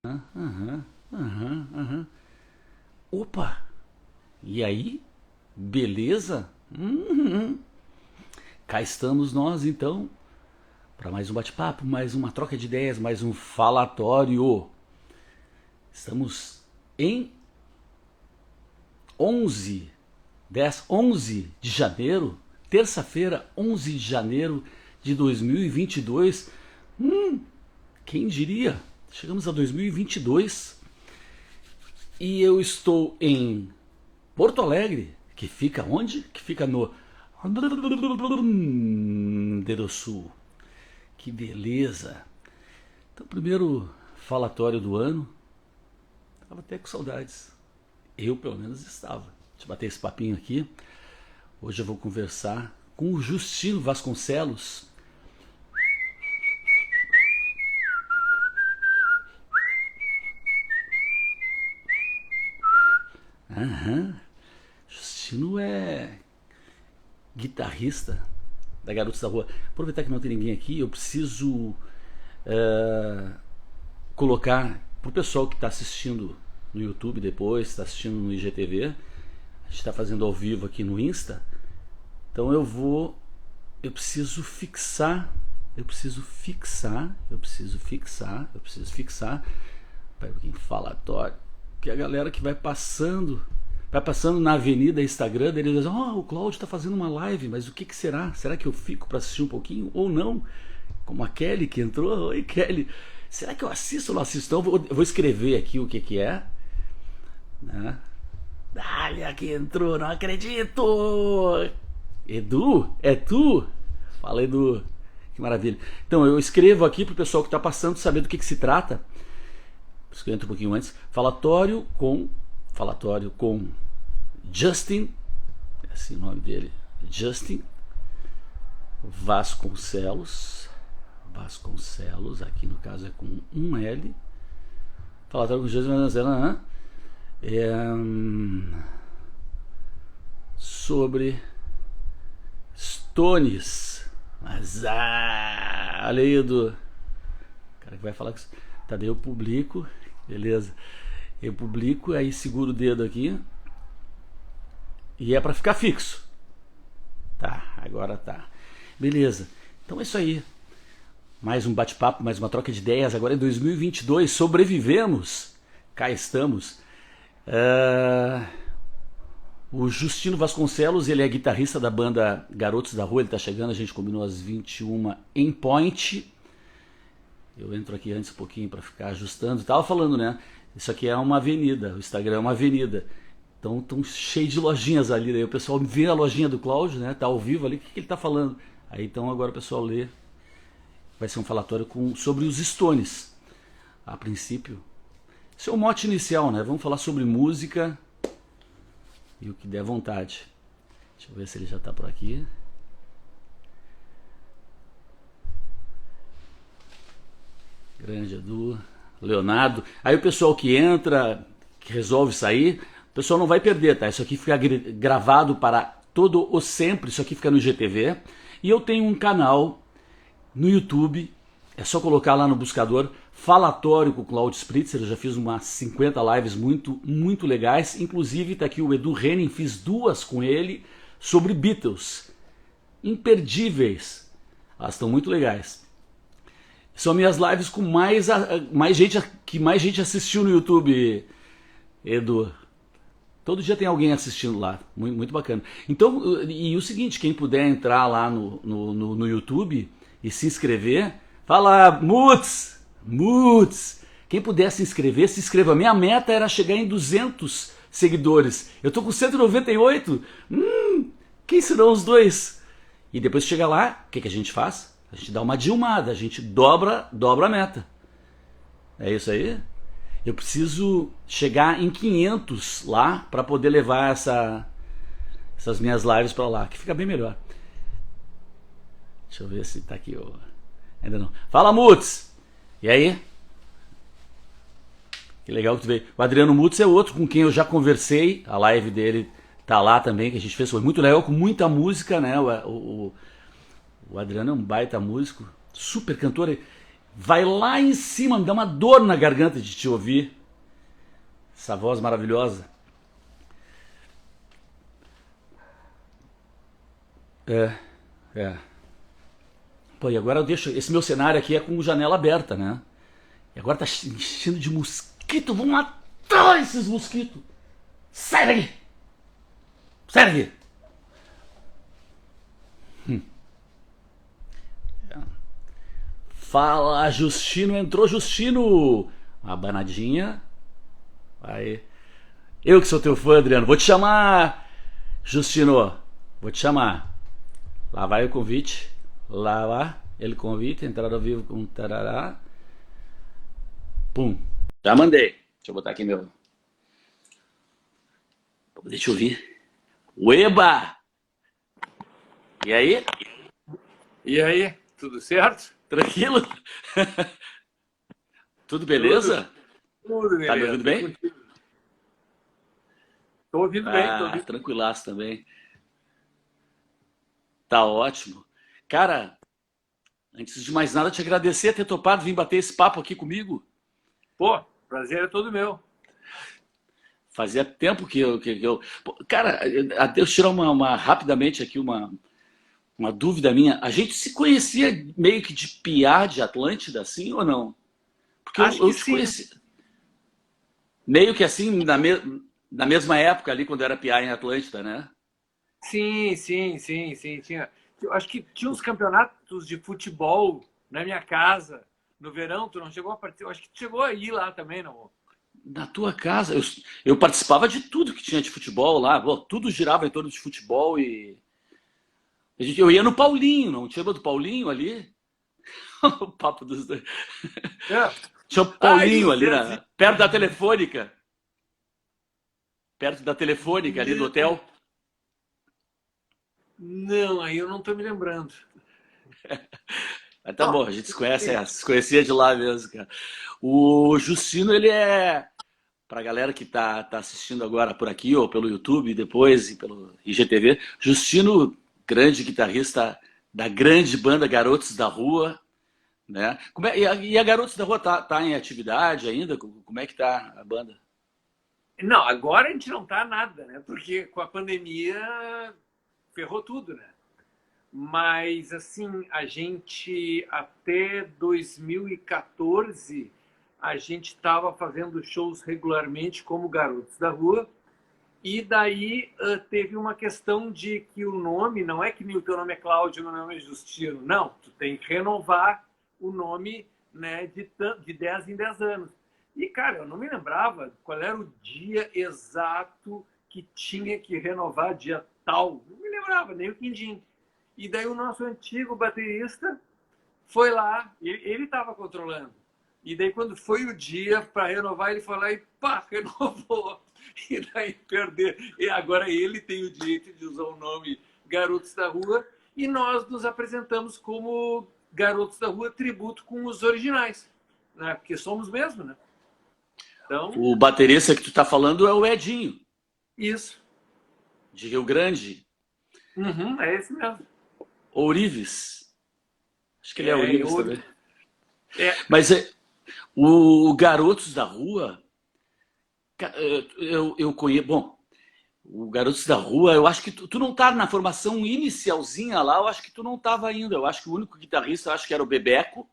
Aham, aham, aham. Opa! E aí? Beleza? Cá estamos nós então para mais um bate-papo, mais uma troca de ideias, mais um falatório. Estamos em 11 de janeiro, terça-feira, 11 de janeiro de 2022. Quem diria? Chegamos a 2022 e eu estou em Porto Alegre, que fica onde? Que fica no Rio Grande do Sul. Que beleza! Então, primeiro falatório do ano. Estava até com saudades. Eu, pelo menos, estava. Deixa eu bater esse papinho aqui. Hoje eu vou conversar com o Justino Vasconcelos. Aham. Justino é guitarrista da Garotos da Rua. Aproveitar que não tem ninguém aqui, eu preciso colocar pro pessoal que está assistindo no YouTube depois, está assistindo no IGTV. A gente está fazendo ao vivo aqui no Insta. Então eu preciso fixar para quem falatório, que a galera que vai passando na avenida Instagram dele diz: o Cláudio está fazendo uma live, mas o que será? Será que eu fico para assistir um pouquinho ou não? Como a Kelly que entrou. Oi, Kelly. Será que eu assisto ou não assisto? Então eu vou escrever aqui o que é, né? Dália que entrou, não acredito! Edu, é tu? Fala, Edu. Que maravilha. Então eu escrevo aqui pro pessoal que está passando saber do que se trata. Por isso que eu entro um pouquinho antes. Falatório com Justin, é assim o nome dele, Justin Vasconcelos, aqui no caso é com um L. Falatório com Justin Vasconcelos, sobre Stones. Mas olha aí, Edu, o cara que vai falar que tá, daí eu publico, beleza. Eu publico, aí seguro o dedo aqui. E é pra ficar fixo. Tá, agora tá. Beleza. Então é isso aí. Mais um bate-papo, mais uma troca de ideias. Agora em 2022, sobrevivemos. Cá estamos. O Justino Vasconcelos, ele é guitarrista da banda Garotos da Rua. Ele tá chegando, a gente combinou às 21 em Point. Eu entro aqui antes um pouquinho para ficar ajustando. Tava falando, né? Isso aqui é uma avenida, o Instagram é uma avenida. Então estão cheio de lojinhas ali. Daí o pessoal vê a lojinha do Cláudio, né? Tá ao vivo ali, o que ele tá falando? Aí então agora o pessoal lê. Vai ser um falatório sobre os Stones. A princípio. Esse é o mote inicial, né? Vamos falar sobre música e o que der vontade. Deixa eu ver se ele já tá por aqui. Grande Edu, Leonardo. Aí o pessoal que entra, que resolve sair, o pessoal não vai perder, tá? Isso aqui fica gravado para todo o sempre. Isso aqui fica no IGTV. E eu tenho um canal no YouTube. É só colocar lá no buscador Falatório com o Cláudio Spritzer. Eu já fiz umas 50 lives muito, muito legais. Inclusive tá aqui o Edu Henning, fiz 2 com ele sobre Beatles. Imperdíveis. Elas estão muito legais. São minhas lives com mais gente assistiu no YouTube, Edu. Todo dia tem alguém assistindo lá, muito, muito bacana. Então, e o seguinte, quem puder entrar lá no YouTube e se inscrever, fala, Mutz, quem puder se inscrever, se inscreva. Minha meta era chegar em 200 seguidores. Eu tô com 198. Quem serão os dois? E depois que chegar lá, o que a gente faz? A gente dá uma dilmada, a gente dobra a meta. É isso aí? Eu preciso chegar em 500 lá para poder levar essas minhas lives para lá, que fica bem melhor. Deixa eu ver se tá aqui. Ainda não. Fala, Mutz! E aí? Que legal que tu veio. O Adriano Mutz é outro com quem eu já conversei. A live dele tá lá também, que a gente fez. Foi muito legal, com muita música, né? O Adriano é um baita músico, super cantor. vai lá em cima, me dá uma dor na garganta de te ouvir. Essa voz maravilhosa. É, é. Pô, e agora eu deixo. Esse meu cenário aqui é com janela aberta, né? E agora tá enchendo de mosquito. Vou matar esses mosquitos. Sai daqui! Sai daqui! Fala, Justino. Entrou, Justino. Uma banadinha. Aí. Eu que sou teu fã, Adriano. Vou te chamar, Justino. Vou te chamar. Lá vai o convite. Lá, ele convite, entrar ao vivo com tarará. Pum. Já mandei. Deixa eu botar aqui meu. Deixa eu ouvir. Ueba! E aí? E aí, tudo certo? Tranquilo? Tudo beleza? Tudo Tá me beleza. ouvindo bem? Tô ouvindo bem, tô Ah, ouvindo. tranquilaço também. Tá ótimo. Cara, antes de mais nada, te agradecer ter topado vir bater esse papo aqui comigo. Pô, prazer é todo meu. Fazia tempo que eu. Pô, cara, deixa eu tirar rapidamente aqui uma dúvida minha. A gente se conhecia meio que de piá de Atlântida, assim ou não? Porque eu, Acho que eu te sim. conheci meio que assim, na mesma época ali, quando era piá em Atlântida, né? Sim. Eu acho que tinha uns campeonatos de futebol na minha casa no verão. Tu não chegou a participar? Eu acho que tu chegou aí lá também, não? Na tua casa, eu participava de tudo que tinha de futebol lá. Pô, tudo girava em torno de futebol e. Eu ia no Paulinho, não tinha do Paulinho ali? O papo dos dois. É. Tinha o Aí Paulinho o ali, Zezinho. perto da Telefônica. Perto da Telefônica ali do hotel. Não, aí eu não tô me lembrando. Mas tá Ó, bom, a gente se conhece, se conhecia de lá mesmo, cara. O Justino, ele é. Pra galera que tá assistindo agora por aqui, ou pelo YouTube, depois, e pelo IGTV, Justino, grande guitarrista da grande banda Garotos da Rua, né? E a Garotos da Rua tá em atividade ainda? Como é que tá a banda? não, agora a gente não tá nada, né? Porque com a pandemia ferrou tudo, né? Mas, assim, a gente, até 2014, a gente estava fazendo shows regularmente como Garotos da Rua. E daí teve uma questão de que o nome, não é que nem o teu nome é Cláudio, meu nome é Justino. Não, tu tem que renovar o nome, né, de 10 em 10 anos. E, cara, eu não me lembrava qual era o dia exato que tinha que renovar, dia tal. Não me lembrava, nem o quindim. E daí o nosso antigo baterista foi lá, ele estava controlando. E daí quando foi o dia para renovar, ele foi lá e pá, renovou. E daí perder. E agora ele tem o direito de usar o nome Garotos da Rua e nós nos apresentamos como Garotos da Rua tributo com os originais, né? Porque somos mesmo, né? Então, O baterista que tu tá falando é o Edinho, isso. de Rio Grande, Uhum, é esse mesmo. Ourives. Acho que ele é É, Ourives também. é, Mas o Garotos da Rua, eu conheço. Bom, o Garotos da Rua, eu acho que tu não tá na formação inicialzinha lá, eu acho que tu não tava ainda. Eu acho que o único guitarrista, eu acho que era o Bebeco.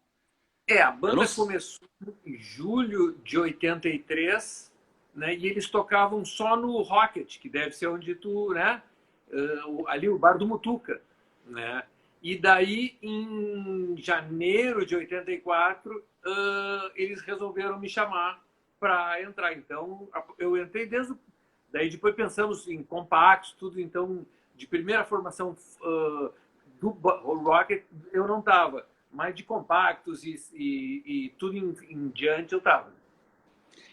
a Eu não banda sei. começou em julho de 83, né? E eles tocavam só no Rocket, que deve ser onde tu, né? Ali o bar do Mutuca, né? E daí, em janeiro de 84, eles resolveram me chamar para entrar. Então, eu entrei desde. Daí depois pensamos em compactos, tudo. Então, de primeira formação do Rocket, eu não estava. Mas de compactos e tudo em diante eu estava.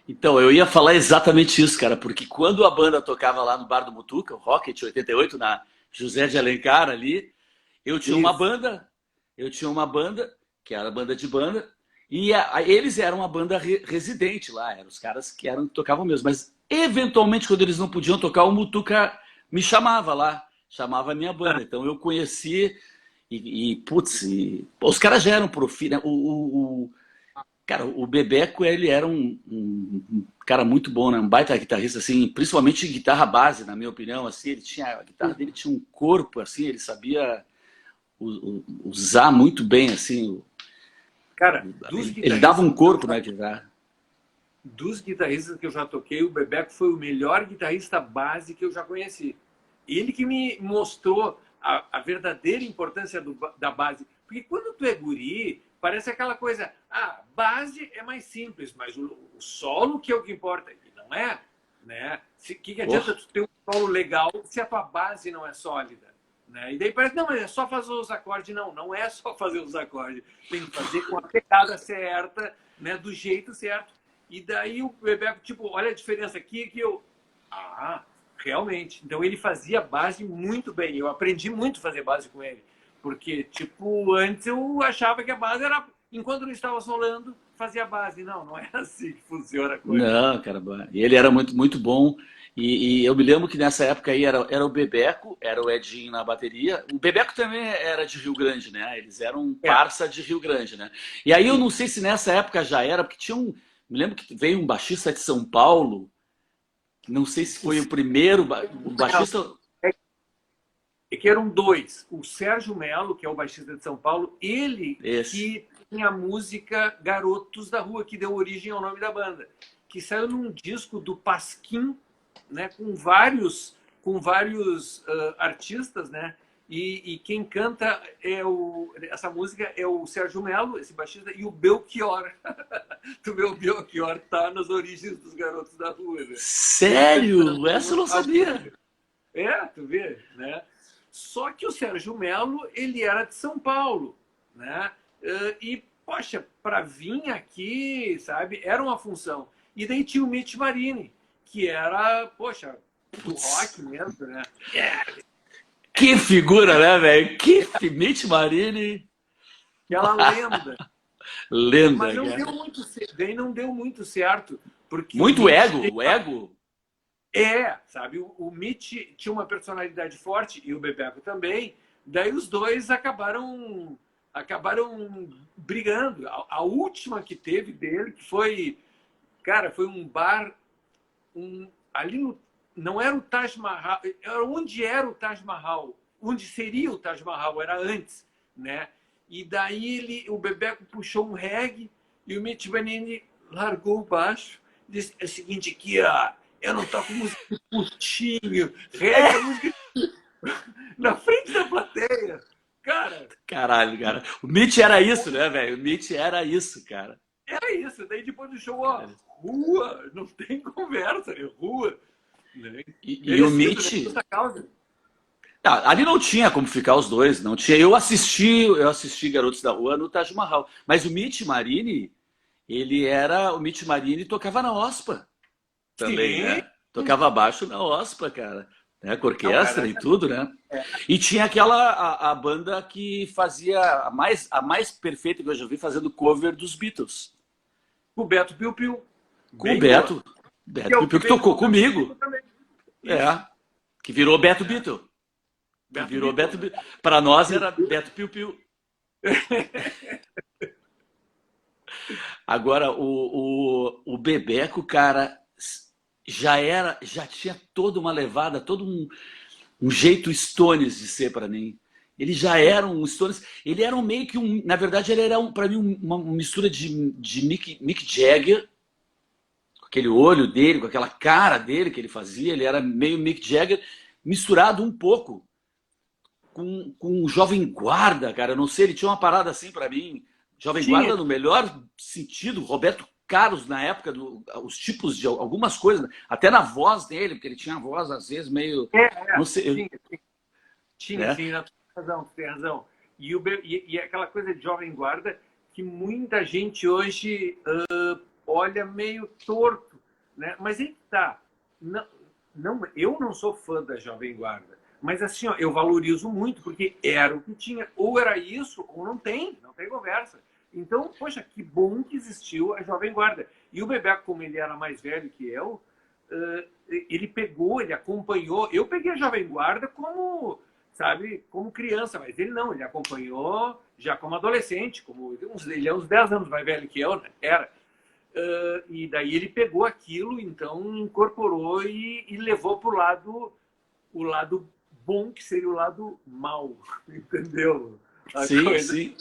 Então, eu ia falar exatamente isso, cara, porque quando a banda tocava lá no Bar do Mutuca, o Rocket 88, na José de Alencar ali, eu tinha uma Isso. banda, eu tinha uma banda, que era a banda de banda, e eles eram uma banda residente lá, eram os caras que tocavam mesmo. Mas, eventualmente, quando eles não podiam tocar, o Mutuca me chamava lá, chamava a minha banda. Então, eu conheci, putz, pô, os caras já eram profi, né? Cara, o Bebeco, ele era um cara muito bom, né? Um baita guitarrista, assim, principalmente guitarra base, na minha opinião, assim, a guitarra dele tinha um corpo, assim, ele sabia usar muito bem, assim, Cara, ele dava um corpo na guitarra. dos guitarristas que eu já toquei, o Bebeco foi o melhor guitarrista base que eu já conheci. Ele que me mostrou a verdadeira importância da base. Porque quando tu é guri, parece aquela coisa, base é mais simples, mas o solo que é o que importa. E não é, né? Que adianta tu ter um solo legal se a tua base não é sólida? Né? E daí parece, não, mas é só fazer os acordes. Não, não é só fazer os acordes. Tem que fazer com a pegada certa, né? Do jeito certo. E daí o Bebeco, tipo, olha a diferença aqui que eu... realmente. Então ele fazia base muito bem. Eu aprendi muito a fazer base com ele. Porque, tipo, antes eu achava que a base era... Enquanto não estava solando, fazia base. Não, não é assim que funciona a coisa. Não, cara, ele era muito, muito bom. E eu me lembro que nessa época aí era o Bebeco, era o Edinho na bateria. O Bebeco também era de Rio Grande, né? Eles eram parça de Rio Grande, né? E aí eu não sei se nessa época já era, porque tinha um... Me lembro que veio um baixista de São Paulo, não sei se foi o primeiro, o baixista... É que eram dois. O Sérgio Melo, que é o baixista de São Paulo, ele que tem a música Garotos da Rua, que deu origem ao nome da banda, que saiu num disco do Pasquim, né, com vários artistas, né? E quem canta essa música é o Sérgio Melo, esse baixista, e o Belchior. Tu vê, o Belchior tá nas origens dos Garotos da Rua. Né? Sério? Essa eu não sabia. Tu vê, né? Só que o Sérgio Melo, ele era de São Paulo, né? E, poxa, para vir aqui, sabe, era uma função. E daí tinha o Mitch Marini, que era, poxa, do rock mesmo, né? Que figura, né, velho? Mitch Marini. Aquela lenda. Lenda, mas não cara. deu muito certo. Daí não deu muito certo. Porque muito o ego. Sabe? O Mitch tinha uma personalidade forte, e o Bebeco também. Daí os dois acabaram brigando. A última que teve dele, que foi... Cara, foi um bar... ali no... Não era o Taj Mahal, era onde era o Taj Mahal, onde seria o Taj Mahal, era antes, né? E daí o Bebeco puxou um reggae e o Mitch Vanini largou o baixo e disse, é o seguinte aqui, eu não toco música de putinho, reggae é música na frente da plateia. Cara... Caralho, cara. O Mitch era isso, né, velho? O Mitch era isso, cara. Era isso. Daí depois do show, rua, não tem conversa, é rua. E o Mitch... ali não tinha como ficar os dois, não tinha. Eu assisti Garotos da Rua no Taj Mahal, mas o Mitch Marini, o Mitch Marini tocava na OSPA também, né? Tocava baixo na OSPA, cara, né? Com orquestra e tudo, né? E tinha a banda que fazia a mais perfeita que eu já vi fazendo cover dos Beatles. O Beto Piu Piu. Com o Beto Piu Piu, que tocou comigo. Que virou Beto Beatle. Para nós era Beto Piu Piu. Agora, o Bebeco, cara, já tinha toda uma levada, todo um jeito Stones de ser para mim. Ele já era um Stones, ele era meio que na verdade ele era para mim uma mistura de Mick Jagger, com aquele olho dele, com aquela cara dele que ele fazia, ele era meio Mick Jagger, misturado um pouco com o Jovem Guarda, cara, eu não sei, ele tinha uma parada assim para mim, Jovem Guarda no melhor sentido, Roberto Carlos na época, os tipos de algumas coisas, até na voz dele, porque ele tinha a voz às vezes meio... não sei. Tinha, sim, tem razão. E aquela coisa de Jovem Guarda que muita gente hoje olha meio torto, né? Mas aí tá. Eu não sou fã da Jovem Guarda, mas assim, eu valorizo muito, porque era o que tinha. Ou era isso, ou não tem conversa. Então, poxa, que bom que existiu a Jovem Guarda. E o Bebeco, como ele era mais velho que eu, ele acompanhou. Eu peguei a Jovem Guarda como sabe, como criança, mas ele não, ele acompanhou já como adolescente, ele é uns 10 anos mais velho que eu, né? Era. E daí ele pegou aquilo, então incorporou e levou para o lado bom, que seria o lado mau, entendeu? Sim, sim.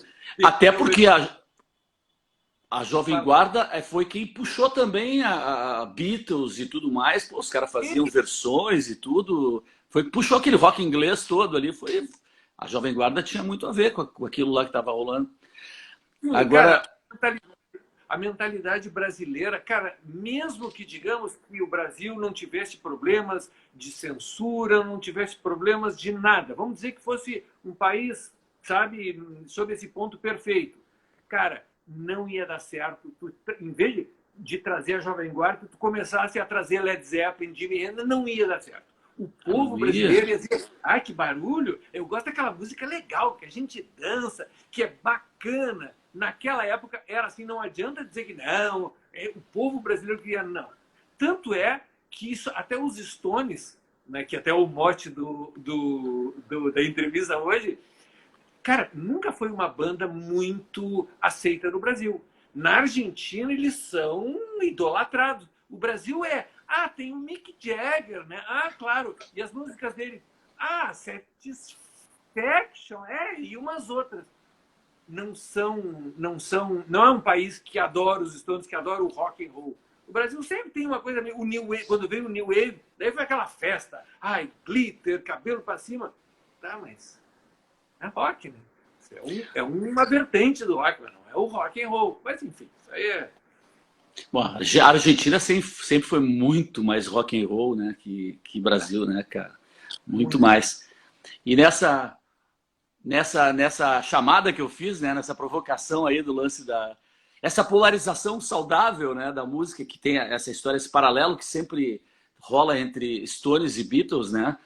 Até porque a Jovem Guarda foi quem puxou também a Beatles e tudo mais. Pô, os caras faziam versões e tudo. Puxou aquele rock inglês todo ali. A Jovem Guarda tinha muito a ver com aquilo lá que estava rolando. Agora, cara, a mentalidade brasileira, cara, mesmo que digamos que o Brasil não tivesse problemas de censura, não tivesse problemas de nada, vamos dizer que fosse um país, sabe, sob esse ponto perfeito. Cara, não ia dar certo. Em vez de trazer a Jovem Guarda, tu começasse a trazer Led Zeppelin, Jimi Hendrix, não ia dar certo. O povo brasileiro ia dizer, ai, que barulho, eu gosto daquela música legal, que a gente dança, que é bacana. Naquela época era assim, não adianta dizer que não, o povo brasileiro queria não. Tanto é que isso, até os Stones, né, que até o mote da entrevista hoje, cara, nunca foi uma banda muito aceita no Brasil. Na Argentina, eles são idolatrados. O Brasil tem o Mick Jagger, né? Claro. E as músicas dele? Satisfaction, e umas outras. Não é um país que adora os Stones, que adora o rock and roll. O Brasil sempre tem uma coisa meio... O New Wave, quando veio o New Wave, daí foi aquela festa. Glitter, cabelo pra cima. Tá, mas... é rock, né? É uma vertente do rock, mas não é o rock and roll. Mas enfim, isso aí é... Bom, a Argentina sempre foi muito mais rock and roll, né, que Brasil, né, cara? Muito mais. E nessa chamada que eu fiz, né, nessa provocação aí do lance essa polarização saudável, né, da música, que tem essa história, esse paralelo que sempre rola entre Stones e Beatles, né?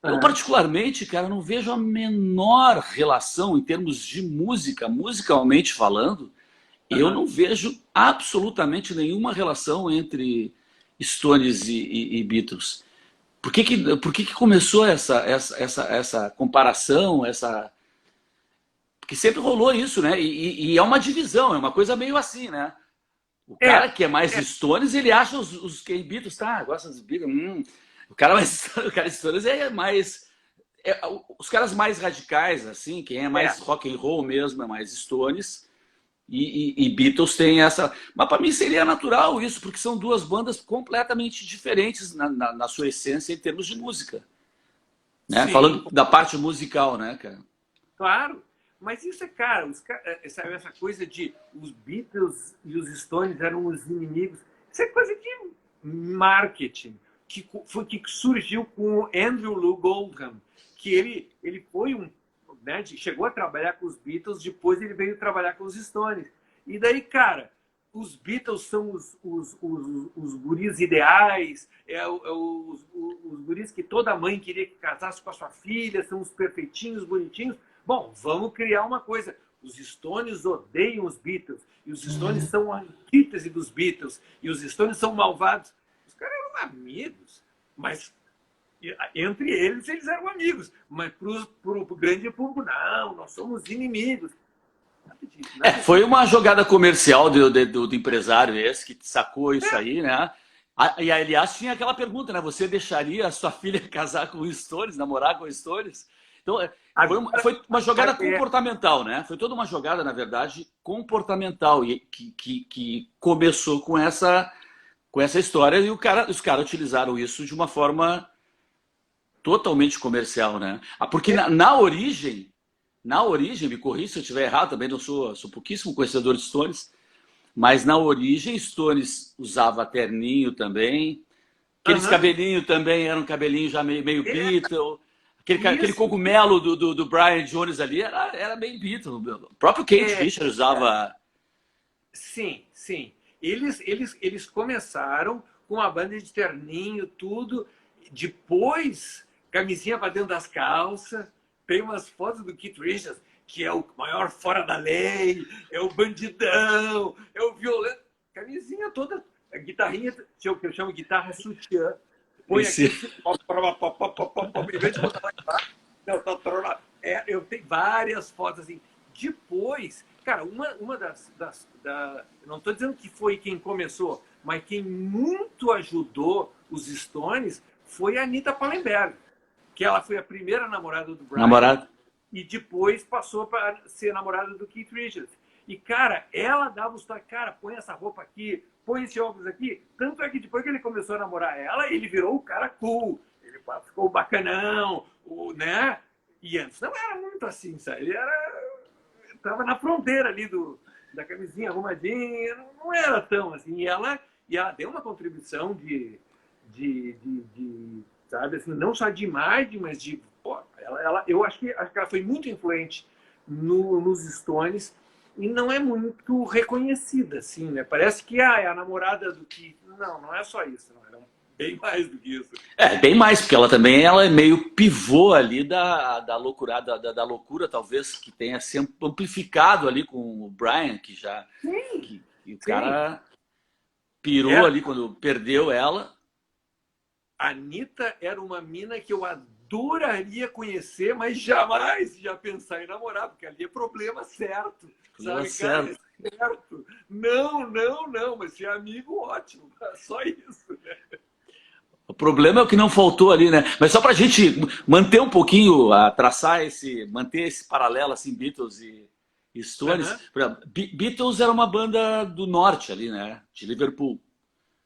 Eu, particularmente, cara, não vejo a menor relação em termos de música, musicalmente falando. Eu não vejo absolutamente nenhuma relação entre Stones e Beatles. Por que começou essa comparação, porque sempre rolou isso, né? E é uma divisão, é uma coisa meio assim, né? O cara que é mais Stones, ele acha os que Beatles, gosta dos Beatles. O cara Stones é mais... os caras mais radicais, assim, quem é mais rock and roll mesmo, é mais Stones. E Beatles tem essa... Mas para mim seria natural isso, porque são duas bandas completamente diferentes na sua essência em termos de música. Né? Falando da parte musical, né, cara? Claro. Mas isso sabe, essa coisa de os Beatles e os Stones eram os inimigos. Isso é coisa de marketing, que surgiu com o Andrew Loog Oldham, que ele foi né, chegou a trabalhar com os Beatles, depois ele veio trabalhar com os Stones. E daí, cara, os Beatles são os guris ideais, os guris que toda mãe queria que casasse com a sua filha, são os perfeitinhos, bonitinhos. Bom, vamos criar uma coisa. Os Stones odeiam os Beatles, e os Stones são a antítese dos Beatles, e os Stones são malvados. Os caras eram amigos, mas entre eles eram amigos, mas para o grande público, não, nós somos inimigos. Foi uma jogada comercial do empresário esse que sacou isso aí, né? E aliás tinha aquela pergunta, né? Você deixaria a sua filha casar com os Stones, namorar com os Stones? Então, foi uma jogada comportamental, né? Foi toda uma jogada, na verdade, comportamental, e que começou com essa história, e os caras utilizaram isso de uma forma totalmente comercial, né? Porque na origem, me corrija se eu estiver errado, também não sou pouquíssimo conhecedor de Stones, mas na origem Stones usava terninho também, aqueles cabelinhos também eram cabelinho já meio Beatle. Aquele cogumelo do Brian Jones ali era bem Beatles. O próprio Keith Richards usava... Sim. Eles começaram com a banda de terninho, tudo. Depois, camisinha para dentro das calças. Tem umas fotos do Keith Richards, que é o maior fora da lei, é o bandidão, é o violento. Camisinha toda, a guitarrinha, que eu chamo de guitarra sutiã. Põe aqui, em vez de botar lá embaixo, Não, eu tenho várias fotos assim. Depois, cara, uma não estou dizendo que foi quem começou, mas quem muito ajudou os Stones foi a Anita Pallenberg, que ela foi a primeira namorada do Brian Namorado? e depois passou para ser namorada do Keith Richards. E, cara, ela dava os toques, cara, põe essa roupa aqui, põe esse óculos aqui. Tanto é que depois que ele começou a namorar ela, ele virou o cara cool. Ele ficou bacanão, né? E antes não era muito assim, sabe? Ele tava na fronteira ali da camisinha arrumadinha, não era tão assim. E ela deu uma contribuição sabe, assim, não só de imagem, mas de... Pô, eu acho que ela foi muito influente nos Stones e não é muito reconhecida, assim, né? Parece que é a namorada do Keith. Não, não é só isso, não. Era bem mais do que isso. Bem mais, porque ela é meio pivô ali da loucura, da loucura, talvez, que tenha se amplificado ali com o Brian, que já... Sim, que o sim. cara pirou ali quando perdeu ela. A Anitta era uma mina que eu adoraria conhecer, mas jamais já pensar em namorar, porque ali é problema certo. Problema Sabe, cara? certo. É certo. Não, mas se é amigo, ótimo. Só isso, né? O problema é o que não faltou ali, né? Mas só pra gente manter um pouquinho, manter esse paralelo, assim, Beatles e Stones. Uhum. Beatles era uma banda do norte ali, né? De Liverpool.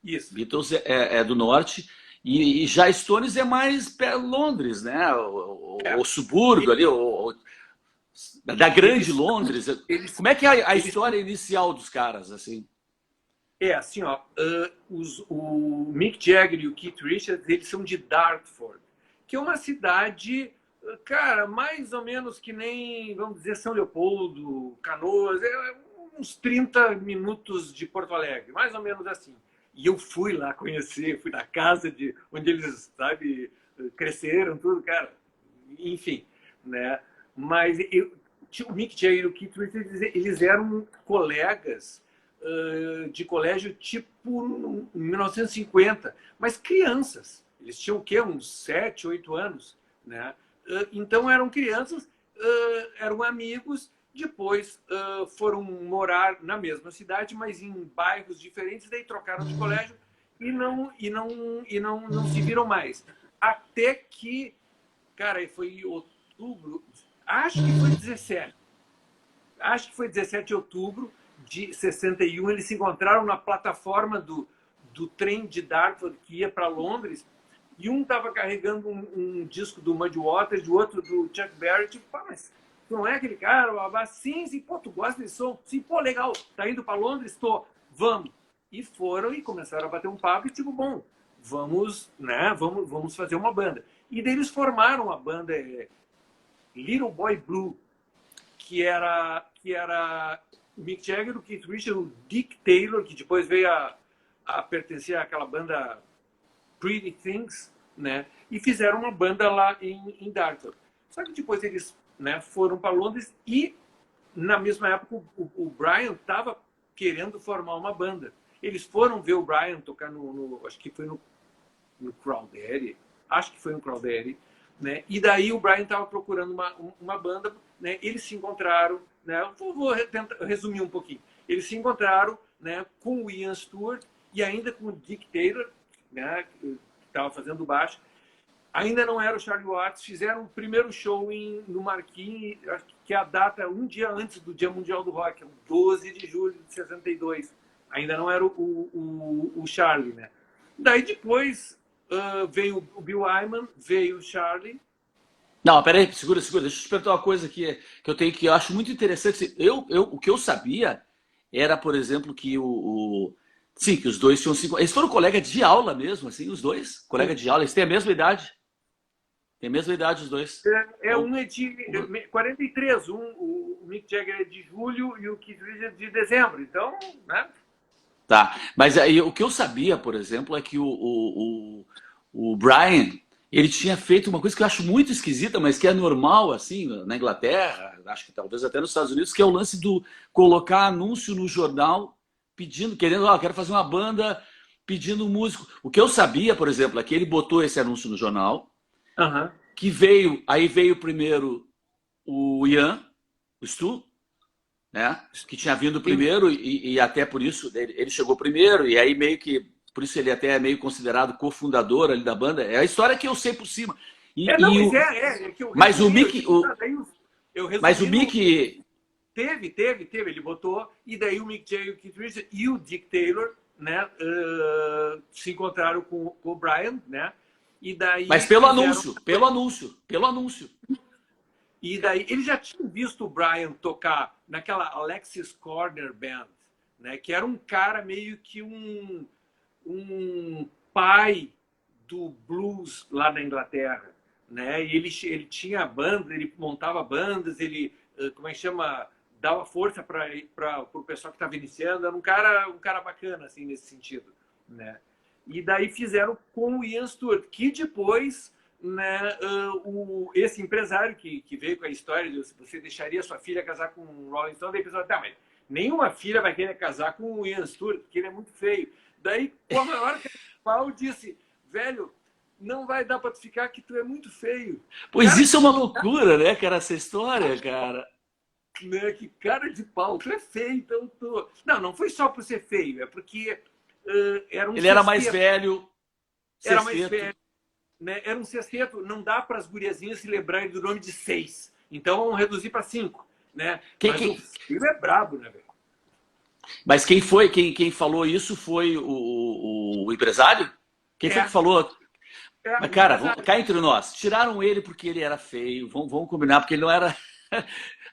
Isso. Beatles é do norte. E já Stones é mais Londres, né? O subúrbio ali, da grande Londres. Como é que é a história inicial dos caras, assim? Assim, ó, o Mick Jagger e o Keith Richards, eles são de Dartford, que é uma cidade, cara, mais ou menos que nem, vamos dizer, São Leopoldo, Canoas, uns 30 minutos de Porto Alegre, mais ou menos assim. E eu fui lá conhecer, fui na casa onde eles, sabe, cresceram, tudo, cara. Enfim, né? Mas o Mick Jagger e o Keith Richards, eles eram colegas de colégio tipo em 1950, mas crianças. Eles tinham o quê? Uns 7, 8 anos, né? Então eram crianças, eram amigos. Depois foram morar na mesma cidade, mas em bairros diferentes, daí trocaram de colégio e não se viram mais. Até que, cara, foi em outubro, acho que foi 17. Acho que foi 17 de outubro de 61, eles se encontraram na plataforma do trem de Dartford que ia para Londres, e um estava carregando um disco do Muddy Waters, o outro do Chuck Berry, tipo, pá, mas tu não é aquele cara? Babá? Sim, pô, tu gosta desse som? Sim, pô, legal, tá indo para Londres? Tô, vamos. E foram e começaram a bater um papo e tipo, bom, vamos, né, vamos fazer uma banda. E daí eles formaram a banda Little Boy Blue, que era o Mick Jagger, o Keith Richards, o Dick Taylor, que depois veio a pertencer àquela banda Pretty Things, né? E fizeram uma banda lá em Dartford. Só que depois eles, né, foram para Londres e, na mesma época, o Brian estava querendo formar uma banda. Eles foram ver o Brian tocar acho que foi no Crawdaddy, né? E daí o Brian estava procurando uma banda, né? Eles se encontraram, né? Vou tentar resumir um pouquinho. Eles se encontraram, né, com o Ian Stewart e ainda com o Dick Taylor, né, que estava fazendo baixo. Ainda não era o Charlie Watts. Fizeram o primeiro show no Marquinhos, que é a data um dia antes do Dia Mundial do Rock, 12 de julho de 62. Ainda não era o Charlie, né? Daí depois veio o Bill Wyman, veio o Charlie. Não, peraí, segura. Deixa eu te perguntar uma coisa que eu acho muito interessante. O que eu sabia era, por exemplo, que sim, que os dois tinham 5. Eles foram colegas de aula mesmo, assim, os dois? Colega de aula, eles têm a mesma idade? Tem a mesma idade, os dois. Um é de 43, o Mick Jagger é de julho e o Keith Richards é de dezembro. Então, né? Tá, mas aí o que eu sabia, por exemplo, é que o Brian, ele tinha feito uma coisa que eu acho muito esquisita, mas que é normal, assim, na Inglaterra, acho que talvez até nos Estados Unidos, que é o lance do colocar anúncio no jornal quero fazer uma banda, pedindo músico. O que eu sabia, por exemplo, é que ele botou esse anúncio no jornal, que veio, aí veio primeiro o Ian, o Stu, né? Que tinha vindo primeiro e até por isso ele chegou primeiro e aí meio que por isso ele até é meio considerado cofundador ali da banda. É a história que eu sei por cima. Não, mas é que eu mas o resumi, Mick, eu mas o resumi Mick teve, ele botou, e daí o Mick Jagger, o Keith Richards e o Dick Taylor, né, se encontraram com o Brian, né? E daí mas pelo anúncio. E daí eles já tinham visto o Brian tocar naquela Alexis Corner Band, né? Que era um cara meio que um pai do blues lá na Inglaterra, né? E ele tinha banda, ele montava bandas, ele como é que chama, dava força para o pessoal que estava iniciando, era um cara bacana assim nesse sentido, né? E daí fizeram com o Ian Stewart, que depois, né, esse empresário que veio com a história de você deixaria sua filha casar com um Rolling Stone, daí pensou, tá, mas nenhuma filha vai querer casar com o Ian Stewart, porque ele é muito feio. Daí, com a maior cara de pau, disse, velho, não vai dar para tu ficar que tu é muito feio. Pois Cara, isso é uma loucura, né, cara, essa história, cara. Né, que cara de pau, tu é feio, então tu... Não foi só por ser feio, é porque era um Ele era mais sexteto. velho, Era mais sexteto. velho. Né? Era um sexteto, não dá para as guriazinhas se lembrarem do nome de 6. Então vamos reduzir para 5. Né? Mas o filho é brabo, né, velho? Mas quem falou isso foi o empresário? Quem foi que falou? Mas, cara, cá entre nós, tiraram ele porque ele era feio, vamos combinar, porque ele não era.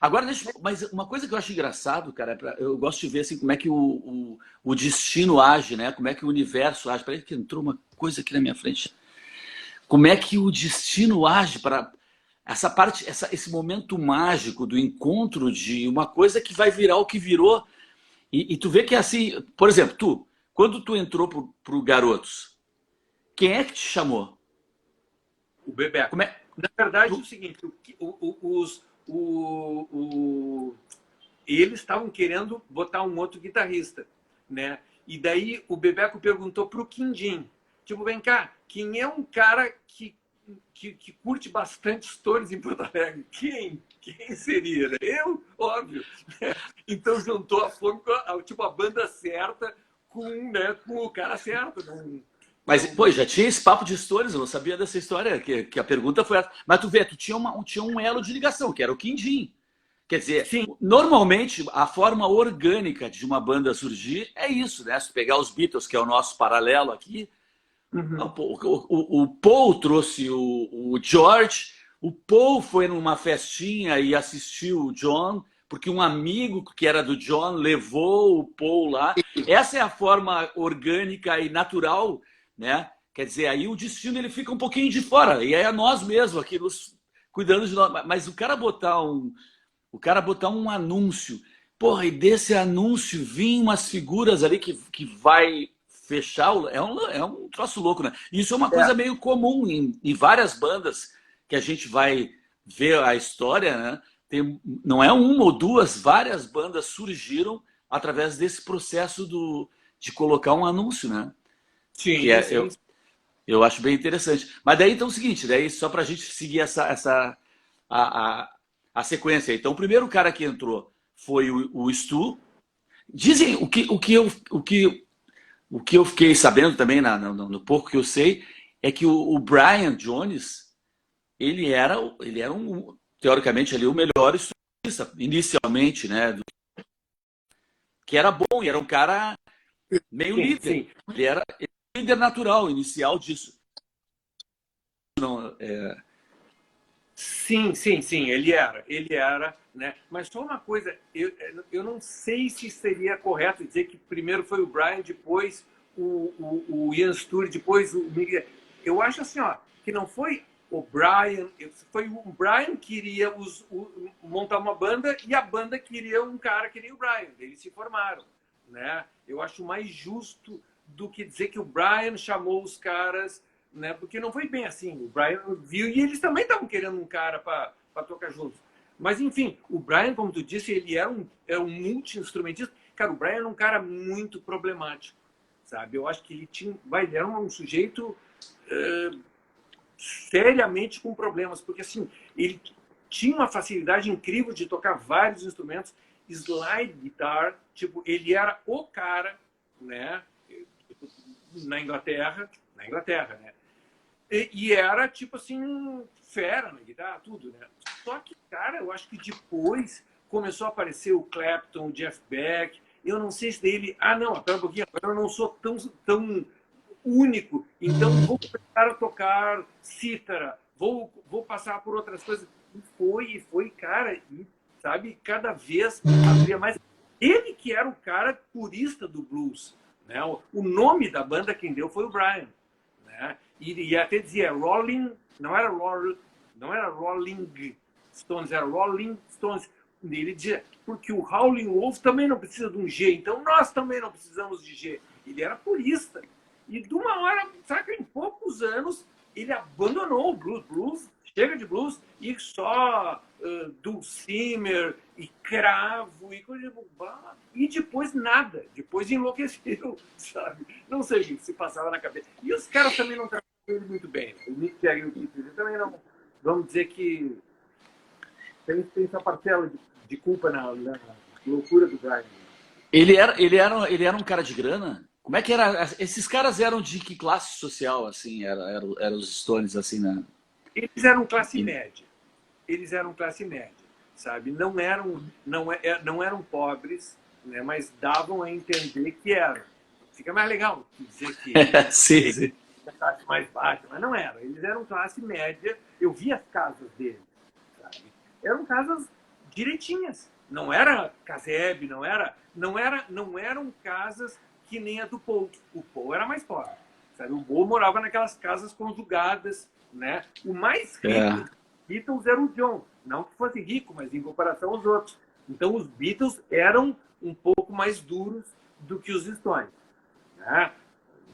Agora, mas uma coisa que eu acho engraçado, cara, eu gosto de ver assim, como é que o destino age, né? Como é que o universo age. Peraí que entrou uma coisa aqui na minha frente. Como é que o destino age para essa parte, esse momento mágico do encontro de uma coisa que vai virar o que virou. E tu vê que é assim, por exemplo, quando tu entrou pro Garotos, quem é que te chamou? O Bebeco. Como é? Na verdade, é o seguinte, eles estavam querendo botar um outro guitarrista, né? E daí o Bebeco perguntou pro Quindim, tipo, vem cá, quem é um cara que curte bastante stories em Porto Alegre? Quem seria? Eu? Óbvio. Então juntou a fome com a banda certa com o cara certo. Mas, pô, já tinha esse papo de stories, eu não sabia dessa história, que a pergunta foi essa. Mas tu vê, tu tinha um elo de ligação, que era o Quindim. Quer dizer, sim, normalmente a forma orgânica de uma banda surgir é isso, né? Se pegar os Beatles, que é o nosso paralelo aqui, o Paul trouxe o George, o Paul foi numa festinha e assistiu o John, porque um amigo que era do John levou o Paul lá. Essa é a forma orgânica e natural, né? Quer dizer, aí o destino ele fica um pouquinho de fora, e é nós mesmos aqui nos cuidando de nós. Mas o cara botar um anúncio, porra, e desse anúncio vinham umas figuras ali que vai fechar, é um troço louco, né? Isso é uma coisa meio comum em várias bandas que a gente vai ver a história, né? Não é uma ou duas, várias bandas surgiram através desse processo de colocar um anúncio, né? Sim, Que sim. eu acho bem interessante. Mas daí então é o seguinte, daí só para a gente seguir a sequência. Então o primeiro cara que entrou foi o Stu. Dizem o que eu fiquei sabendo também no pouco que eu sei é que o Brian Jones ele era teoricamente ali o melhor instrumentista inicialmente, né? Que era bom e era um cara meio líder. Sim. Ele era líder natural inicial disso. Não, Sim, ele era, né? Mas só uma coisa, eu não sei se seria correto dizer que primeiro foi o Brian, depois o Ian Stewart, depois o Miguel. Eu acho assim, ó, que não foi o Brian, foi o Brian que queria montar uma banda e a banda queria um cara que nem o Brian, eles se formaram, né? Eu acho mais justo do que dizer que o Brian chamou os caras, né? Porque não foi bem assim. O Brian viu e eles também estavam querendo um cara para tocar juntos. Mas enfim, o Brian, como tu disse, ele era um multi-instrumentista. Cara, o Brian era um cara muito problemático, sabe? Eu acho que ele era um sujeito seriamente com problemas, porque assim, ele tinha uma facilidade incrível de tocar vários instrumentos, slide guitar, tipo, ele era o cara, né, na Inglaterra, né, e era, tipo assim, fera na guitarra, tudo, né, só que, cara, eu acho que depois começou a aparecer o Clapton, o Jeff Beck, eu não sei se dele, não, espera um pouquinho, agora eu não sou tão único, então vou começar a tocar cítara, vou passar por outras coisas. E foi, cara, e, sabe, cada vez abria mais. Ele que era o cara purista do blues, né? O nome da banda quem deu foi o Brian, né? E até dizia Rolling, não era Rolling Stones, era Rolling Stones. Ele dizia, porque o Howlin' Wolf também não precisa de um G, então nós também não precisamos de G. Ele era purista. E de uma hora, sabe, em poucos anos, ele abandonou o blues. Blues, chega de blues, e só dulcimer, e cravo, e coisa de... E depois nada. Depois enlouqueceu, sabe? Não sei o que se passava na cabeça. E os caras também não tratavam ele muito bem. O Mick Jagger e o Keith Richards também não... Vamos dizer que tem essa parcela de culpa na loucura do Brian. Ele era um cara de grana? Como é que era? Esses caras eram de que classe social, assim? Eram os Stones, assim, né? Eles eram classe média. Eles eram classe média, sabe? Não eram pobres, né? Mas davam a entender que eram. Fica mais legal dizer que Sim, sim. a classe mais baixa, mas não era. Eles eram classe média. Eu vi as casas deles, sabe? Eram casas direitinhas. Não era casebre, não eram casas que nem a do Paul. O Paul era mais pobre, sabe? O Paul morava naquelas casas conjugadas, né? O mais rico dos Beatles era o John. Não que fosse rico, mas em comparação aos outros. Então os Beatles eram um pouco mais duros do que os Stones, né?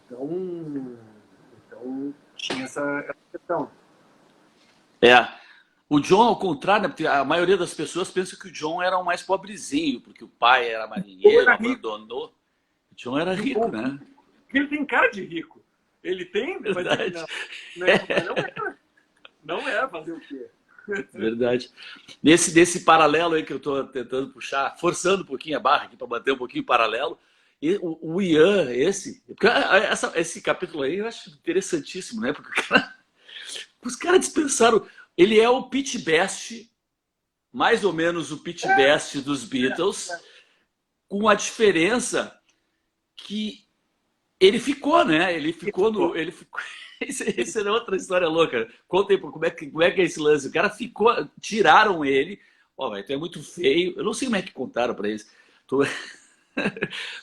Então tinha essa questão. É. O John, ao contrário, né, porque a maioria das pessoas pensa que o John era o mais pobrezinho, porque o pai era marinheiro, abandonou. O John era rico, né? Ele tem cara de rico. Ele tem, mas ele não é fazer o quê? Verdade. Nesse paralelo aí que eu estou tentando puxar, forçando um pouquinho a barra aqui para bater um pouquinho paralelo, e o Ian, esse capítulo aí eu acho interessantíssimo, né? Porque os caras dispensaram. Ele é o Pete Best, mais ou menos o Pete Best dos Beatles, com a diferença que ele ficou, né? Ele ficou no. Ele ficou... Isso é outra história louca. Conta aí como é que é esse lance. O cara ficou. Tiraram ele. Ó, tu é muito feio. Eu não sei como é que contaram pra eles. Tu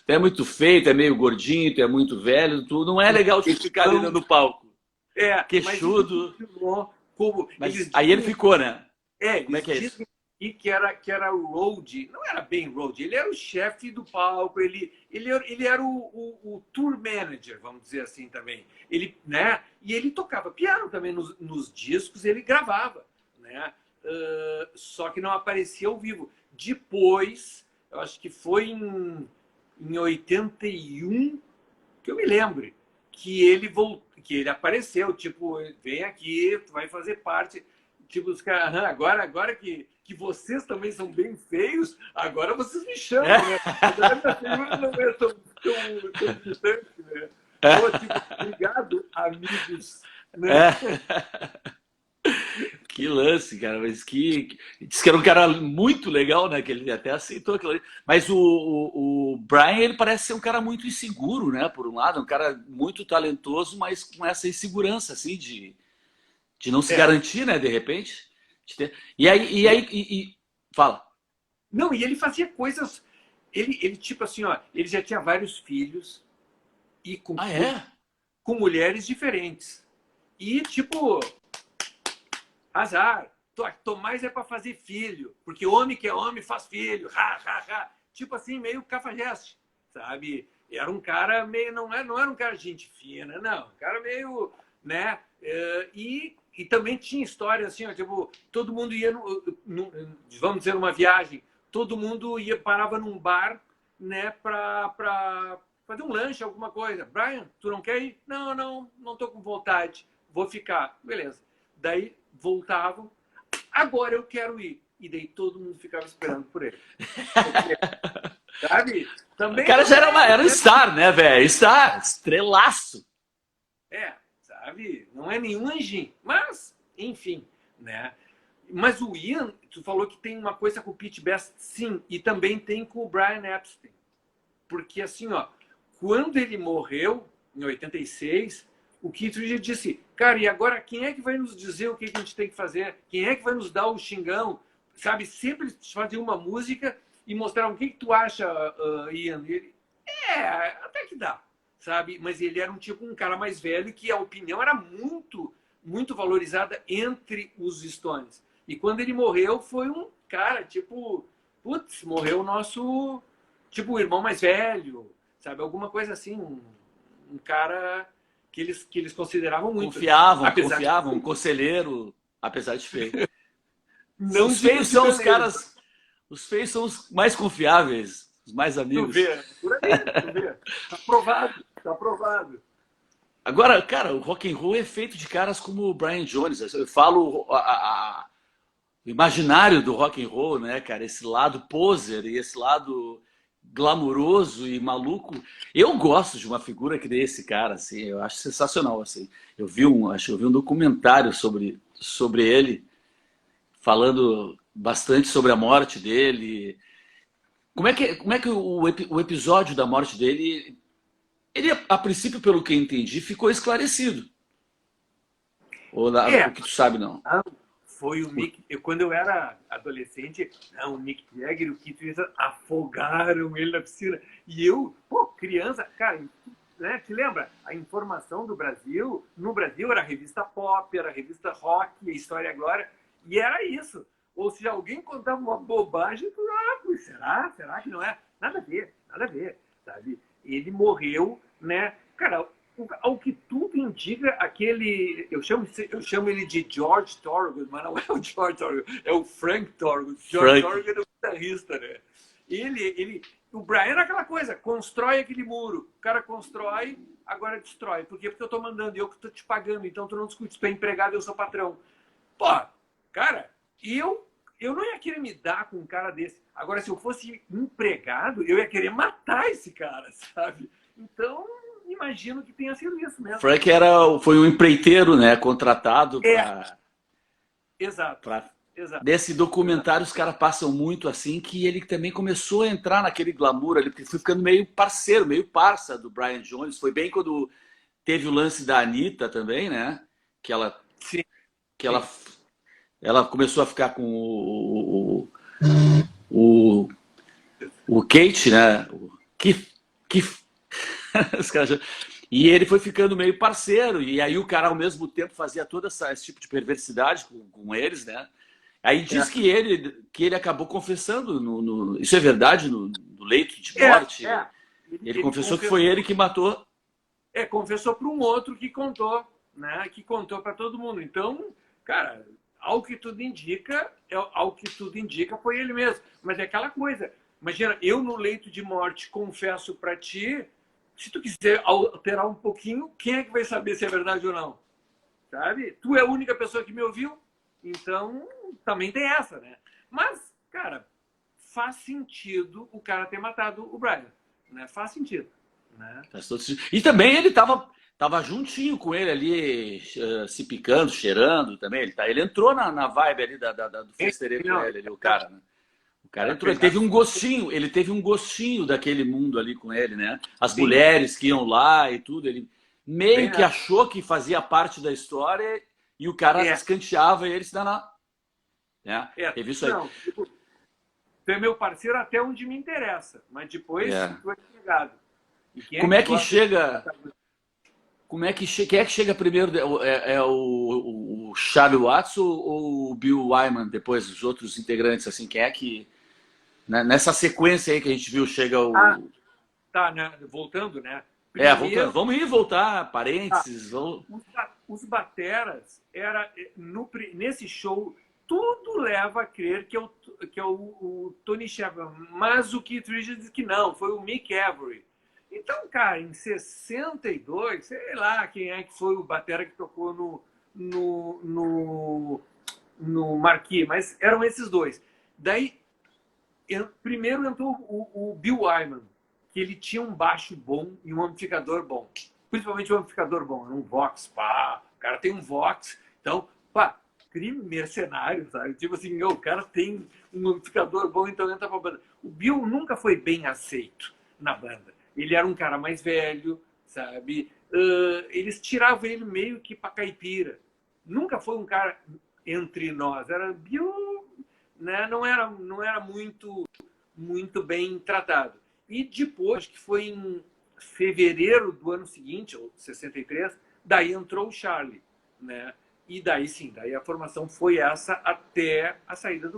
é muito feio, tu é meio gordinho, tu é muito velho. Tu não é legal de ficar ali no palco. Queixudo. Mas aí ele ficou, né? Como é que é isso? E que era o road, não era bem road, ele era o chefe do palco, ele era o tour manager, vamos dizer assim também. Ele, né? E ele tocava piano também nos discos, ele gravava, né? Só que não aparecia ao vivo. Depois, eu acho que foi em 81, que eu me lembre, que ele apareceu, tipo, vem aqui, tu vai fazer parte. Tipo, os caras, agora que vocês também são bem feios, agora vocês me chamam, né? Não é tão distante, né? Pô, tipo, obrigado, amigos. Né? Que lance, cara. Mas diz que era um cara muito legal, né? Que ele até aceitou aquilo ali. Mas o Brian, ele parece ser um cara muito inseguro, né? Por um lado, um cara muito talentoso, mas com essa insegurança, assim, de não se garantir, né? De repente. E aí, fala. Não, e ele fazia coisas. Ele tipo assim, ó, ele já tinha vários filhos e com mulheres diferentes. E, tipo, azar. Tomás é para fazer filho, porque homem que é homem faz filho. Tipo assim, meio cafajeste, sabe? Era um cara meio. Não era um cara de gente fina, não. Um cara meio. Né? E também tinha história assim, ó, tipo, todo mundo ia, vamos dizer, numa viagem, todo mundo parava num bar, né, para fazer um lanche, alguma coisa. Brian, tu não quer ir? Não tô com vontade. vou ficar. Beleza. Daí voltavam, agora eu quero ir. E daí todo mundo ficava esperando por ele. Sabe? Também o cara já era um star, né, velho? Star, estrelaço. Sabe? Não é nenhum anjinho. Mas, enfim, né? Mas o Ian, tu falou que tem uma coisa com o Pete Best, sim, e também tem com o Brian Epstein. Porque assim, ó, quando ele morreu, em 86, o Keith Richards disse, cara, e agora quem é que vai nos dizer o que a gente tem que fazer? Quem é que vai nos dar o xingão? Sabe, sempre faziam uma música e mostravam o que tu acha, Ian? E ele, até que dá, sabe? Mas ele era um cara mais velho que a opinião era muito, muito valorizada entre os Stones. E quando ele morreu, foi um cara, tipo, putz, morreu o nosso, tipo, o irmão mais velho, sabe? Alguma coisa assim, um cara que eles consideravam muito. Confiavam, um conselheiro, apesar de feio. Não os feios são os caras, os feios são os mais confiáveis, os mais amigos. Tu vê, por aí, tu vê. Tá provado. Agora, cara, o rock and roll é feito de caras como o Brian Jones. Eu falo o imaginário do rock and roll, né, cara? Esse lado poser e esse lado glamuroso e maluco. Eu gosto de uma figura que desse cara, assim. Eu acho sensacional, assim. Eu vi um documentário sobre ele, falando bastante sobre a morte dele. Como é que o episódio da morte dele, ele, a princípio, pelo que eu entendi, ficou esclarecido? Ou o que tu sabe, não? Foi o Mick. Quando eu era adolescente, o Mick Jagger e o Keith Richards afogaram ele na piscina. E eu, criança, cara, né, te lembra? A informação do Brasil, no Brasil era a revista Pop, era a revista Rock, a História e a Glória, e era isso. Ou seja, alguém contava uma bobagem, será que não é? Nada a ver, sabe? Ele morreu, né? Cara, ao que tudo indica, aquele... Eu chamo ele de George Thorogood, mas não é o George Thorogood, é o Frank Thorogood. George Thorogood é o guitarrista, né? O Brian era aquela coisa, constrói aquele muro. O cara constrói, agora destrói. Por quê? Porque eu tô mandando, eu que tô te pagando, então tu não discute, tu é empregado, eu sou patrão. Pô, cara, eu não ia querer me dar com um cara desse. Agora, se eu fosse empregado, eu ia querer matar esse cara, sabe? Então, imagino que tenha sido isso mesmo. Frank foi um empreiteiro, né, contratado para... Exato. Nesse documentário, os caras passam muito assim, que ele também começou a entrar naquele glamour ali, porque foi ficando meio parceiro, meio parça do Brian Jones. Foi bem quando teve o lance da Anitta também, né? Que ela... Sim. Que ela começou a ficar com o Kate, né? O Keith. E ele foi ficando meio parceiro. E aí o cara, ao mesmo tempo, fazia todo esse tipo de perversidade com eles, né? Aí diz que ele acabou confessando, isso é verdade, no leito de morte. Ele confessou que foi ele que matou. Confessou para um outro que contou, né? Que contou para todo mundo. Então, cara, ao que tudo indica, foi ele mesmo. Mas é aquela coisa. Imagina, eu no leito de morte confesso para ti. Se tu quiser alterar um pouquinho, quem é que vai saber se é verdade ou não? Sabe? Tu é a única pessoa que me ouviu, então também tem essa, né? Mas, cara, faz sentido o cara ter matado o Brian, né? Faz sentido, né? E também ele tava juntinho com ele ali, se picando, cheirando também. Ele entrou na vibe ali do festerê com ele, ali, o cara, né? O cara entrou, ele teve um gostinho daquele mundo ali com ele, né? As mulheres que iam lá e tudo, ele meio que achou que fazia parte da história e o cara escanteava e ele se dava. Teve isso aí. Não, tipo, tu é meu parceiro até onde me interessa, mas depois tu é ligado. Como é que chega? Quem é que chega primeiro? O Charlie Watts ou o Bill Wyman depois, os outros integrantes, assim, quem é que... Nessa sequência aí que a gente viu, chega o... né? Voltando, né? Voltando. Vamos voltar, parênteses. Os bateras, nesse show, tudo leva a crer que é o Tony Shepard, mas o Keith Richards diz que não, foi o Mick Avory. Então, cara, em 62, sei lá quem é que foi o batera que tocou no, no, no Marquee, mas eram esses dois. Daí, primeiro entrou o Bill Wyman, que ele tinha um baixo bom e um amplificador bom. Principalmente um amplificador bom, um Vox, pá, o cara tem um Vox, então, pá, crime mercenário, sabe? Tipo assim, o cara tem um amplificador bom, então entra pra banda. O Bill nunca foi bem aceito na banda. Ele era um cara mais velho, sabe? Eles tiravam ele meio que pra caipira. Nunca foi um cara entre nós. Era Bill, né? Não era muito bem tratado. E depois, que foi em fevereiro do ano seguinte, ou 63, daí entrou o Charlie, né? E daí sim, daí a formação foi essa até a saída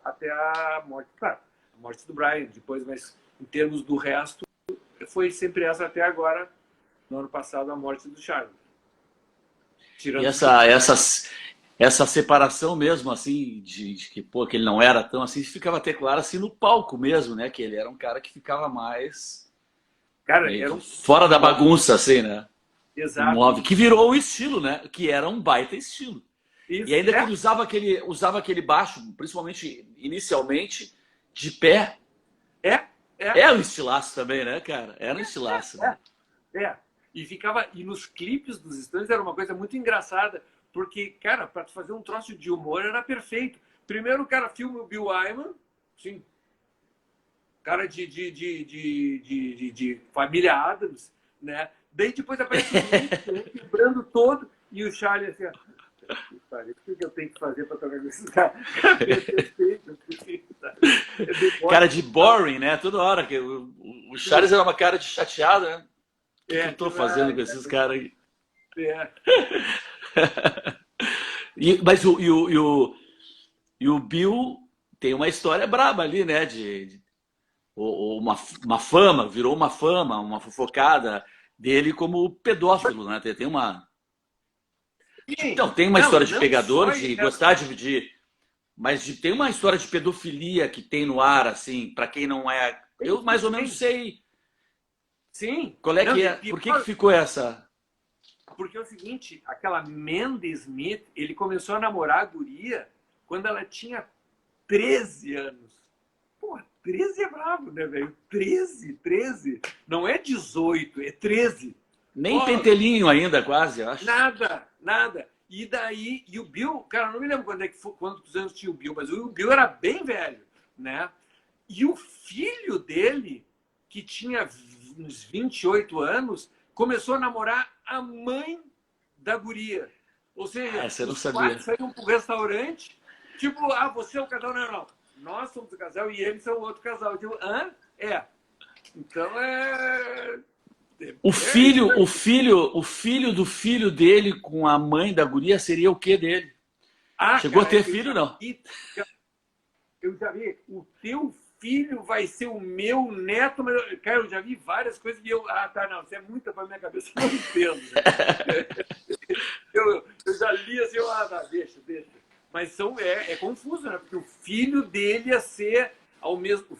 até a morte, claro, a morte do Brian depois, mas em termos do resto, foi sempre essa até agora, no ano passado, a morte do Charlie. E essa separação mesmo, assim, de que, pô, que ele não era tão assim, ficava até claro assim no palco mesmo, né? Que ele era um cara que ficava mais Cara, era fora da bagunça, assim, né? Exato. Que virou um estilo, né? Que era um baita estilo. Isso, e ainda que ele usava aquele baixo, principalmente inicialmente, de pé. É um estilaço também, né, cara? Era um estilaço. Né? E nos clipes dos Stones era uma coisa muito engraçada, porque, cara, para fazer um troço de humor era perfeito. Primeiro o cara filma o Bill Wyman, sim, cara de família Adams, né? Daí depois aparece o Nick quebrando todo, e o Charlie assim, o que eu tenho que fazer para tocar com esses caras? Cara de boring, né? Toda hora. O Charles era uma cara de chateado, né? O que eu tô fazendo com esses caras aí? Mas o Bill tem uma história braba ali, né? Uma fama, virou uma fama, uma fofocada dele como pedófilo, né? Tem uma. Então, tem uma história de pegador, de gostar mas tem uma história de pedofilia que tem no ar, assim, para quem não é. Eu mais ou menos sei. Sim. Qual é que é? Por que ficou essa? Porque é o seguinte, aquela Mandy Smith, ele começou a namorar a guria quando ela tinha 13 anos. Pô, 13 é bravo, né, velho? 13. Não é 18, é 13. Nem pentelinho ainda, quase, eu acho. Nada. E daí, o Bill, cara, eu não me lembro quantos anos tinha o Bill, mas o Bill era bem velho, né? E o filho dele, que tinha uns 28 anos, começou a namorar a mãe da guria. Ou seja, você não os sabia. quatro saíram para o restaurante, tipo, você é o casal? Não. Nós somos o casal e eles são o outro casal. Tipo, Então O filho do filho dele com a mãe da guria seria o quê dele? Chegou a ter filho, não? Eu já vi. O teu filho vai ser o meu neto. Mas, cara, eu já vi várias coisas que eu... não. Isso é muita pra minha cabeça. Eu não entendo. eu já li assim, deixa. Mas é confuso, né? Porque o filho dele ia ser ao mesmo...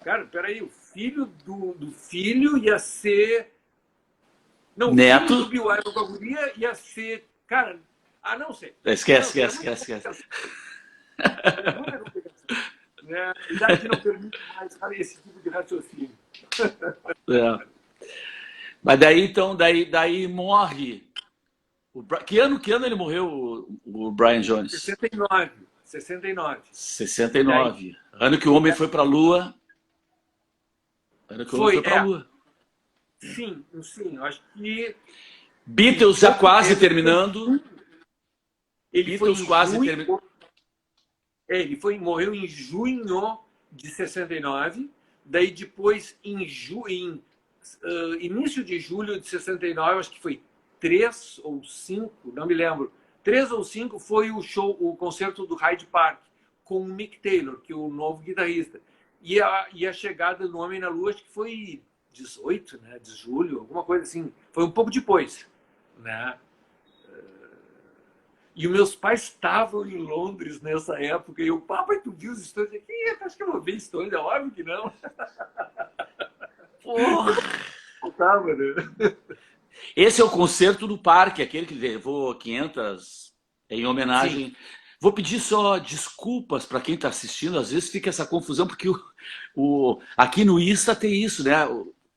Cara, peraí. O filho do filho ia ser... Não, neto. O filho do Bill Wyman com a guria ia ser... Cara, não sei. Esquece. A idade não permite mais esse tipo de raciocínio. Mas daí morre. Que ano ele morreu, o Brian Jones? 69. Ano que o homem foi para a Lua. Sim, eu acho que... Beatles já quase terminando. Ele morreu em junho de 69. Daí depois, início de julho de 69, acho que foi 3 ou 5, não me lembro. 3 ou 5 foi o concerto do Hyde Park, com o Mick Taylor, que é o novo guitarrista. E a chegada do Homem na Lua, acho que foi 18, né, de julho, alguma coisa assim. Foi um pouco depois, né? E os meus pais estavam em Londres nessa época. E eu, papai, tu viu os Stones? Acho que eu vou ver Stones. É óbvio que não. Porra. faltava, né? Esse é o concerto do parque, aquele que levou 500 em Sim. homenagem. Vou pedir só desculpas para quem está assistindo, às vezes fica essa confusão, porque aqui no Insta tem isso, né?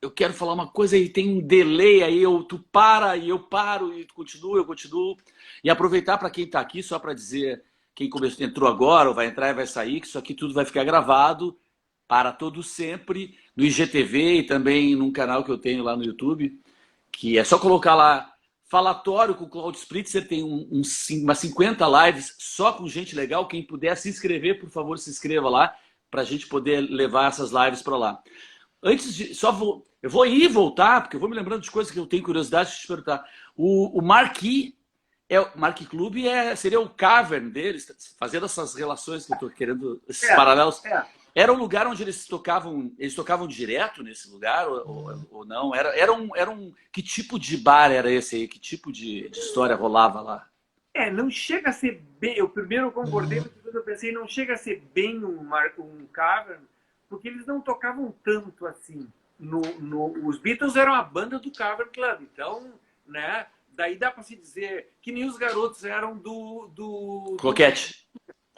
Eu quero falar uma coisa e tem um delay aí, tu para e eu paro e tu continua, eu continuo. E aproveitar para quem está aqui, só para dizer, quem entrou agora ou vai entrar e vai sair, que isso aqui tudo vai ficar gravado para todo sempre no IGTV e também num canal que eu tenho lá no YouTube, que é só colocar lá Falatório com o Claudio Spritzer, tem umas 50 lives só com gente legal. Quem puder se inscrever, por favor, se inscreva lá para a gente poder levar essas lives para lá. Antes de. Eu vou ir e voltar, porque eu vou me lembrando de coisas que eu tenho curiosidade de te perguntar. O Marquee, Marquee Club seria o cavern deles, fazendo essas relações que eu estou querendo, esses paralelos. Era um lugar onde eles tocavam direto nesse lugar ou não? Que tipo de bar era esse aí? Que tipo de história rolava lá? Não chega a ser bem. Eu primeiro concordei, mas depois eu pensei, não chega a ser bem um cavern, porque eles não tocavam tanto assim. Os Beatles eram a banda do Cavern Club, então, né? Daí dá para se dizer que nem os garotos eram do Rocket.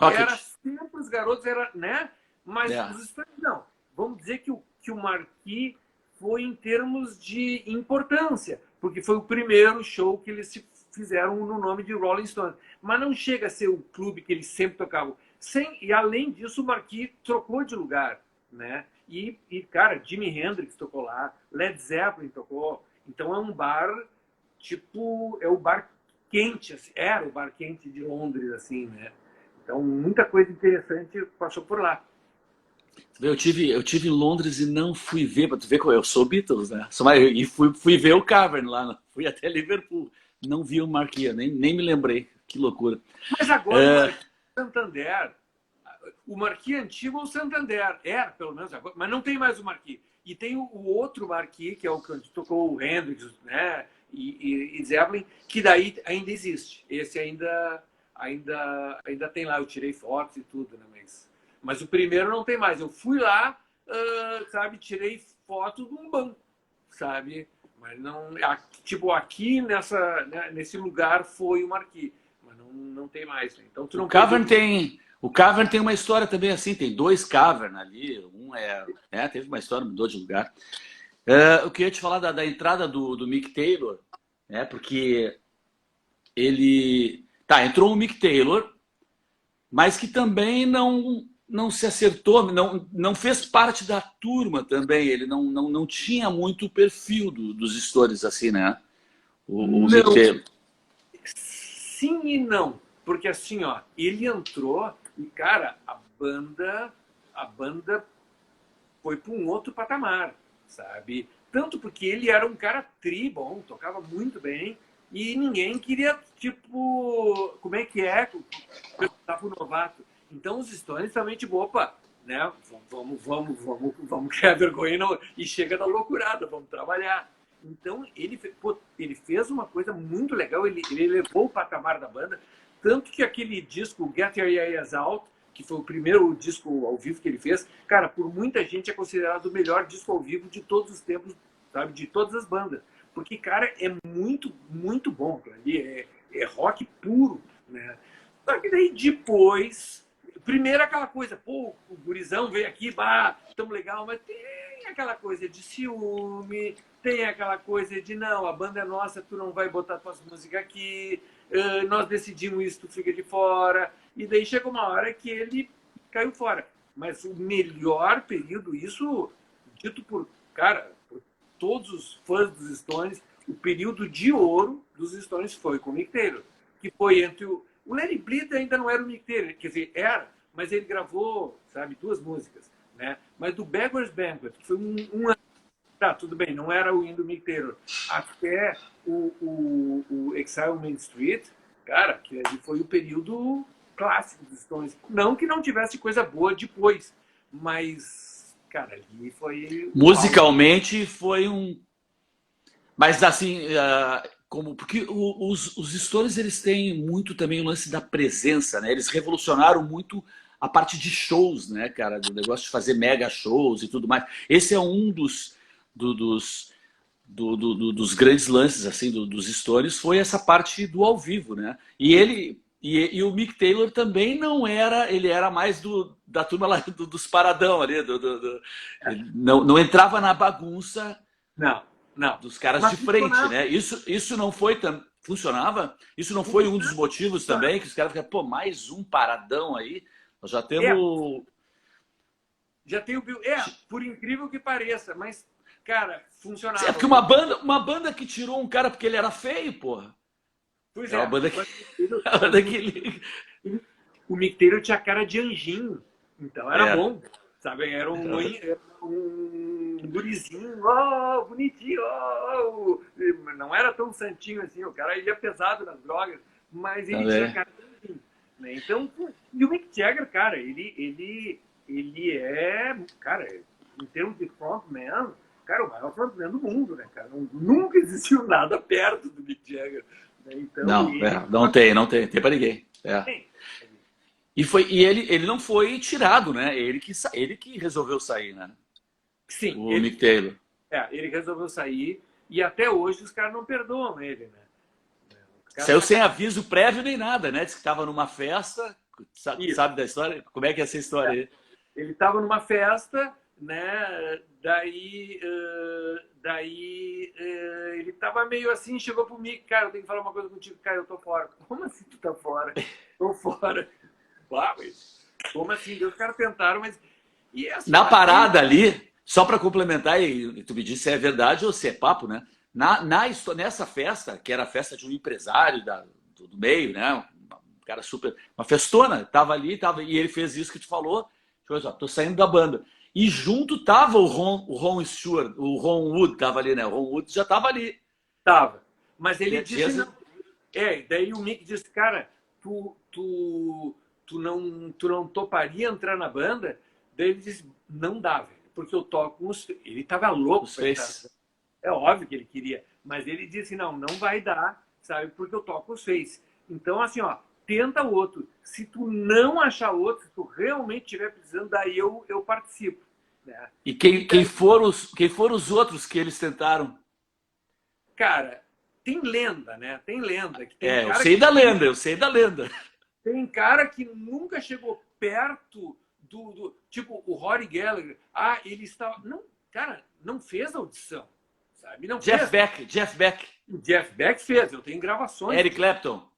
Era sempre os garotos, né? Mas os Stones não. Vamos dizer que o Marquee foi em termos de importância, porque foi o primeiro show que eles fizeram no nome de Rolling Stones. Mas não chega a ser o clube que eles sempre tocavam. E além disso, o Marquee trocou de lugar, né? E, cara, Jimi Hendrix tocou lá, Led Zeppelin tocou. Então é um bar, tipo, é o bar quente, assim, era o bar quente de Londres, assim, né? Então, muita coisa interessante passou por lá. Eu tive em Londres e não fui ver, para tu ver como eu sou Beatles, né? E fui ver o Cavern lá, fui até Liverpool. Não vi o Marquee, nem me lembrei. Que loucura. Mas agora o Santander, o Marquee antigo é o Santander, era pelo menos agora, mas não tem mais o Marquee. E tem o outro Marquee, que é o que tocou o Hendrix, né? E Zeppelin, que daí ainda existe. Esse ainda tem lá, eu tirei fotos e tudo, né? Mas o primeiro não tem mais. Eu fui lá, sabe, tirei foto de um banco, sabe? Mas não, tipo, aqui nesse lugar foi o Marquee, mas não tem mais. Né? Então tu não O Cavern tem uma história também assim, tem dois Cavern ali, teve uma história, mudou de lugar. Eu queria te falar da entrada do Mick Taylor, né? Porque entrou o Mick Taylor, mas que também não se acertou, não fez parte da turma também. Ele não tinha muito o perfil dos Stones, assim, né? O Mick Taylor. Sim e não. Porque assim, ó, ele entrou e, cara, a banda foi para um outro patamar, sabe? Tanto porque ele era um cara bom, tocava muito bem, e ninguém queria, tipo, como é que é? Tava o novato. Então os Stones também, tipo, opa, né? Vamos criar vergonha e chega da loucurada, vamos trabalhar. Então ele fez uma coisa muito legal, ele levou o patamar da banda, tanto que aquele disco Get Your Eyes Out, que foi o primeiro disco ao vivo que ele fez, cara, por muita gente é considerado o melhor disco ao vivo de todos os tempos, sabe, de todas as bandas. Porque, cara, é muito, muito bom. Ali é rock puro, né? Só que daí depois, primeiro aquela coisa, pô, o gurizão veio aqui, tão legal, mas tem aquela coisa de ciúme, tem aquela coisa de, não, a banda é nossa, tu não vai botar tuas músicas aqui, nós decidimos isso, tu fica de fora. E daí chega uma hora que ele caiu fora. Mas o melhor período, isso dito por todos os fãs dos Stones, o período de ouro dos Stones foi com o Mick Taylor, que foi entre o Larry Bleed ainda não era o Mick Taylor, quer dizer, era, mas ele gravou, sabe, 2 músicas, né? Mas do Beggar's Banquet, que foi um ano, tudo bem, não era o do Mick Taylor, até o Exile on Main Street, cara, que foi o período clássico dos Stones. Não que não tivesse coisa boa depois, mas, cara, ali foi... Musicalmente foi um... Mas assim, porque os Stones, eles têm muito também o lance da presença, né? Eles revolucionaram muito a parte de shows, né, cara? Do negócio de fazer mega shows e tudo mais. Esse é um dos dos grandes lances assim dos Stones foi essa parte do ao vivo, né? E o Mick Taylor também não era, ele era mais da turma lá dos paradão ali, ele não entrava na bagunça Não, não. dos caras Mas de frente, funcionava. né? Isso não foi funcionava? Isso não foi um dos motivos também que os caras ficaram, pô, mais um paradão aí? Nós já É, temos. já tem o Bill. Por incrível que pareça, mas, cara, É funcionava. porque uma banda que tirou um cara porque ele era feio, porra. Pois É uma é. banda que. A banda que. O Mick Taylor tinha cara de anjinho. Então era Era. bom. Sabe? Era um gurizinho, oh, bonitinho, oh. Não era tão santinho assim. O cara ia pesado nas drogas, mas ele tinha Também. cara de anjinho. Né? Então, e o Mick Jagger, cara, ele é, cara, em termos de frontman, cara, o maior frontman do mundo, né, cara? Nunca existiu nada perto do Mick Jagger. Né? Então, Não, ele tem pra ninguém. É. tem. E ele não foi tirado, né? Ele que resolveu sair, né? Sim, O Mick Taylor. ele resolveu sair e até hoje os caras não perdoam ele, né? Os caras Saiu sem aviso prévio nem nada, né? Disse que estava numa festa. Isso. Sabe da história? Como é que é essa história aí? Ele estava numa festa, né? Ele estava meio assim, chegou pro Mick, cara, eu tenho que falar uma coisa contigo, cara, eu tô fora. Como assim tu tá fora? Tô fora. Ah, mas como assim? Os caras tentaram, mas. E assim, Na parada ali, só para complementar, e tu me disse se é verdade ou se é papo, né? Nessa festa, que era a festa de um empresário do meio, né? Um cara super. Uma festona, tava ali, e ele fez isso que tu falou. Tipo, ó, tô saindo da banda. E junto tava o Ron Stewart, o Ron Wood tava ali, né? O Ron Wood já tava ali. tava. Mas ele Tinha- disse não. Daí o Mick disse, cara, tu não toparia entrar na banda? Daí ele disse, não dá, velho, porque eu toco com os. Ele tava louco Os pra entrar na fez. banda. É óbvio que ele queria, mas ele disse, não, não vai dar, sabe, porque eu toco os Face. Então, assim, ó, tenta outro. Se tu não achar outro, se tu realmente estiver precisando, daí eu participo. Né? E quem foram os outros que eles tentaram? Cara, tem lenda, né? Tem lenda. Que tem Eu cara sei que da lenda, eu sei da lenda. Tem cara que nunca chegou perto tipo, o Rory Gallagher. Ah, ele estava. Não, cara, não fez audição. Sabe? Não Jeff fez. Beck, Jeff Beck, O Jeff Beck fez, eu tenho gravações. Eric Clapton.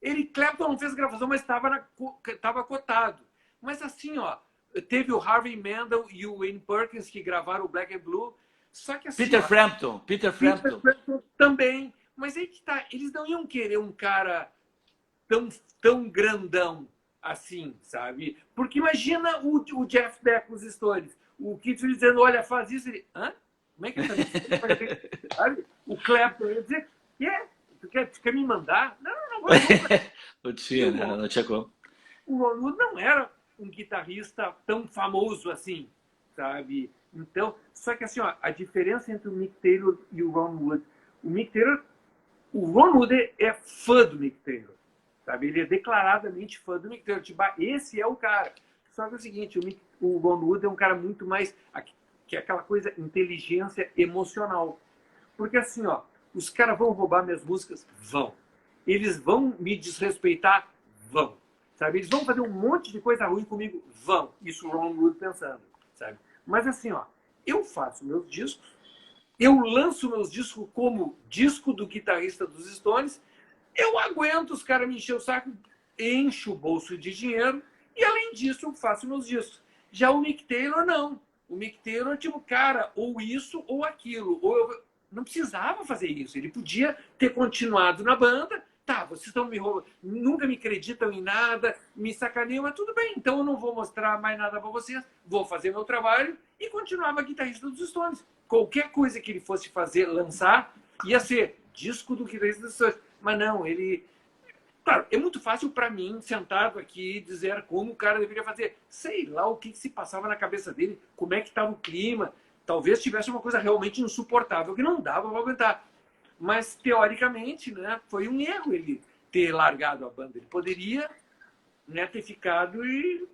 Ele Clapton não fez gravação, mas estava cotado. Mas assim, ó, teve o Harvey Mandel e o Wayne Perkins que gravaram o Black and Blue. Só que assim, Peter ó, Frampton, Peter Peter Frampton. Frampton também. Mas aí que tá, eles não iam querer um cara tão grandão assim, sabe? Porque imagina o Jeff Beck nos Stories. O Keith dizendo, olha, faz isso. Ele, hã? Como é que tá isso? O Clapton ia dizer, tu quer me mandar? Não, não vou. Não tinha, né? Não tinha como. O Ron Wood não era um guitarrista tão famoso assim, sabe? Então, só que assim, ó, a diferença entre o Mick Taylor e o Ron Wood, o Ron Wood é fã do Mick Taylor. Sabe? Ele é declaradamente fã do Mick Taylor. Tipo, esse é o cara. Só que é o seguinte, o Ron Wood é um cara muito mais... que é aquela coisa, inteligência emocional. Porque assim, ó, os caras vão roubar minhas músicas? Vão. Eles vão me desrespeitar? Vão. Sabe? Eles vão fazer um monte de coisa ruim comigo? Vão. Isso o Ron Wood pensando. Sabe? Mas assim, ó, eu faço meus discos, eu lanço meus discos como disco do guitarrista dos Stones. Eu aguento os caras me encher o saco, encho o bolso de dinheiro e, além disso, eu faço meus discos. Já o Mick Taylor, não. O Mick Taylor, tipo, cara, ou isso ou aquilo. Não precisava fazer isso. Ele podia ter continuado na banda. Tá, vocês estão me roubando, nunca me acreditam em nada, me sacaneiam, mas tudo bem, então eu não vou mostrar mais nada para vocês, vou fazer meu trabalho e continuava guitarrista dos Stones. Qualquer coisa que ele fosse fazer, lançar, ia ser disco do guitarrista dos Stones. Mas não, ele... Claro, é muito fácil para mim, sentado aqui, dizer como o cara deveria fazer. Sei lá o que se passava na cabeça dele, como é que estava o clima. Talvez tivesse uma coisa realmente insuportável, que não dava para aguentar. Mas, teoricamente, né, foi um erro ele ter largado a banda. Ele poderia, né, ter ficado e...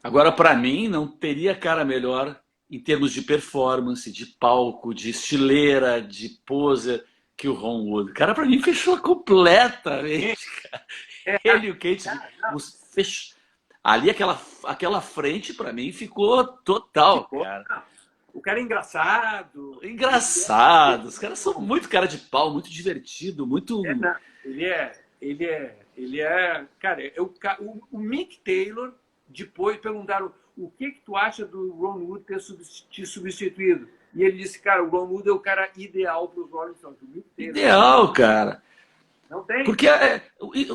Agora, para mim, não teria cara melhor em termos de performance, de palco, de estileira, de poser, que o Ron Wood. Cara, pra mim fechou completamente. É, Ele e o Kate não, fechou. Ali aquela frente pra mim ficou total, ficou. cara. Não. O cara é engraçado. Engraçado. Os caras são muito cara de pau, muito divertido, muito. Não, ele é, cara, o Mick Taylor depois perguntaram o que tu acha do Ron Wood ter te substituído? E ele disse, cara, o Ron Wood é o cara ideal para os Rolling Stones. O Mick Taylor, Ideal, cara. não tem? Porque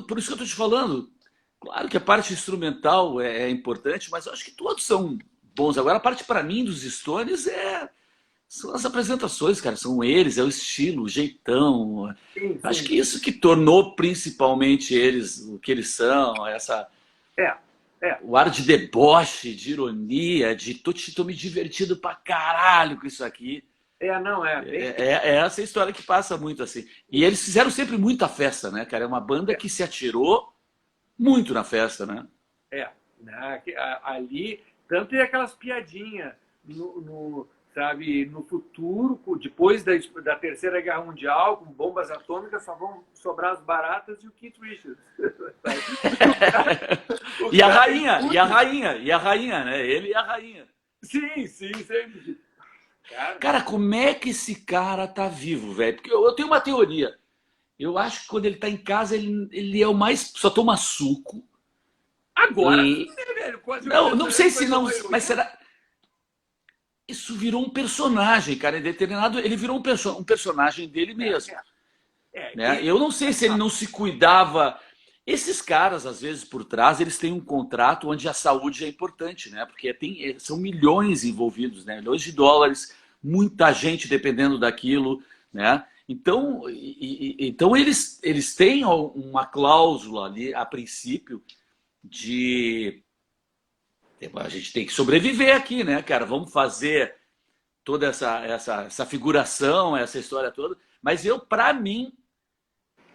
por isso que eu tô te falando. Claro que a parte instrumental é importante, mas eu acho que todos são bons. Agora, a parte para mim dos Stones são as apresentações, cara. São eles, é o estilo, o jeitão. Sim, Acho sim. que isso que tornou principalmente eles o que eles são, É, é, o ar de deboche, de ironia, de tô me divertindo pra caralho com isso aqui. não, é bem. É essa história que passa muito assim. E eles fizeram sempre muita festa, né, cara? É uma banda que se atirou muito na festa, né? Né, ali, tanto é aquelas piadinhas sabe, no futuro, depois da Terceira Guerra Mundial, com bombas atômicas, só vão sobrar as baratas e o Keith Richards. E a rainha, né? Ele e a rainha. Sim, sempre. Cara, como é que esse cara tá vivo, velho? Porque eu tenho uma teoria. Eu acho que quando ele tá em casa, ele é o mais. Só toma suco. Agora E... sim, né, velho? Quase não sei se quase não. Mas será. Isso virou um personagem, cara. Em determinado. Ele virou um personagem dele mesmo. Né? Eu não sei se ele não se cuidava. Esses caras, às vezes, por trás, eles têm um contrato onde a saúde é importante, né? Porque são milhões envolvidos, né? Milhões de dólares, muita gente dependendo daquilo, né? Então eles têm uma cláusula ali, a princípio, de a gente tem que sobreviver aqui, né, cara? Vamos fazer toda essa figuração, essa história toda. Mas para mim,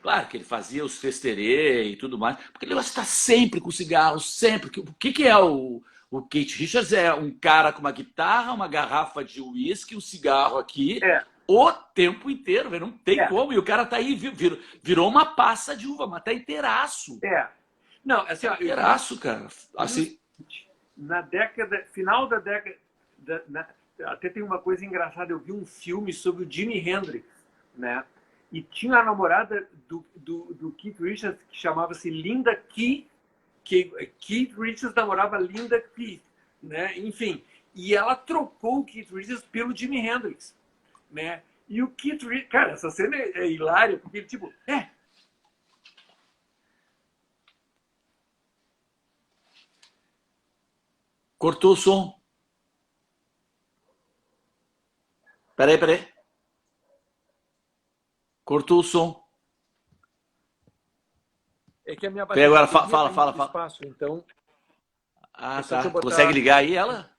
claro que ele fazia os festerê e tudo mais, porque ele está sempre com cigarro, sempre. O que é o Keith Richards? É um cara com uma guitarra, uma garrafa de uísque, um cigarro aqui, o tempo inteiro, velho. Não tem como. E o cara tá aí, virou uma passa de uva, mas tá inteiraço. Não, assim, ó, inteiraço, cara. Assim, final da década, até tem uma coisa engraçada, eu vi um filme sobre o Jimi Hendrix, né? E tinha a namorada do Keith Richards que chamava-se Linda Keith, que Keith Richards namorava Linda Keith, né? Enfim, e ela trocou o Keith Richards pelo Jimi Hendrix, né? E o Keith Richards, cara, essa cena é hilária, porque ele tipo, cortou o som. Peraí. Cortou o som. É que a minha bateria agora, fala. espaço, então. Tá. Consegue ligar aí ela?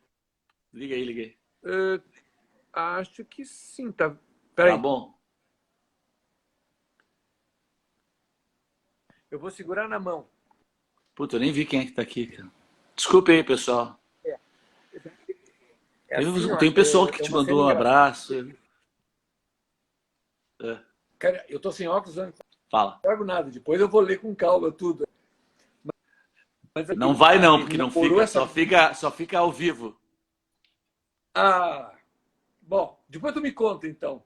Liga aí, liguei. Acho que sim, tá. Peraí. Tá bom. Eu vou segurar na mão. Puta, eu nem vi quem é que tá aqui, cara. Desculpe aí, pessoal. Tem um pessoal que te mandou um abraço. Cara, eu tô sem óculos, não Fala. trago nada. Depois eu vou ler com calma tudo. Mas não vai não, porque não fica, só fica ao vivo. Bom, depois tu me conta, então.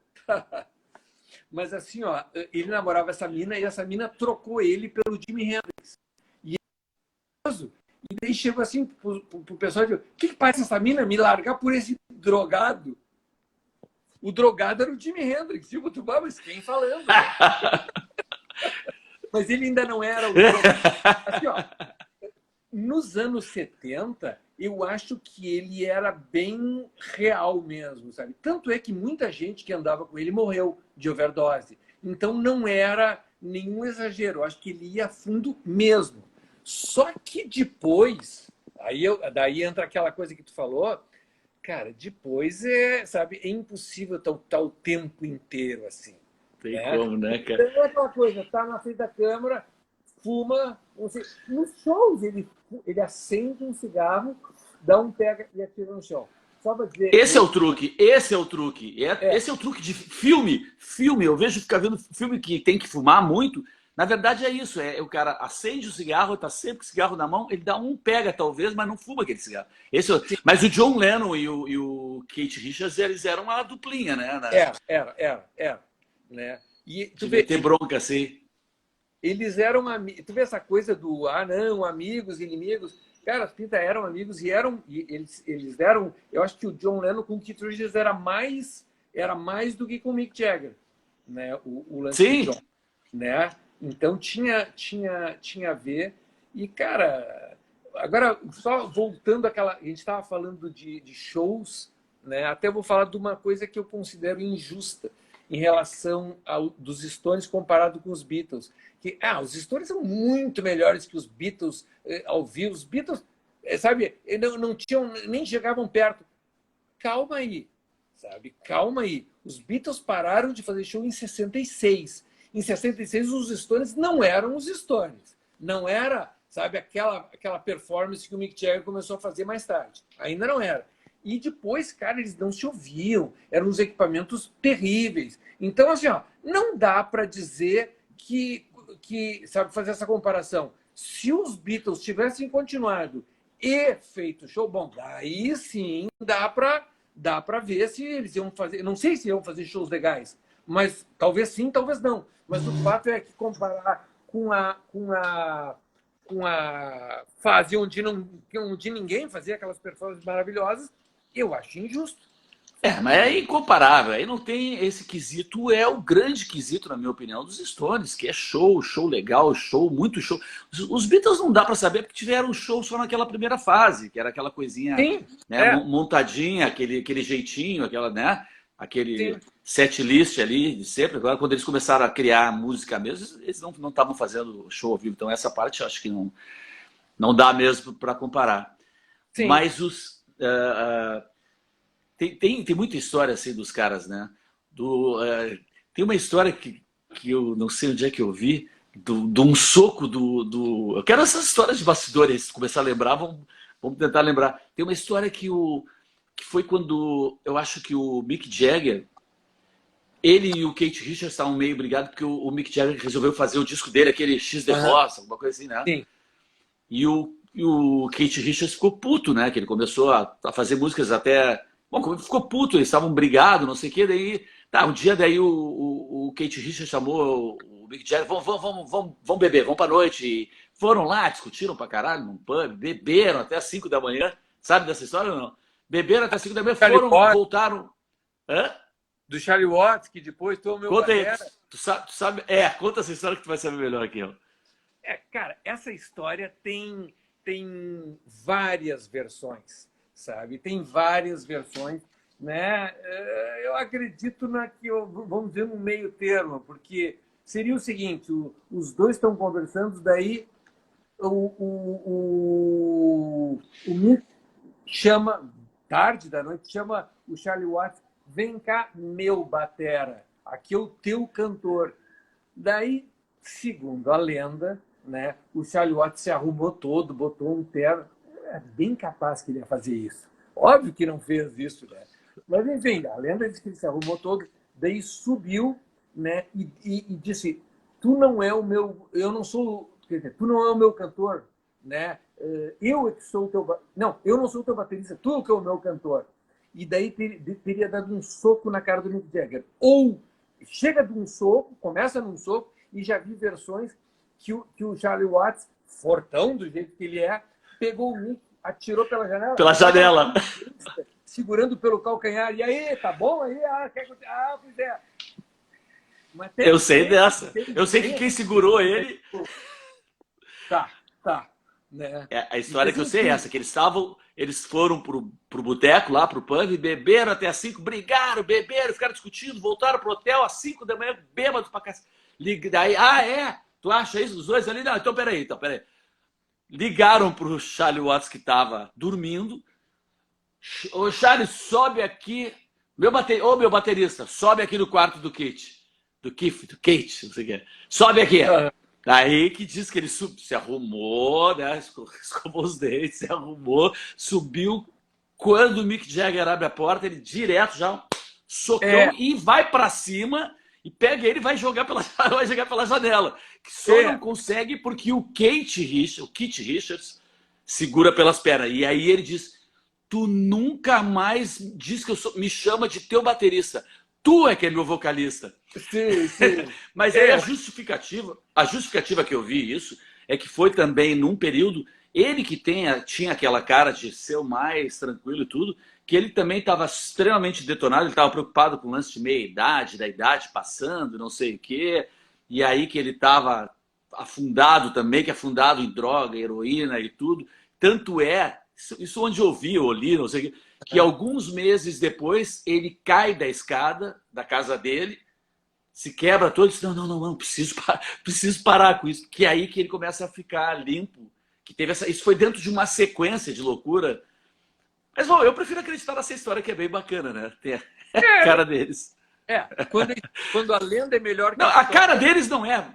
Mas assim, ó, ele namorava essa mina e essa mina trocou ele pelo Jimi Hendrix. E daí chegou assim pro pessoal e disse, o que faz essa mina me largar por esse drogado? O drogado era o Jimi Hendrix. Tipo, mas quem falando? Mas ele ainda não era o drogado. Assim, ó, nos anos 70, eu acho que ele era bem real mesmo, sabe? Tanto é que muita gente que andava com ele morreu de overdose. Então não era nenhum exagero. Eu acho que ele ia a fundo mesmo. Só que depois, daí entra aquela coisa que tu falou, cara, depois sabe, é impossível estar o tempo inteiro assim. Tem como, né, cara? Então é aquela coisa, tá na frente da câmera, fuma, não sei. Nos shows ele acende um cigarro, dá um pega e atira no chão. só para dizer. Esse é o truque, esse é o truque. É. Esse é o truque de filme. Filme, eu vejo ficar vendo filme que tem que fumar muito. Na verdade é isso, o cara acende o cigarro, está sempre com o cigarro na mão, ele dá um pega talvez, mas não fuma aquele cigarro. Mas o John Lennon e o Keith Richards, eles eram uma duplinha, né? Era. Né? E tu De vê, meter bronca assim. eles eram amigos. Tu vê essa coisa do, não, amigos, inimigos. Cara, os Pinta eram amigos e eles eram. Eu acho que o John Lennon com o Keith Richards era mais do que com o Mick Jagger, né? O lance Sim. do John, né? Então tinha a ver. E, cara, agora, só voltando àquela. A gente estava falando de shows, né? Até vou falar de uma coisa que eu considero injusta em relação dos Stones comparado com os Beatles. Que, os Stones são muito melhores que os Beatles ao vivo. Os Beatles, sabe, não tinham, nem chegavam perto. Calma aí, sabe? Calma aí. Os Beatles pararam de fazer show em 66. Em 66, os Stones não eram os Stones. Não era, sabe, aquela performance que o Mick Jagger começou a fazer mais tarde. Ainda não era. E depois, cara, eles não se ouviam. Eram uns equipamentos terríveis. Então, assim, não dá para dizer que, sabe, fazer essa comparação. Se os Beatles tivessem continuado e feito show, bom, daí sim dá para ver se eles iam fazer. Não sei se iam fazer shows legais, mas talvez sim, talvez não. Mas o fato é que comparar com a fase onde ninguém fazia aquelas performances maravilhosas, eu acho injusto. Mas é incomparável. Aí não tem esse quesito, é o grande quesito, na minha opinião, dos Stones, que é show legal, muito show. Os Beatles não dá para saber porque tiveram show só naquela primeira fase, que era aquela coisinha, Sim, né, montadinha, aquele jeitinho, aquele sim. set list ali de sempre. Agora, quando eles começaram a criar música mesmo, eles não estavam fazendo show ao vivo. Então, essa parte eu acho que não dá mesmo para comparar. Sim. Mas tem muita história assim dos caras, né? Tem uma história que eu não sei onde é que eu vi, de um soco Eu quero essas histórias de bastidores, se começar a lembrar, vamos tentar lembrar. Tem uma história que foi quando eu acho que o Mick Jagger, ele e o Keith Richards estavam meio brigados porque o Mick Jagger resolveu fazer o disco dele, aquele X de Roça, alguma coisa assim, né? Sim. E o Keith Richards ficou puto, né? Que ele começou a fazer músicas até... Bom, ficou puto, eles estavam brigados, não sei o quê. Daí, um dia daí o Keith Richards chamou o Mick Jagger, vamos beber, vamos pra noite. E foram lá, discutiram pra caralho num pub, beberam até as 5 da manhã. Sabe dessa história ou não? Beberam até as 5 da manhã, voltaram... Hã? Do Charlie Watts, que depois tomou Conta aí, tu sabe, conta essa história que tu vai saber melhor aqui, ó. Cara, essa história tem várias versões, sabe? Tem várias versões, né? Eu acredito vamos dizer, no meio termo, porque seria o seguinte, os dois estão conversando, daí o Mick chama, tarde da noite, chama o Charlie Watts, vem cá, meu batera, aqui é o teu cantor. Daí, segundo a lenda, né, o Charlie Watts se arrumou todo, botou um terno. É bem capaz que ele ia fazer isso. Óbvio que não fez isso, né? Mas, enfim, a lenda diz que ele se arrumou todo, daí subiu, né, e disse, tu não é o meu... Eu não sou... Quer dizer, tu não é o meu cantor, né? Eu é que sou o teu... Não, eu não sou o teu baterista, tu que é o meu cantor. E daí teria dado um soco na cara do Mick Jagger. Ou chega de um soco, começa num soco, e já vi versões que o Charlie Watts, fortão do jeito que ele é, pegou o Mick, atirou pela janela. Pela janela. Segurando pelo calcanhar. E aí, tá bom aí? Quer que pois é. Eu sei dessa. Eu sei que quem segurou ele... Tá. Né? A história que eu sei é essa, que eles foram pro boteco lá, pro pub, beberam até as 5, brigaram, beberam, ficaram discutindo, voltaram pro hotel às 5 da manhã, bêbados pra casa. Daí, tu acha isso dos dois ali? Não, então peraí. Ligaram pro Charlie Watts que tava dormindo. Ô Charlie, sobe aqui, meu baterista, sobe aqui no quarto do Kate, não sei o que. Sobe aqui. Aí que diz que ele se arrumou, né? Escovou os dentes, se arrumou, subiu, Quando o Mick Jagger abre a porta, ele direto já socão É, e vai para cima e pega ele e vai jogar pela, vai jogar pela janela. Que só não é. consegue porque o Keith Richards segura pelas pernas. E aí ele diz: tu nunca mais diz que me chama de teu baterista. Tu é que é meu vocalista. Sim, sim. Mas aí É, a justificativa que eu vi isso é que foi também num período, ele que tinha aquela cara de ser o mais tranquilo e tudo, que ele também estava extremamente detonado, ele estava preocupado com o lance de meia-idade, da idade passando, não sei o quê, e aí que ele estava afundado também, que é afundado em droga, heroína e tudo. Tanto é, isso onde eu vi, eu li, não sei o quê, que alguns meses depois ele cai da escada da casa dele, se quebra todo e diz, não, preciso parar com isso. Que é aí que ele começa a ficar limpo. Que teve isso foi dentro de uma sequência de loucura. Mas, bom, eu prefiro acreditar nessa história que é bem bacana, né? Tem a cara deles. é. Quando a lenda é melhor que Não, a a história. cara deles não é.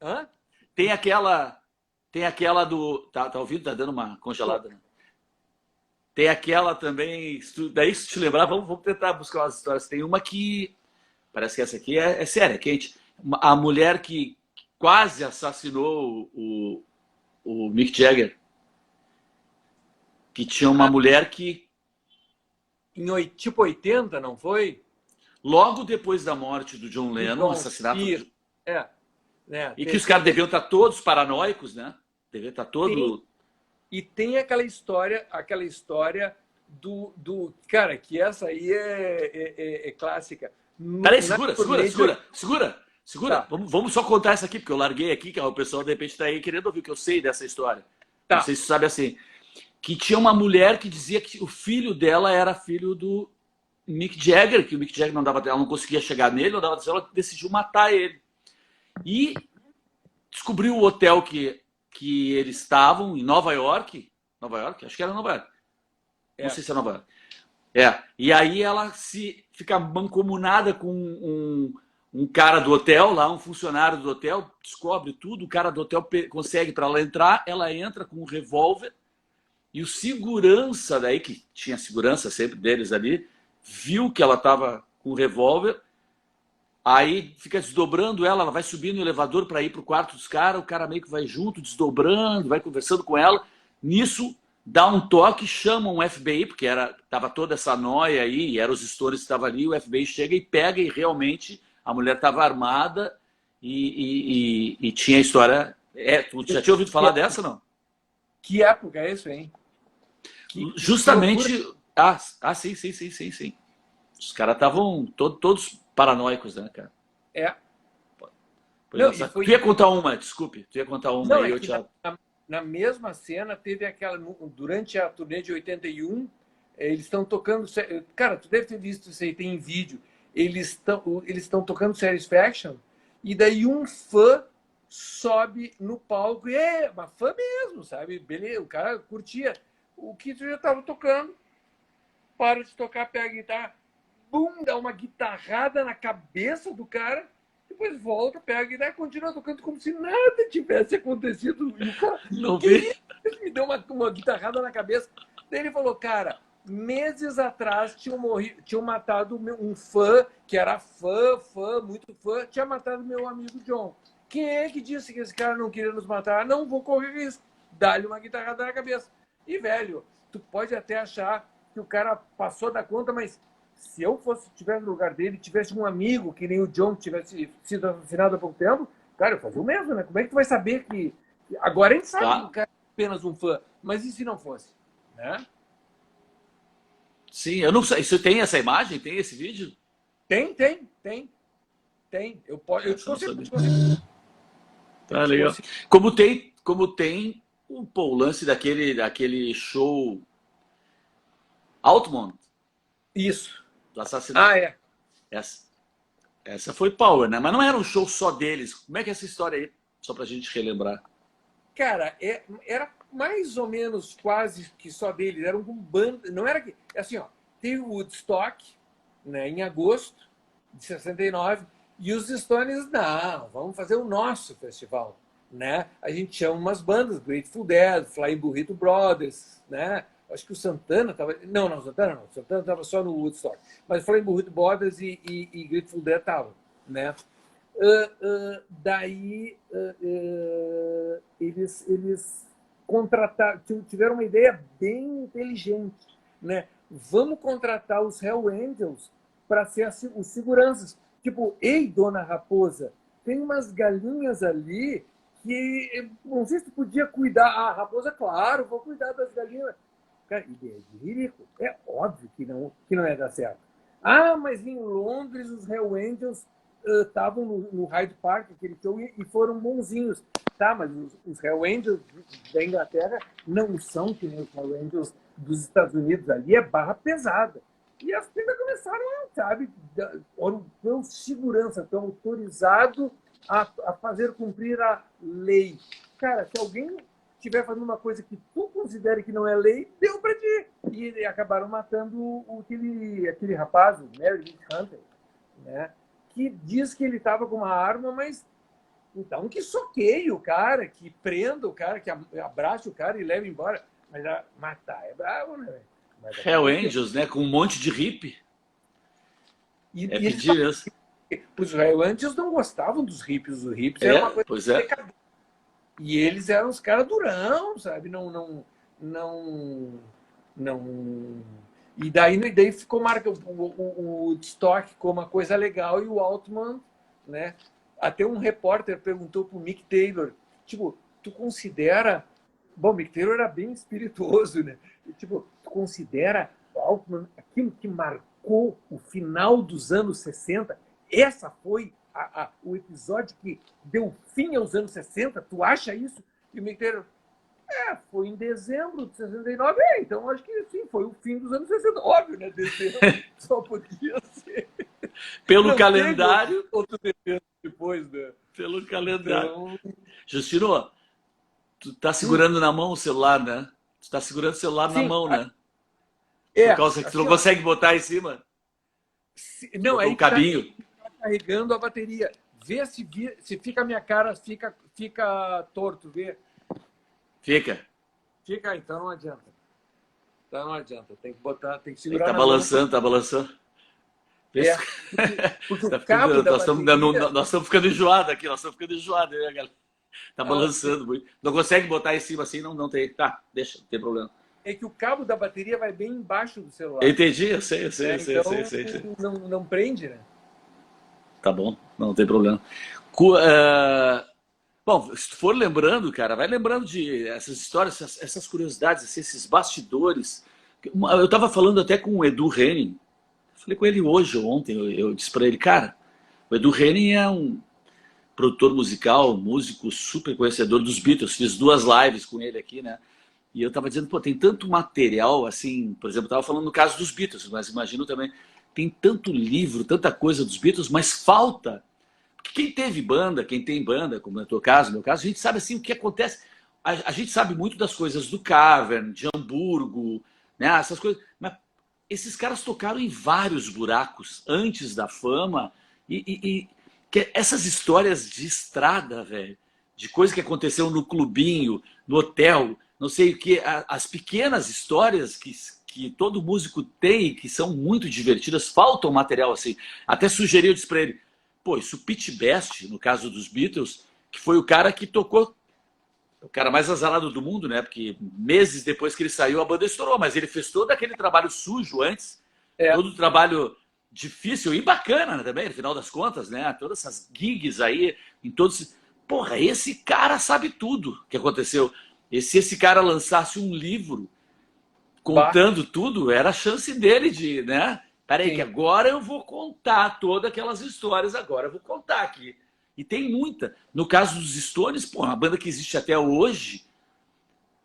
Hã? Tem aquela. Tem aquela do. Tá ouvindo? Tá dando uma congelada, né? Tem aquela também. Daí, se te lembrar, vamos tentar buscar umas histórias. Tem uma que. Parece que essa aqui é séria, é quente. A mulher que quase assassinou o Mick Jagger. Que tinha uma Ah, mulher que, tipo 80, não foi? logo depois da morte do John Do Lennon, John. assassinato. Isso. É, né? E que os caras deviam estar todos paranoicos, né? Deviam estar Tem, todo. e tem aquela história do. Cara, que essa aí é clássica. Peraí, Na segura, segura, turnê de. segura, segura, segura. Tá, Vamos só contar essa aqui, porque eu larguei aqui, que o pessoal de repente está aí querendo ouvir, que eu sei dessa história. Não tá. sei se você sabe assim. Que tinha uma mulher que dizia que o filho dela era filho do Mick Jagger, que o Mick Jagger não dava, ela não conseguia chegar nele, não dava atenção, ela decidiu matar ele. E descobriu o hotel que eles estavam, em Nova York. Nova York? Acho que era Nova York. Não É. sei se é Nova York. É. E aí ela se fica mancomunada com um cara do hotel, lá, um funcionário do hotel, descobre tudo, o cara do hotel consegue para ela entra com um revólver, e o segurança daí, que tinha segurança sempre deles ali, viu que ela estava com o revólver. Aí fica desdobrando ela vai subindo no elevador para ir pro quarto dos caras, o cara meio que vai junto, desdobrando, vai conversando com ela. Nisso, dá um toque, chama um FBI, porque tava toda essa noia aí, e eram os Stones que estavam ali, o FBI chega e pega, e realmente a mulher estava armada e tinha a história. Tu já tinha ouvido falar dessa, não? Que época é isso, hein? Que loucura. Justamente. Sim. Os caras estavam todos paranoicos, né, cara? É. Foi Não, e engraçado. Tu foi. ia contar uma, desculpe. Tu ia contar uma Não, aí, é eu que te. na mesma cena teve aquela. Durante a turnê de 81, eles estão tocando. Cara, tu deve ter visto isso aí, tem em vídeo. Eles estão tocando Satisfaction, e daí um fã sobe no palco, e é uma fã mesmo, sabe? Beleza, o cara curtia. O que tu já estava tocando, para de tocar, pega a guitarra, bum, dá uma guitarrada na cabeça do cara, depois volta, pega a guitarra e continua tocando como se nada tivesse acontecido. E o cara, Não que vi. isso? Ele me deu uma guitarrada na cabeça. Daí ele falou, cara, meses atrás tinham matado um fã, que era muito fã, tinha matado meu amigo John. Quem é que disse que esse cara não queria nos matar? Não, vou correr risco. Dá-lhe uma guitarrada na cabeça. E, velho, tu pode até achar que o cara passou da conta, mas se eu tivesse no lugar dele, tivesse um amigo que nem o John, que tivesse sido assassinado há pouco tempo, cara, eu fazia o mesmo, né? Como é que tu vai saber que... Agora a gente sabe que o Tá. cara é apenas um fã, mas e se não fosse? Né? Sim, eu não sei. Você tem essa imagem? Tem esse vídeo? Tem. Eu te Essa eu não consigo, sabia. te consigo. Eu Tá te legal. consigo. Como tem o lance daquele show Altamont, Isso. do assassinato. Ah, é. Essa, essa foi Power, né? Mas não era um show só deles. Como é que é essa história aí? Só pra gente relembrar. Cara, era mais ou menos quase que só deles. Era um banda. Não era que. Assim, ó, teve o Woodstock, né, em agosto de 69, e os Stones, não, vamos fazer o nosso festival. né? A gente chama umas bandas, Grateful Dead, Flying Burrito Brothers, né? Acho que o Santana estava... Não, Santana não. Santana estava só no Woodstock. Mas Flying Burrito Brothers e Grateful Dead estavam, né? Daí eles contrataram, tiveram uma ideia bem inteligente, né? Vamos contratar os Hell Angels para ser os seguranças. Tipo, ei, dona Raposa, tem umas galinhas ali que não sei se tu podia cuidar. Ah, Raposa, claro, vou cuidar das galinhas. Cara, ideia de ridículo. É óbvio que não ia dar certo. Ah, mas em Londres os Hell Angels estavam no Hyde Park, aquele show, e foram bonzinhos. Tá, mas os Hell Angels da Inglaterra não são que nem os Hell Angels dos Estados Unidos. Ali é barra pesada. E as coisas começaram, sabe, o segurança estão autorizado a fazer cumprir a lei. Cara, se alguém estiver fazendo uma coisa que tu considere que não é lei, deu para ti. E acabaram matando aquele rapaz, o Meredith Hunter, né? Que diz que ele estava com uma arma, mas então que soqueie o cara, que prenda o cara, que abrace o cara e leve embora. Mas matar é bravo, né? Hell Angels, né? Com um monte de hippie. É pedir mesmo. Os Hell Angels não gostavam dos hippies. Os hippies era uma coisa pois é. E eles eram os caras durão, sabe? E daí ficou marca o Woodstock como uma coisa legal e o Altman, né? Até um repórter perguntou pro Mick Taylor, tipo, tu considera... Bom, Mick Taylor era bem espirituoso, né? E, tipo, tu considera o Altman aquilo que marcou o final dos anos 60? Essa foi o episódio que deu fim aos anos 60? Tu acha isso? E o Mick Taylor, foi em dezembro de 69. Então acho que sim, foi o fim dos anos 60. Óbvio, né? Dezembro só podia ser. Pelo calendário. Outro dezembro depois, né? Pelo calendário. Então... Justino, tu tá segurando na mão o celular, né? Tu tá segurando o celular na mão, né? Por causa que tu não consegue botar em cima. Não, aí o cabinho. Tá carregando a bateria. Vê se fica a minha cara, fica torto, vê. Fica, então não adianta. Então não adianta. Tem que botar, tem que segurar. Tá balançando, tá balançando. Porque o cabo da bateria... Nós estamos ficando enjoados aqui, né, galera? Tá balançando muito. Não consegue botar em cima assim, não tem. Tá, deixa, não tem problema. É que o cabo da bateria vai bem embaixo do celular. Entendi, eu sei. Não prende, né? Tá bom, não tem problema. Bom, se tu for lembrando, cara, vai lembrando de essas histórias, essas curiosidades, esses bastidores. Eu estava falando até com o Edu Henning, falei com ele hoje ou ontem, eu disse para ele, cara, o Edu Henning é um produtor musical, músico super conhecedor dos Beatles, fiz 2 lives com ele aqui, né? E eu estava dizendo, pô, tem tanto material, assim, por exemplo, eu estava falando no caso dos Beatles, mas imagino também, tem tanto livro, tanta coisa dos Beatles, mas falta... Quem teve banda, quem tem banda, como no teu caso, no meu caso, a gente sabe assim o que acontece. A gente sabe muito das coisas do Cavern, de Hamburgo, né? Essas coisas. Mas esses caras tocaram em vários buracos antes da fama. Que essas histórias de estrada, velho, de coisa que aconteceu no clubinho, no hotel, não sei o que, as pequenas histórias que todo músico tem, que são muito divertidas, faltam material assim. Até sugeri, eu disse pra ele, pô, isso o Pete Best, no caso dos Beatles, que foi o cara que tocou, o cara mais azarado do mundo, né? Porque meses depois que ele saiu, a banda estourou, mas ele fez todo aquele trabalho sujo antes, todo o trabalho difícil e bacana também, no final das contas, né? Todas essas gigs aí, em todos... Porra, esse cara sabe tudo que aconteceu. E se esse cara lançasse um livro contando tudo, era a chance dele de, né? Peraí, que agora eu vou contar todas aquelas histórias, agora eu vou contar aqui. E tem muita. No caso dos Stones, pô, uma banda que existe até hoje,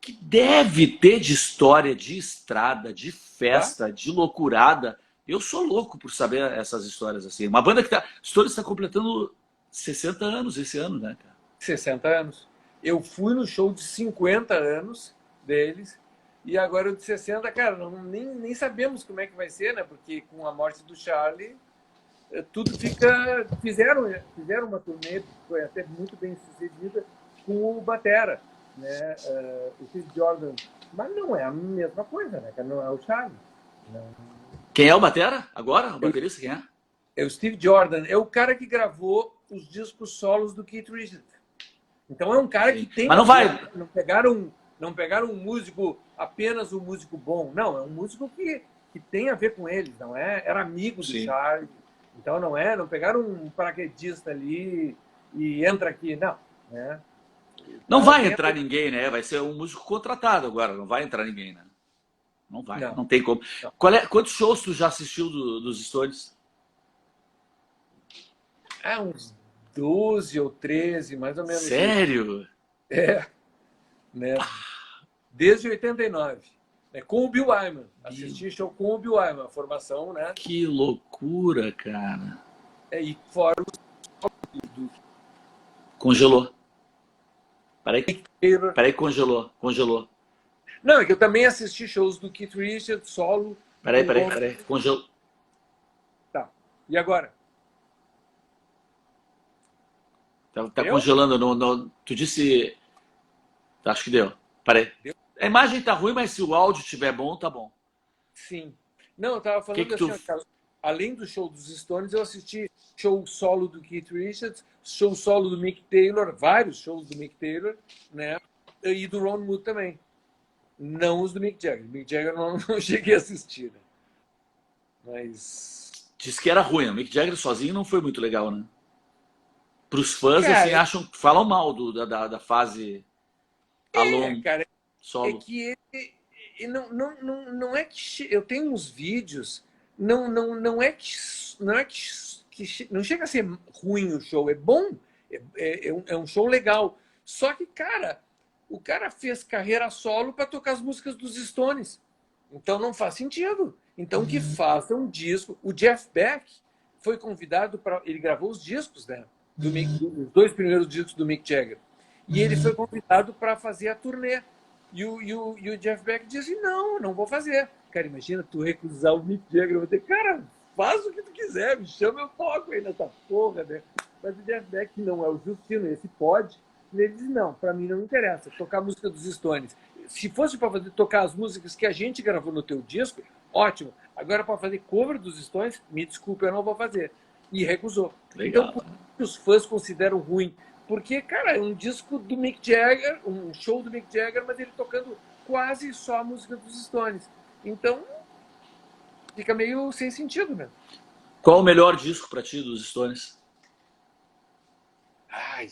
que deve ter de história, de estrada, de festa, de loucurada. Eu sou louco por saber essas histórias assim. Uma banda que tá... Stones está completando 60 anos esse ano, né, cara? 60 anos. Eu fui no show de 50 anos deles. E agora o de 60, cara, nem sabemos como é que vai ser, né? Porque com a morte do Charlie, tudo fica... Fizeram uma turnê, que foi até muito bem sucedida, com o batera, né? O Steve Jordan. Mas não é a mesma coisa, né? Não é o Charlie. Não. Quem é o batera agora? O baterista, quem é? É o Steve Jordan. É o cara que gravou os discos solos do Keith Richards. Então é um cara Sim. que tem... Mas não vai... Não pegaram um músico, apenas um músico bom. Não, é um músico que tem a ver com eles. Não é? Era amigo do Charlie. Então não pegaram um paraquedista ali e entra aqui. Não, né? Não vai entrar ninguém, né? Vai ser um músico contratado agora. Não vai entrar ninguém, né? Não vai. Não tem como. Não. Quantos shows tu já assistiu dos Stones? Uns 12 ou 13, mais ou menos. Sério? Né? Desde 89. Né? Com o Bill Wyman. Assisti show com o Bill Wyman, a formação, né? Que loucura, cara. E fora o... Congelou. Peraí, congelou. Não, é que eu também assisti shows do Keith Richards, solo. Peraí. Congelou. Tá. E agora? Tá congelando. Tu disse... Acho que deu. Peraí. A imagem tá ruim, mas se o áudio estiver bom, tá bom. Sim. Não, eu tava falando assim, além do show dos Stones, eu assisti show solo do Keith Richards, show solo do Mick Taylor, vários shows do Mick Taylor, né? E do Ron Wood também. Não os do Mick Jagger. Mick Jagger não cheguei a assistir, né? Mas... Diz que era ruim. O Mick Jagger sozinho não foi muito legal, né? Para os fãs, assim, falam mal da fase Alone, cara, solo. É que ele não é que... Eu tenho uns vídeos, não é que não chega a ser ruim o show, é bom, é um show legal. Só que, cara, o cara fez carreira solo para tocar as músicas dos Stones. Então não faz sentido. Então que faça um disco. O Jeff Beck foi convidado para... Ele gravou os discos, né? Os 2 primeiros discos do Mick Jagger. E ele foi convidado para fazer a turnê. E o Jeff Beck disse, não vou fazer. Cara, imagina tu recusar o Mick Jagger. Eu vou ter, cara, faz o que tu quiser, me chama, eu toco aí nessa porra, né? Mas o Jeff Beck não é o Justino, esse pode. E ele diz, não, para mim não interessa tocar a música dos Stones. Se fosse para tocar as músicas que a gente gravou no teu disco, ótimo. Agora, para fazer cover dos Stones, me desculpe, eu não vou fazer. E recusou. Legal. Então, por que os fãs consideram ruim? Porque, cara, é um disco do Mick Jagger, um show do Mick Jagger, mas ele tocando quase só a música dos Stones. Então, fica meio sem sentido, né? Qual o melhor disco para ti dos Stones? Ai.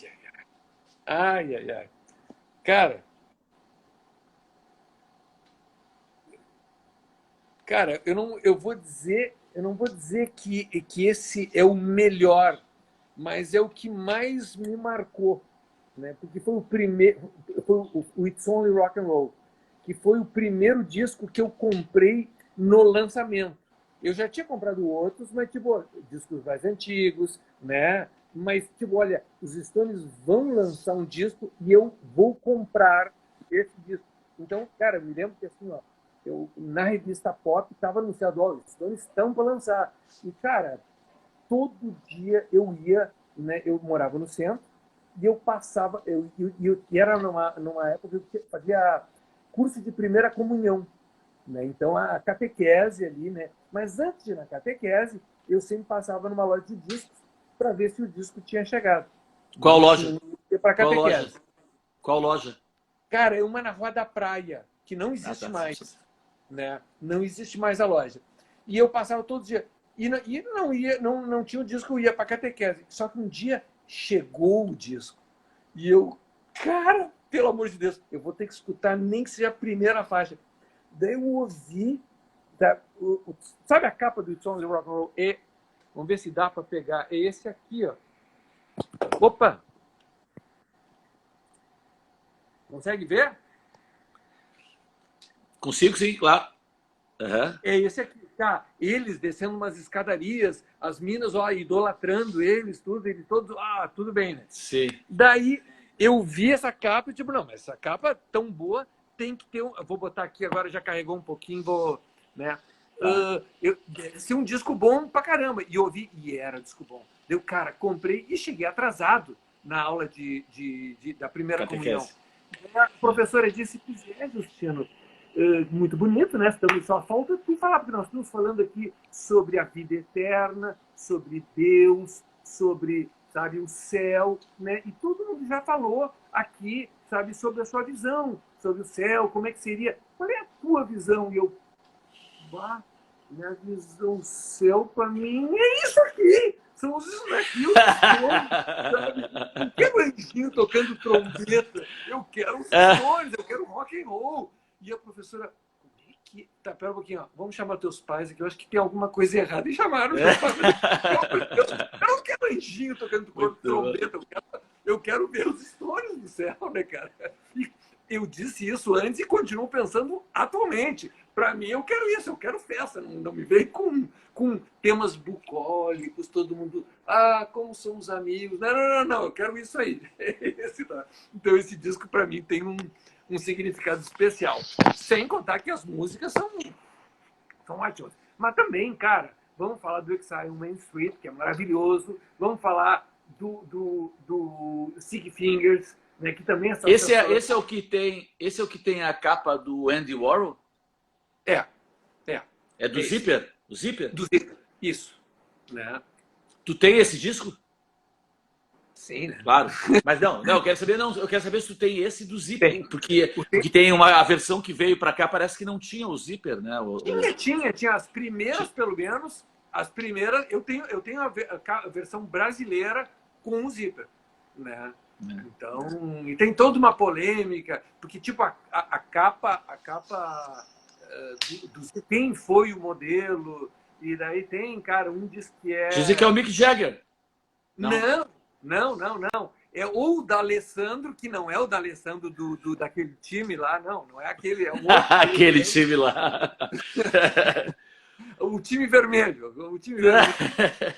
Cara, eu não vou dizer que esse é o melhor, mas é o que mais me marcou, né? Porque foi o primeiro, foi o It's Only Rock and Roll, que foi o primeiro disco que eu comprei no lançamento. Eu já tinha comprado outros, mas tipo discos mais antigos, né? Mas tipo, olha, os Stones vão lançar um disco e eu vou comprar esse disco. Então, cara, eu me lembro que assim, ó, eu na revista Pop estava anunciado, ó, os Stones estão para lançar. E cara, todo dia eu ia, né? Eu morava no centro e eu passava, e era numa época que eu fazia curso de primeira comunhão, né? Então a catequese ali, né? Mas antes de ir na catequese, eu sempre passava numa loja de discos para ver se o disco tinha chegado. Qual loja? Para catequese. Qual loja? Cara, é uma na Rua da Praia, que não existe mais, né? Não existe mais a loja. E eu passava todo dia. E não tinha o disco, eu ia para catequese. Só que um dia chegou o disco. E eu, cara, pelo amor de Deus, eu vou ter que escutar nem que seja a primeira faixa. Daí eu ouvi, sabe a capa do It's Only Rock and Roll? Vamos ver se dá para pegar. É esse aqui, ó. Opa! Consegue ver? Consigo, sim, claro. Uhum. É esse aqui, tá? Eles descendo umas escadarias, as minas, ó, idolatrando eles, todos, tudo bem, né? Sim. Daí eu vi essa capa e tipo, não, mas essa capa tão boa tem que ter eu vou botar aqui agora, já carregou um pouquinho, vou, né? Ser um disco bom pra caramba. E eu ouvi, e era disco bom. Eu, cara, comprei e cheguei atrasado. na aula da primeira comunhão. Catequese. A professora disse que Justino, muito bonito, né? Só falta tu falar, porque nós estamos falando aqui sobre a vida eterna, sobre Deus, sobre, sabe, o céu, né? E todo mundo já falou aqui, sabe, sobre a sua visão, sobre o céu, como é que seria. Qual é a tua visão? E eu, minha visão do céu, para mim, é isso aqui. São os navios, sabe? Eu quero anjinho tocando trombeta, eu quero os stones, eu quero rock and roll. E a professora, como é que... Tá, pera um pouquinho, ó. Vamos chamar teus pais aqui, eu acho que tem alguma coisa errada. E chamaram os pais. Eu não quero anjinho tocando trombeta, eu quero ver os stones do céu, né, cara? E eu disse isso antes e continuo pensando atualmente. Para mim, eu quero isso, eu quero festa. Não me vem com temas bucólicos, todo mundo... como somos amigos. Não, eu quero isso aí. Então, esse disco, para mim, tem um significado especial. Sem contar que as músicas são ótimas. Mas também, cara, vamos falar do Exile on Main Street, que é maravilhoso. Vamos falar do Sticky Fingers, né, que também esse é o que tem a capa do Andy Warhol? É do Zipper? Do Zipper? Do Zipper, isso. Né? Tu tem esse disco? Sim, né? Claro. Mas eu quero saber se tu tem esse do Zipper. Porque tem a versão que veio para cá, parece que não tinha o Zipper, né? Tinha as primeiras, pelo menos. As primeiras, eu tenho a versão brasileira com o Zipper, né? Então, e tem toda uma polêmica, porque tipo a capa do quem foi o modelo, e daí tem, cara, um diz que é... Dizem que é o Mick Jagger. Não. É ou o da Alessandro, que não é o da Alessandro daquele time lá, não é aquele, é um outro aquele time lá. O time vermelho,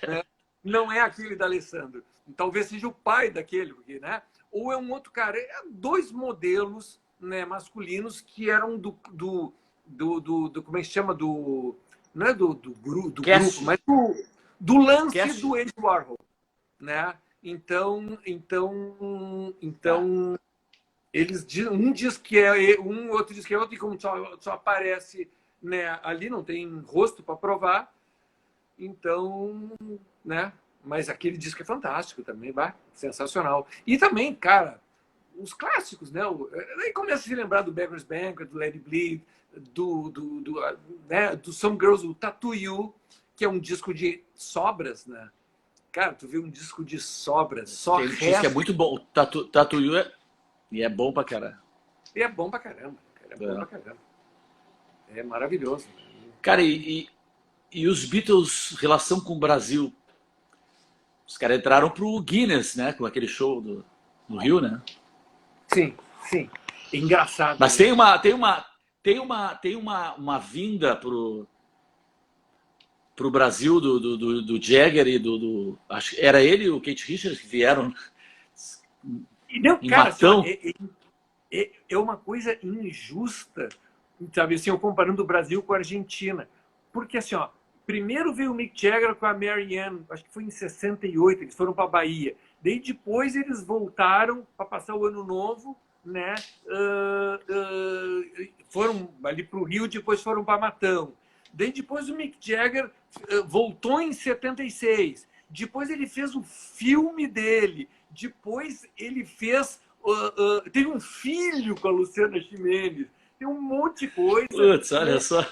né? Não é aquele da Alessandro. Talvez seja o pai daquele, porque, né? Ou é um outro cara. Dois modelos, né, masculinos que eram do como é que se chama? Não é do grupo, mas do lance do Andy Warhol, né? Então eles diz que é um, outro diz que é outro, e como só aparece, né, ali, não tem rosto para provar. Então, né? Mas aquele disco é fantástico também, sensacional. E também, cara, os clássicos, né? Aí começa a se lembrar do Beggar's Banquet, do Let It Bleed, do Some Girls, do Tattoo You, que é um disco de sobras, né? Cara, tu viu um disco de sobras, Tem um disco que é muito bom. Tattoo You é bom pra caramba. E é bom pra caramba, cara. É bom pra caramba. É maravilhoso. Cara, e os Beatles, relação com o Brasil? Os caras entraram pro Guinness, né? Com aquele show no Rio, né? Sim. Engraçado. Mas né? tem uma vinda pro Brasil do Jagger e acho que era ele e o Keith Richards que vieram em Matão. É uma coisa injusta, sabe assim, eu comparando o Brasil com a Argentina. Porque assim, ó, primeiro veio o Mick Jagger com a Mary Ann, acho que foi em 68, eles foram para a Bahia. Daí depois eles voltaram para passar o Ano Novo, né? Foram ali para o Rio, depois foram para Matão. Daí depois o Mick Jagger voltou em 76. Depois ele fez o filme dele. Depois ele fez... teve um filho com a Luciana Gimenez. Tem um monte de coisa. Putz, olha só.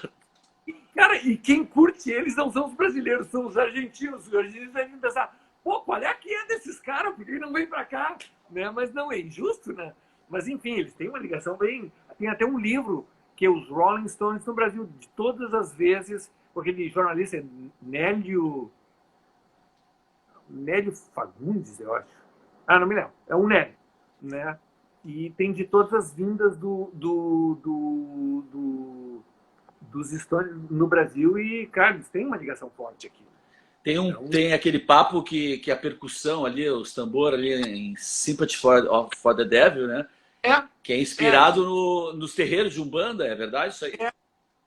Cara, e quem curte eles não são os brasileiros, são os argentinos. Os argentinos devem pensar, pô, qual é a que é desses caras? Por que não vem pra cá? Né? Mas não, é injusto, né? Mas enfim, eles têm uma ligação bem... Tem até um livro que é os Rolling Stones no Brasil, de todas as vezes, com aquele jornalista Nélio Fagundes, eu acho. Não me lembro. É um Nélio, né? E tem de todas as vindas dos Stones no Brasil e, cara, eles têm uma ligação forte aqui. Tem aquele papo que a percussão ali, os tambores ali em Sympathy for the Devil, né? Que é inspirado nos terreiros de Umbanda, é verdade isso aí?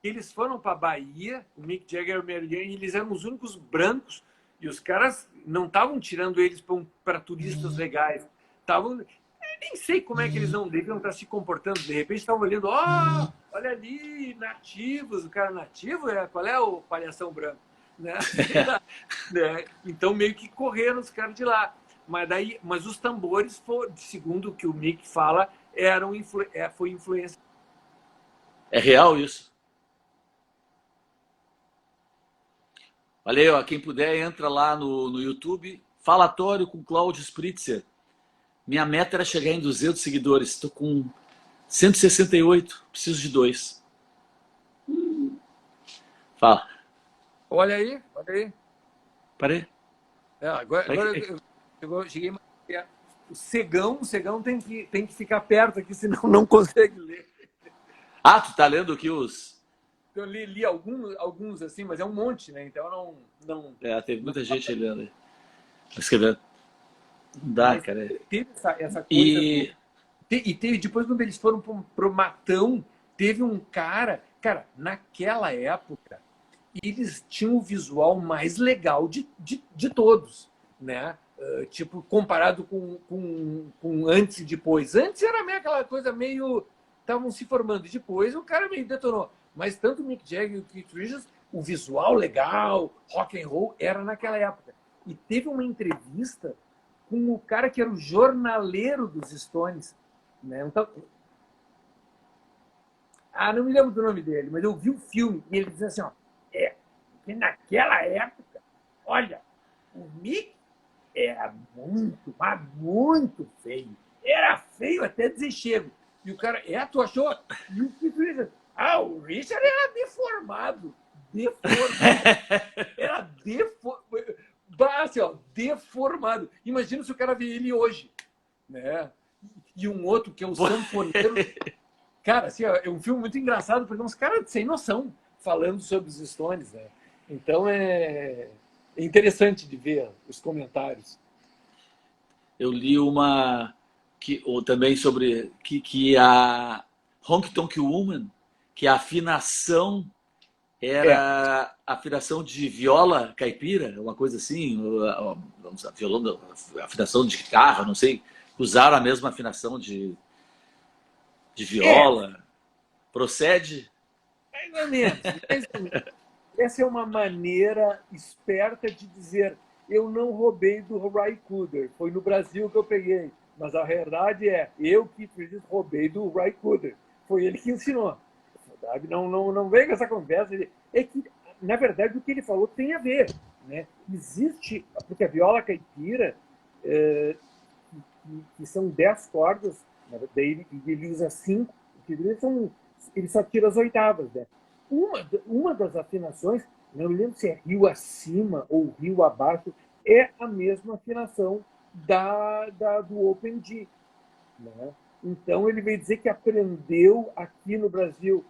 Eles foram para Bahia, o Mick Jagger e o Mary Ann, e eles eram os únicos brancos, e os caras não estavam tirando eles para turistas legais. Estavam... Nem sei como é que eles não deviam estar se comportando. De repente estavam olhando, olha ali, nativos. O cara nativo, qual é o palhação branco? Né? Né? Então meio que correram os caras de lá. Mas os tambores, segundo o que o Mick fala, foi influência. É real isso. Valeu, quem puder entra lá no YouTube, Falatório com Cláudio Spritzer. Minha meta era chegar em 200 seguidores, estou com 168, preciso de 2. Fala. Olha aí, olha aí. Parei. Agora eu cheguei mais perto. O cegão tem que ficar perto aqui, senão não consegue ler. Ah, tu tá lendo aqui os... Eu li alguns assim, mas é um monte, né? Então não... teve muita gente lendo aí. Escrevendo. Não dá, cara. Teve essa coisa... E teve, depois, quando eles foram pro Matão, teve um cara... Cara, naquela época, eles tinham o visual mais legal de todos, né? Tipo, comparado com antes e depois. Antes era meio aquela coisa meio... Estavam se formando. Depois o cara meio detonou. Mas tanto o Mick Jagger e o Keith Richards, o visual legal, rock and roll, era naquela época. E teve uma entrevista com o cara que era o jornaleiro dos Stones. Né? Então, não me lembro do nome dele, mas eu vi o filme e ele dizia assim, que naquela época, olha, o Mick era muito, mas muito feio. Era feio até dizer chego. E o cara, tu achou? E o Keith Richards, o Richard era deformado. Era deformado. Imagina se o cara vê ele hoje. Né? E um outro que é o sanfoneiro. Cara, assim, é um filme muito engraçado, porque uns caras sem noção falando sobre os Stones. Né? Então é interessante de ver os comentários. Eu li uma também sobre que a Honky Tonk Woman, que a afinação era afinação de viola caipira, uma coisa assim, violão, afinação de guitarra, não sei, usaram a mesma afinação de viola. Procede? Mais ou menos. Essa é uma maneira esperta de dizer: eu não roubei do Ry Cooder, foi no Brasil que eu peguei. Mas a verdade é, eu que roubei do Ry Cooder. Foi ele que ensinou. Sabe? Não vem com essa conversa. É que, na verdade, o que ele falou tem a ver. Né? Existe, porque a viola caipira, que são 10 cordas, daí ele usa 5, ele só tira as oitavas. Né? Uma das afinações, não me lembro se é rio acima ou rio abaixo, é a mesma afinação do Open G. Né? Então, ele veio dizer que aprendeu aqui no Brasil.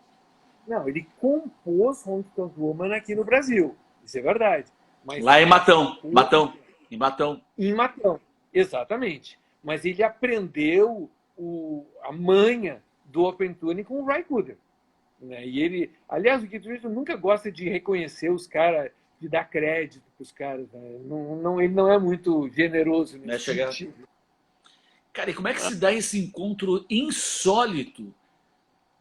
Não, ele compôs Honky Tonk Woman aqui no Brasil. Isso é verdade. Mas lá em Matão. Em Matão, exatamente. Mas ele aprendeu a manha do Open Tuning com o Ry Cooder. Né? E ele, aliás, o Keith Richards nunca gosta de reconhecer os caras, de dar crédito para os caras. Né? Ele não é muito generoso nesse sentido. Cara, e como é que se dá esse encontro insólito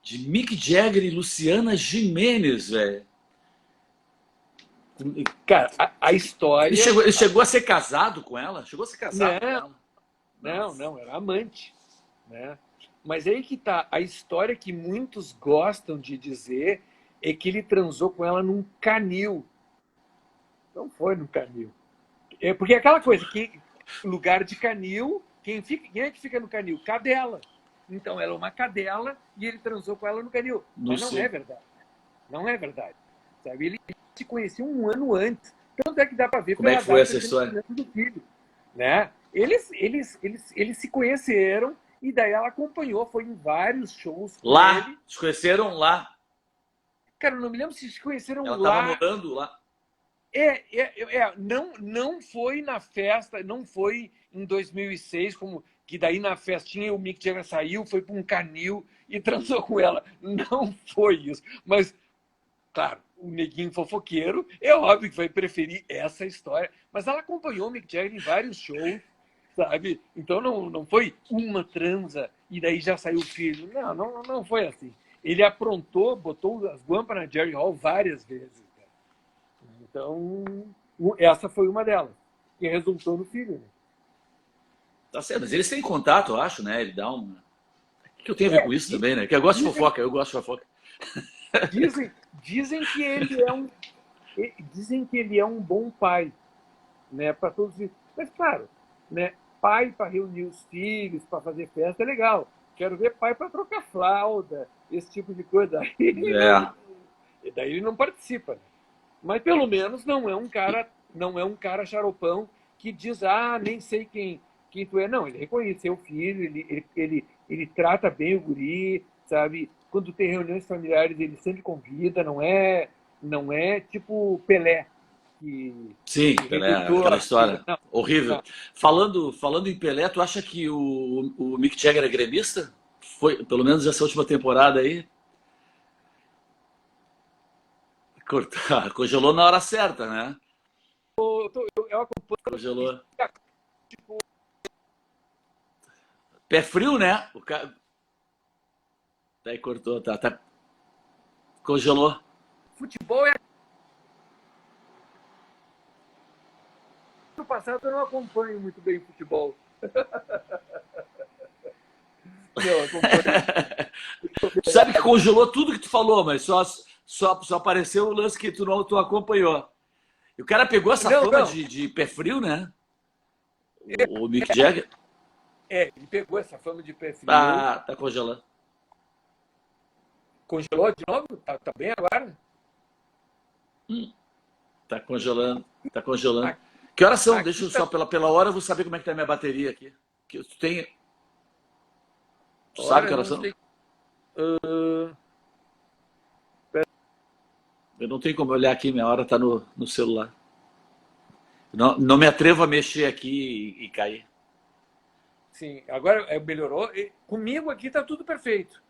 de Mick Jagger e Luciana Gimenez, velho? Cara, a história... Ele chegou a ser casado com ela? Chegou a ser casado com ela? Não, era amante. Né? Mas aí que tá, a história que muitos gostam de dizer é que ele transou com ela num canil. Não foi num canil. Porque aquela coisa, que lugar de canil, quem é que fica no canil? Cadela. Então ela é uma cadela e ele transou com ela no canil. Mas não é verdade. Não é verdade. Sabe? Ele se conhecia um ano antes. Tanto é que dá para ver como é que foi essa história do filho. Né? Eles se conheceram e daí ela acompanhou, foi em vários shows com lá, ele. Se conheceram lá. Cara, eu não me lembro se conheceram ela lá. Ela estava morando lá. Não foi na festa, não foi em 2006, como que daí na festinha o Mick Jagger saiu, foi para um canil e transou com ela. Não foi isso. Mas, claro, o neguinho fofoqueiro, é óbvio que vai preferir essa história. Mas ela acompanhou o Mick Jagger em vários shows, sabe? Então não foi uma transa e daí já saiu o filho. Não foi assim. Ele aprontou, botou as guampas na Jerry Hall várias vezes. Cara. Então, essa foi uma delas, que resultou no filho. Né? Tá certo, mas eles têm contato, eu acho, né? Ele dá um. O que eu tenho a ver com isso também, né? Que eu gosto de fofoca, eu gosto de fofoca. Dizem que ele é um bom pai, né, para todos isso. Mas claro, né, pai para reunir os filhos, para fazer festa é legal. Quero ver pai para trocar fralda, esse tipo de coisa. É. Daí ele não participa. Né? Mas pelo menos não é um cara xaropão que diz, nem sei quem tu é. Não, ele reconhece o filho, ele trata bem o guri, sabe? Quando tem reuniões familiares, ele sempre convida, não é tipo Pelé, Sim, que Pelé, rejeitou aquela a filha. história horrível. Não. Falando em Pelé, tu acha que o Mick Jagger é gremista? Foi, pelo menos essa última temporada aí? Congelou na hora certa, né? Eu acompanho Congelou. Pé frio, né? O cara. Daí cortou, tá. Congelou. futebol. No passado eu não acompanho muito bem futebol. Não, acompanho. Tu sabe que congelou tudo que tu falou, mas só apareceu o lance que tu acompanhou. E o cara pegou essa Não, fama não. de pé frio, né? O Mick Jagger. Ele pegou essa fama de pé frio, Tá congelando. congelou de novo, tá bem agora. Tá congelando. Tá congelando. Aqui, Que horas são? Deixa aqui eu tá. só, pela hora, eu vou saber como é que tá a minha bateria aqui. Tu tem. Tu sabe que Hora, horas não são? sei. Uh, Eu não tenho como olhar aqui, minha hora tá no celular. Não me atrevo a mexer aqui e cair. sim, agora melhorou. Comigo aqui tá tudo perfeito.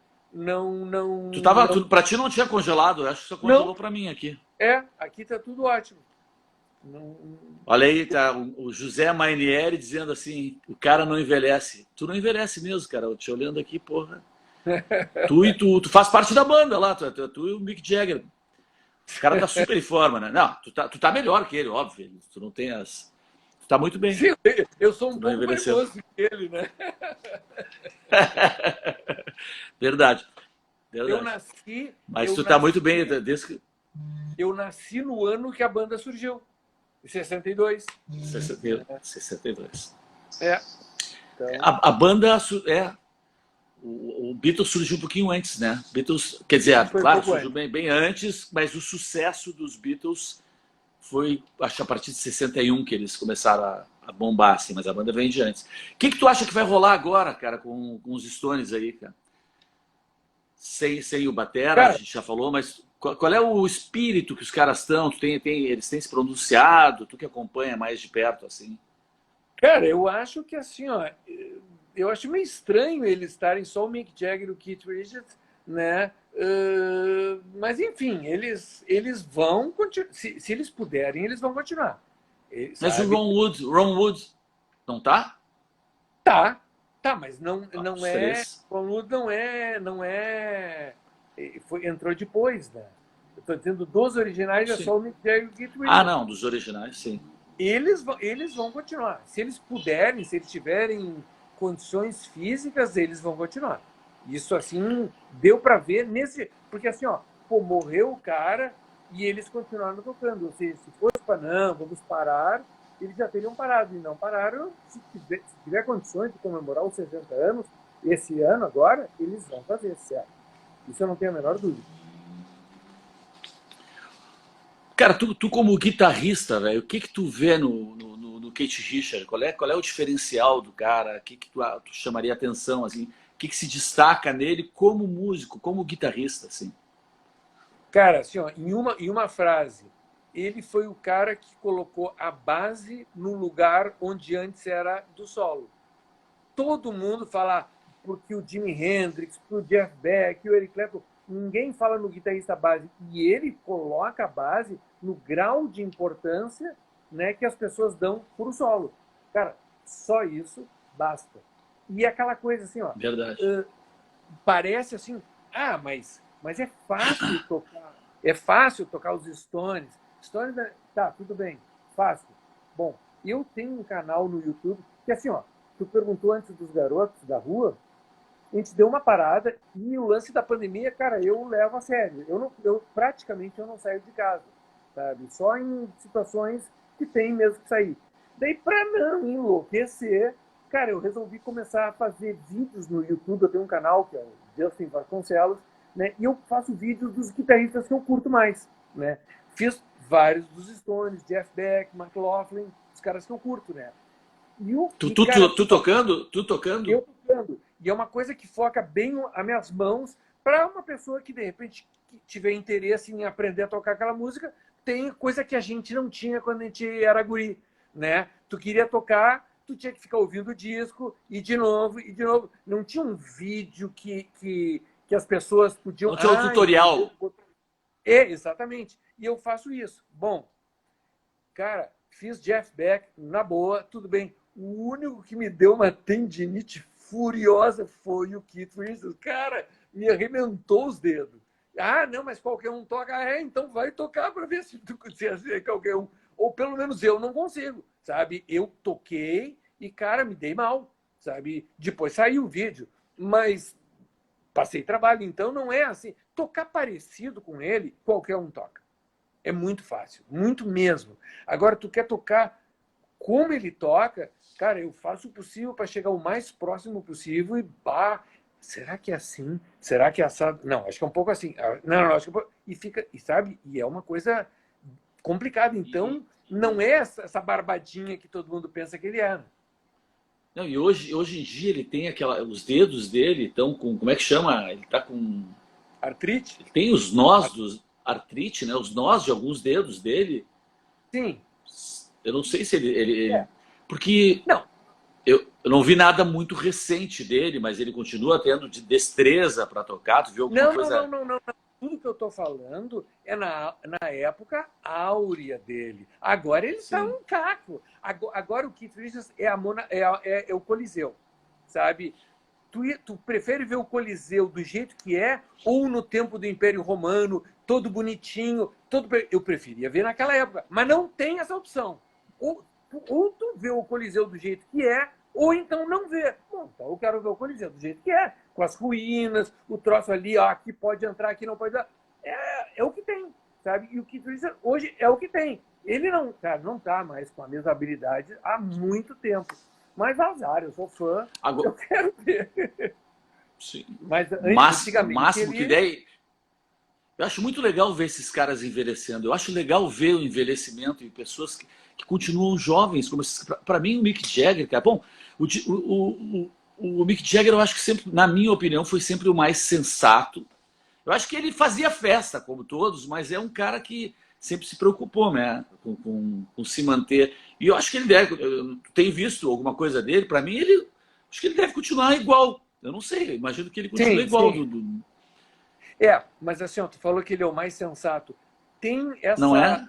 Pra ti não tinha congelado, eu acho que só Não, congelou pra mim aqui. aqui tá tudo ótimo. Não, Olha aí, tá o José Mainieri dizendo assim: o cara não envelhece. Tu não envelhece mesmo, cara. Eu te olhando aqui, porra. Tu faz parte da banda lá, tu e o Mick Jagger. O cara tá super em forma, né? Não, tu tá melhor que ele, óbvio. Tu não tem as. Tu tá muito bem. sim, eu sou um Tu não pouco mais envelheceu. moço que ele, né? Verdade, Eu verdade. nasci, Mas eu tu tá nasci, muito bem desde que. eu nasci no ano que a banda surgiu, em 62. 62. É, então, A banda é. O Beatles surgiu um pouquinho antes, né? Beatles, quer dizer, foi um claro, pouco surgiu antes. bem antes, mas o sucesso dos Beatles foi, acho, a partir de 61 que eles começaram a bombar, assim, mas a banda vem de antes. O que tu acha que vai rolar agora, cara, com os Stones aí, cara? Sem o Batera, a Cara, gente já falou, mas qual é o espírito que os caras estão? Eles têm se pronunciado, tu que acompanha mais de perto, assim. cara, eu acho que assim, ó, eu acho meio estranho eles estarem só o Mick Jagger e o Keith Richards, né? Mas enfim, eles vão continuar. Se eles puderem, eles vão continuar. Mas o Sabe? Ron Wood, não tá? Tá, tá, mas não Os é. três. O Lud não é. Entrou depois, né? Eu tô dizendo dos originais é Sim. só o Mick Jagger e o Keith Richards. Não, dos originais, sim. Eles vão continuar. Se eles puderem, se eles tiverem condições físicas, eles vão continuar. Isso, assim, deu para ver nesse. Porque, assim, ó, pô, morreu o cara e eles continuaram tocando. Se fosse para não, vamos parar, eles já teriam parado. E não pararam. Se tiver condições de comemorar os 60 anos, esse ano agora, eles vão fazer, certo? Isso eu não tenho a menor dúvida. Cara, tu como guitarrista, velho, o que que tu vê no Keith Richards? Qual é o diferencial do cara? O que que tu chamaria atenção, assim? O que que se destaca nele como músico, como guitarrista, assim? Cara, assim, ó, em uma frase, ele foi o cara que colocou a base no lugar onde antes era do solo. Todo mundo fala porque o Jimi Hendrix, porque o Jeff Beck, o Eric Clapton, ninguém fala no guitarrista base. E ele coloca a base no grau de importância, né, que as pessoas dão para o solo. Cara, só isso basta. E aquela coisa assim, ó, Verdade. parece assim, mas é fácil tocar os Stones. Stones, tá, tudo bem, fácil. Bom, eu tenho um canal no YouTube que assim, ó, tu perguntou antes dos garotos da rua, a gente deu uma parada e o lance da pandemia, cara, eu levo a sério. Praticamente eu não saio de casa, sabe? Só em situações que tem mesmo que sair. Daí, para não enlouquecer, cara, eu resolvi começar a fazer vídeos no YouTube. Eu tenho um canal que é o Justin Vasconcelos, né? E eu faço vídeos dos guitarristas que eu curto mais, né? Fiz vários dos Stones, Jeff Beck, McLaughlin, os caras que eu curto, né? Cara, Tu tocando? Tu tocando? eu tocando. E é uma coisa que foca bem as minhas mãos para uma pessoa que, de repente, tiver interesse em aprender a tocar aquela música. Tem coisa que a gente não tinha quando a gente era guri, né? Tu queria tocar, tu tinha que ficar ouvindo o disco e de novo, e de novo. Não tinha um vídeo que as pessoas podiam... Não tinha o tutorial. Exatamente. E eu faço isso. Bom, cara, fiz Jeff Beck na boa, tudo bem. O único que me deu uma tendinite furiosa foi o Keith Richards. Cara, me arrebentou os dedos. Ah, não, mas qualquer um toca. Então vai tocar para ver se é qualquer um. Ou pelo menos eu não consigo, sabe? Eu toquei e, cara, me dei mal, sabe? Depois saiu o vídeo, mas passei trabalho. Então não é assim. Tocar parecido com ele, qualquer um toca. É muito fácil, muito mesmo. Agora, tu quer tocar como ele toca, cara, eu faço o possível para chegar o mais próximo possível e, será que é assim? Será que é assado? Não, acho que é um pouco assim. Não, acho que é um pouco... E fica, e sabe, e é uma coisa complicada. Então, não é essa barbadinha que todo mundo pensa que ele é. Não, e hoje em dia ele tem os dedos dele estão com, como é que chama? Ele tá com, Artrite? ele tem os nós dos artrite, né? Os nós de alguns dedos dele. Sim. Eu não sei se É. porque Não. eu não vi nada muito recente dele, mas ele continua tendo de destreza para tocar. Tu viu alguma coisa? Não. Tudo que eu estou falando é na época áurea dele. Agora ele está um caco. Agora o Keith Richards é o Coliseu, sabe? Tu prefere ver o Coliseu do jeito que é ou no tempo do Império Romano, todo bonitinho? Eu preferia ver naquela época, mas não tem essa opção. Ou tu vê o Coliseu do jeito que é, ou então não vê. Bom, então eu quero ver o Coliseu do jeito que é, com as ruínas, o troço ali, aqui pode entrar, aqui não pode entrar. É o que tem, sabe? E o que hoje é o que tem. Ele não, cara, não tá mais com a mesma habilidade há muito tempo. Mas azar, eu sou fã, Agora, eu quero ver. sim. Mas Máximo que der. Eu acho muito legal ver esses caras envelhecendo. Eu acho legal ver o envelhecimento em pessoas que continuam jovens. Como para mim, o Mick Jagger, cara. Bom, o Mick Jagger, eu acho que sempre, na minha opinião, foi sempre o mais sensato. Eu acho que ele fazia festa, como todos, mas é um cara que sempre se preocupou, né, com se manter. E eu acho que ele deve. Tem visto alguma coisa dele? Para mim, acho que ele deve continuar igual. Eu não sei, eu imagino que ele continue igual. Sim. Mas assim, ó, tu falou que ele é o mais sensato. Tem essa. Não é?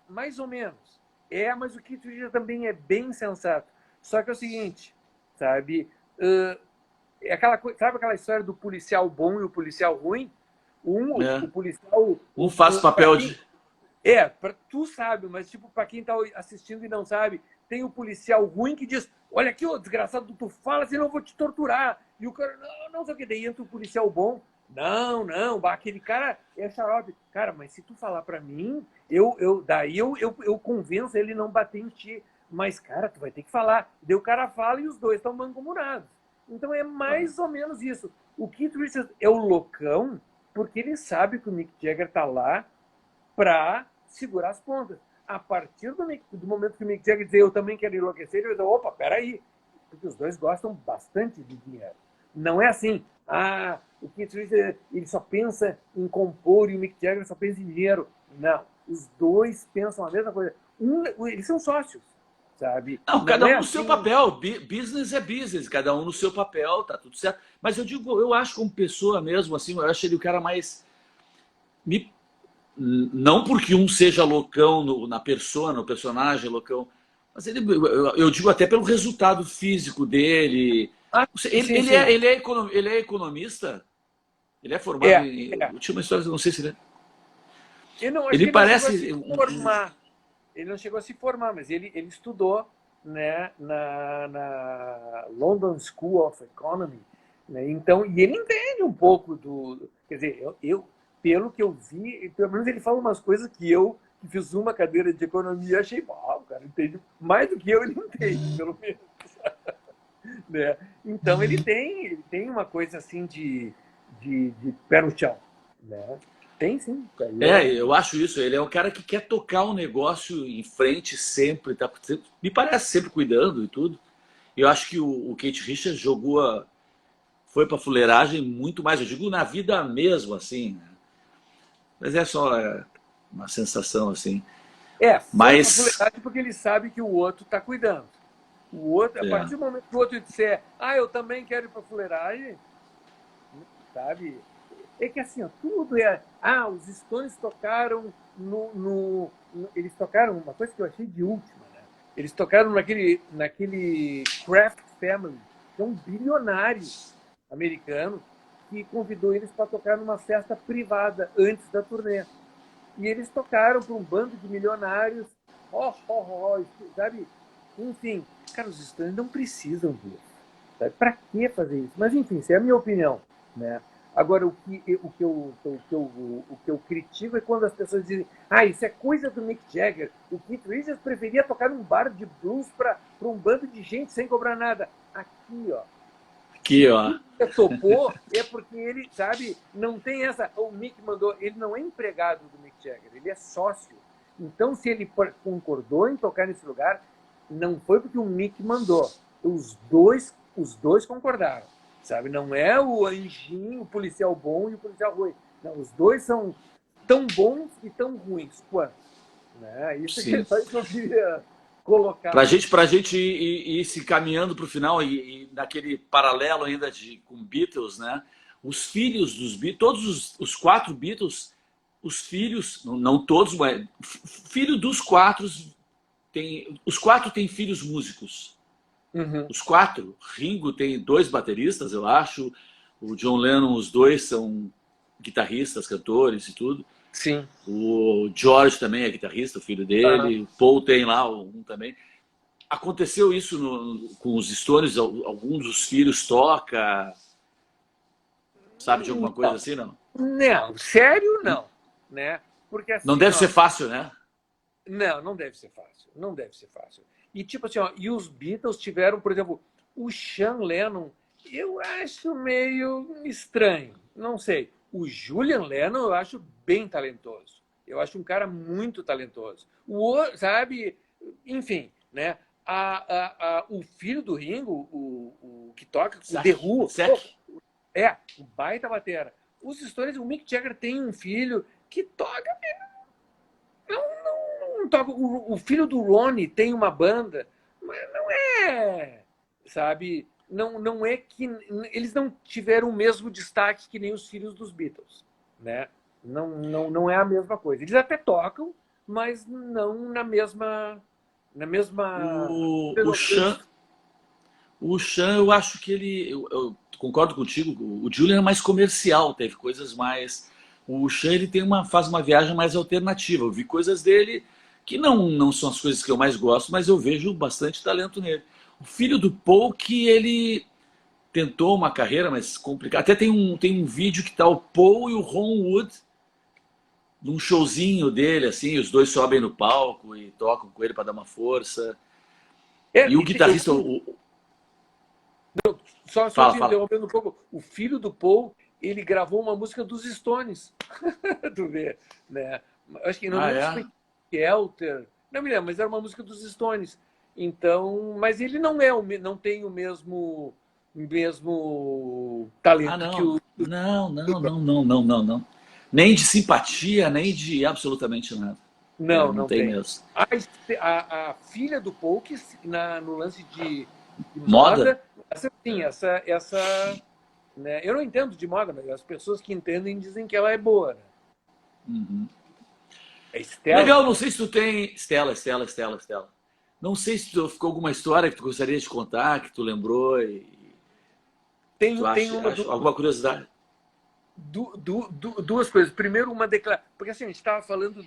Mais ou menos. Mas o Keith Richards também é bem sensato. Só que é o seguinte, sabe? Sabe aquela história do policial bom e o policial ruim? O policial. Um faz papel de. Tu sabe, mas tipo, para quem tá assistindo e não sabe, tem o policial ruim que diz: olha aqui, ô desgraçado, tu fala, senão eu vou te torturar. E o cara, não sei o que, daí entra o policial bom. Não, aquele cara é xarope. Cara, mas se tu falar para mim, daí eu convenço ele não bater em ti. Mas, cara, tu vai ter que falar. Daí o cara fala e os dois estão mancomunados. Então é mais ou menos isso. O Keith Richards é o loucão porque ele sabe que o Mick Jagger tá lá para segurar as pontas. A partir do momento que o Mick Jagger dizer eu também quero enlouquecer, ele vai dizer, opa, peraí. Porque os dois gostam bastante de dinheiro. Não é assim, o Keith Richards ele só pensa em compor e o Mick Jagger só pensa em dinheiro. Não, os dois pensam a mesma coisa. Eles são sócios, sabe? Não, cada Não é um no seu assim. papel. Business é business, cada um no seu papel, tá tudo certo. Mas eu digo, eu acho como pessoa mesmo, assim, eu acho ele o cara mais. Me, não porque um seja loucão na persona, no personagem loucão, mas eu digo até pelo resultado físico dele. Ah, Ele, sim, ele, sim. é, ele, é, ele é economista, ele é formado É, em. é. Eu tinha uma história, não sei se ele é. Eu não, acho Ele que ele não chegou a se parece. formar. Ele não chegou a se formar, mas ele estudou, né, na London School of Economy, né? Então, e ele entende um pouco quer dizer, pelo que eu vi, pelo menos ele fala umas coisas que fiz uma cadeira de economia, achei, uau, o cara entende mais do que eu, ele entende, pelo menos, né? Então ele tem uma coisa assim de pé no chão, né? Tem sim, aí Eu acho isso. Ele é um cara que quer tocar o negócio em frente sempre, tá, me parece sempre cuidando e tudo. Eu acho que o Kate Richards foi pra fuleiragem muito mais, eu digo na vida mesmo, assim, né? Mas é só uma sensação assim. foi para Mas, fuleiragem porque ele sabe que o outro está cuidando. O outro, a é, partir do momento que o outro disser, eu também quero ir para fuleiragem, sabe? É que assim, ó, tudo é. Os Stones tocaram eles tocaram uma coisa que eu achei de última, né? Eles tocaram naquele Kraft Family, que é um bilionário americano que convidou eles para tocar numa festa privada antes da turnê. E eles tocaram para um bando de milionários, sabe? Enfim, cara, os Stones não precisam disso. Sabe? Para que fazer isso? Mas enfim, isso é a minha opinião, né? Agora, o que eu critico é quando as pessoas dizem, isso é coisa do Mick Jagger. O Keith Richards preferia tocar num bar de blues para um bando de gente sem cobrar nada. Aqui, ó, aqui, se ó. ele topou, é porque ele, sabe, não tem essa. O Mick mandou, ele não é empregado do Mick Jagger, ele é sócio. Então, se ele concordou em tocar nesse lugar, não foi porque o Mick mandou. Os dois concordaram, sabe? Não é o anjinho, o policial bom e o policial ruim. Não, os dois são tão bons e tão ruins quanto. Né? Isso é Sim. só isso que eu queria colocar. Pra gente ir se caminhando para o final e naquele paralelo ainda com Beatles, né? Os filhos dos Beatles, todos os quatro Beatles, os filhos, não todos, mas filho dos quatro os quatro têm filhos músicos. Uhum. Os quatro. Ringo tem dois bateristas, eu acho. O John Lennon, os dois são guitarristas, cantores e tudo. Sim. O George também é guitarrista, o filho dele. O Paul tem lá um também. Aconteceu isso com os Stones? Alguns dos filhos toca? Sabe de alguma coisa Não, assim, não? não, sério não, né? Porque Não assim, deve ser ó, fácil, né? não deve ser fácil, não deve ser fácil. E tipo assim, ó, e os Beatles tiveram, por exemplo, o Sean Lennon, eu acho meio estranho, não sei. O Julian Lennon eu acho bem talentoso. Eu acho um cara muito talentoso. Sabe, enfim, né? O filho do Ringo, o que toca, o The Who, Sec? o baita batera. Os Stones, o Mick Jagger tem um filho que toca, não toca. O filho do Ronnie tem uma banda, mas não é, sabe? Não é que eles não tiveram o mesmo destaque que nem os filhos dos Beatles, né? Não é a mesma coisa. Eles até tocam, mas não na mesma O Sean, eu acho que eu concordo contigo, o Julian é mais comercial, teve coisas mais. O Sean ele faz uma viagem mais alternativa. Eu vi coisas dele que não são as coisas que eu mais gosto, mas eu vejo bastante talento nele. O filho do Paul, que ele tentou uma carreira mais complicada. Até tem um vídeo que tá o Paul e o Ron Wood num showzinho dele, assim, os dois sobem no palco e tocam com ele para dar uma força. E o guitarrista, só fala, te fala. interrompendo um pouco, o filho do Paul, ele gravou uma música dos Stones. Tu vê, né? Acho que não Ah, lembro se é? foi Kelter, não me lembro, mas era uma música dos Stones. Então, mas ele não tem o mesmo Ah, talento que não. o. Não, não, não, não, não, não, não. Nem de simpatia, nem de absolutamente nada. Não, Não não tem tem. mesmo. A filha do Polk, no lance de Moda? moda, essa né? Eu não entendo de moda, mas as pessoas que entendem dizem que ela é boa. Né? É Stella, Legal, não né? sei se tu tem. Estela. Não sei se tu ficou alguma história que tu gostaria de contar, que tu lembrou e tu Tem uma, acha alguma curiosidade. duas coisas. Primeiro, uma declaração. Porque assim, a gente estava falando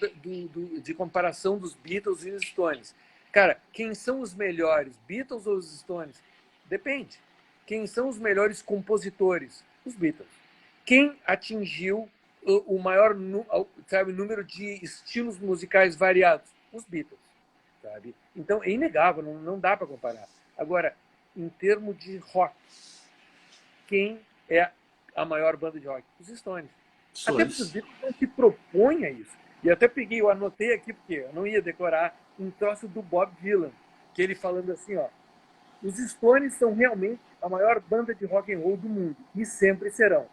de comparação dos Beatles e os Stones. Cara, quem são os melhores, Beatles ou os Stones? Depende. Quem são os melhores compositores? Os Beatles. Quem atingiu o maior número de estilos musicais variados? Os Beatles. Sabe? Então, é inegável, não dá para comparar. Agora, em termos de rock, quem é a maior banda de rock? Os Stones. Até porque os Stones. Beatles não se propõem a isso. E até eu anotei aqui, porque eu não ia decorar, um troço do Bob Dylan, que ele falando assim, ó, os Stones são realmente a maior banda de rock and roll do mundo, e sempre serão.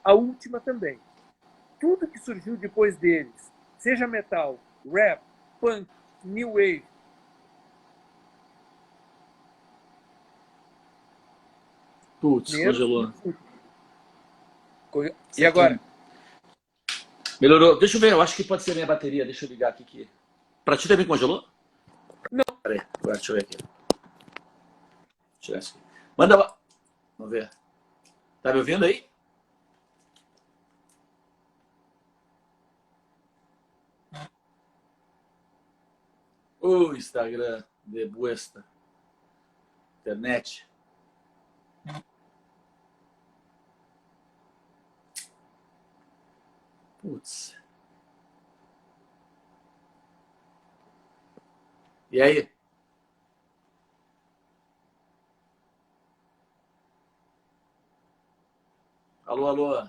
A última também. Tudo que surgiu depois deles, seja metal, rap, punk, new wave, Putz, primeiros e congelou. os últimos. E Certinho. agora? Melhorou. Deixa eu ver, eu acho que pode ser a minha bateria. Deixa eu ligar aqui. Pra ti também congelou? Não. Peraí, agora deixa eu ver aqui. Tirar isso aqui. Manda. Vamos ver. Tá me ouvindo aí? O Instagram de Buesta. Internet. Putz. E aí? Alô, alô.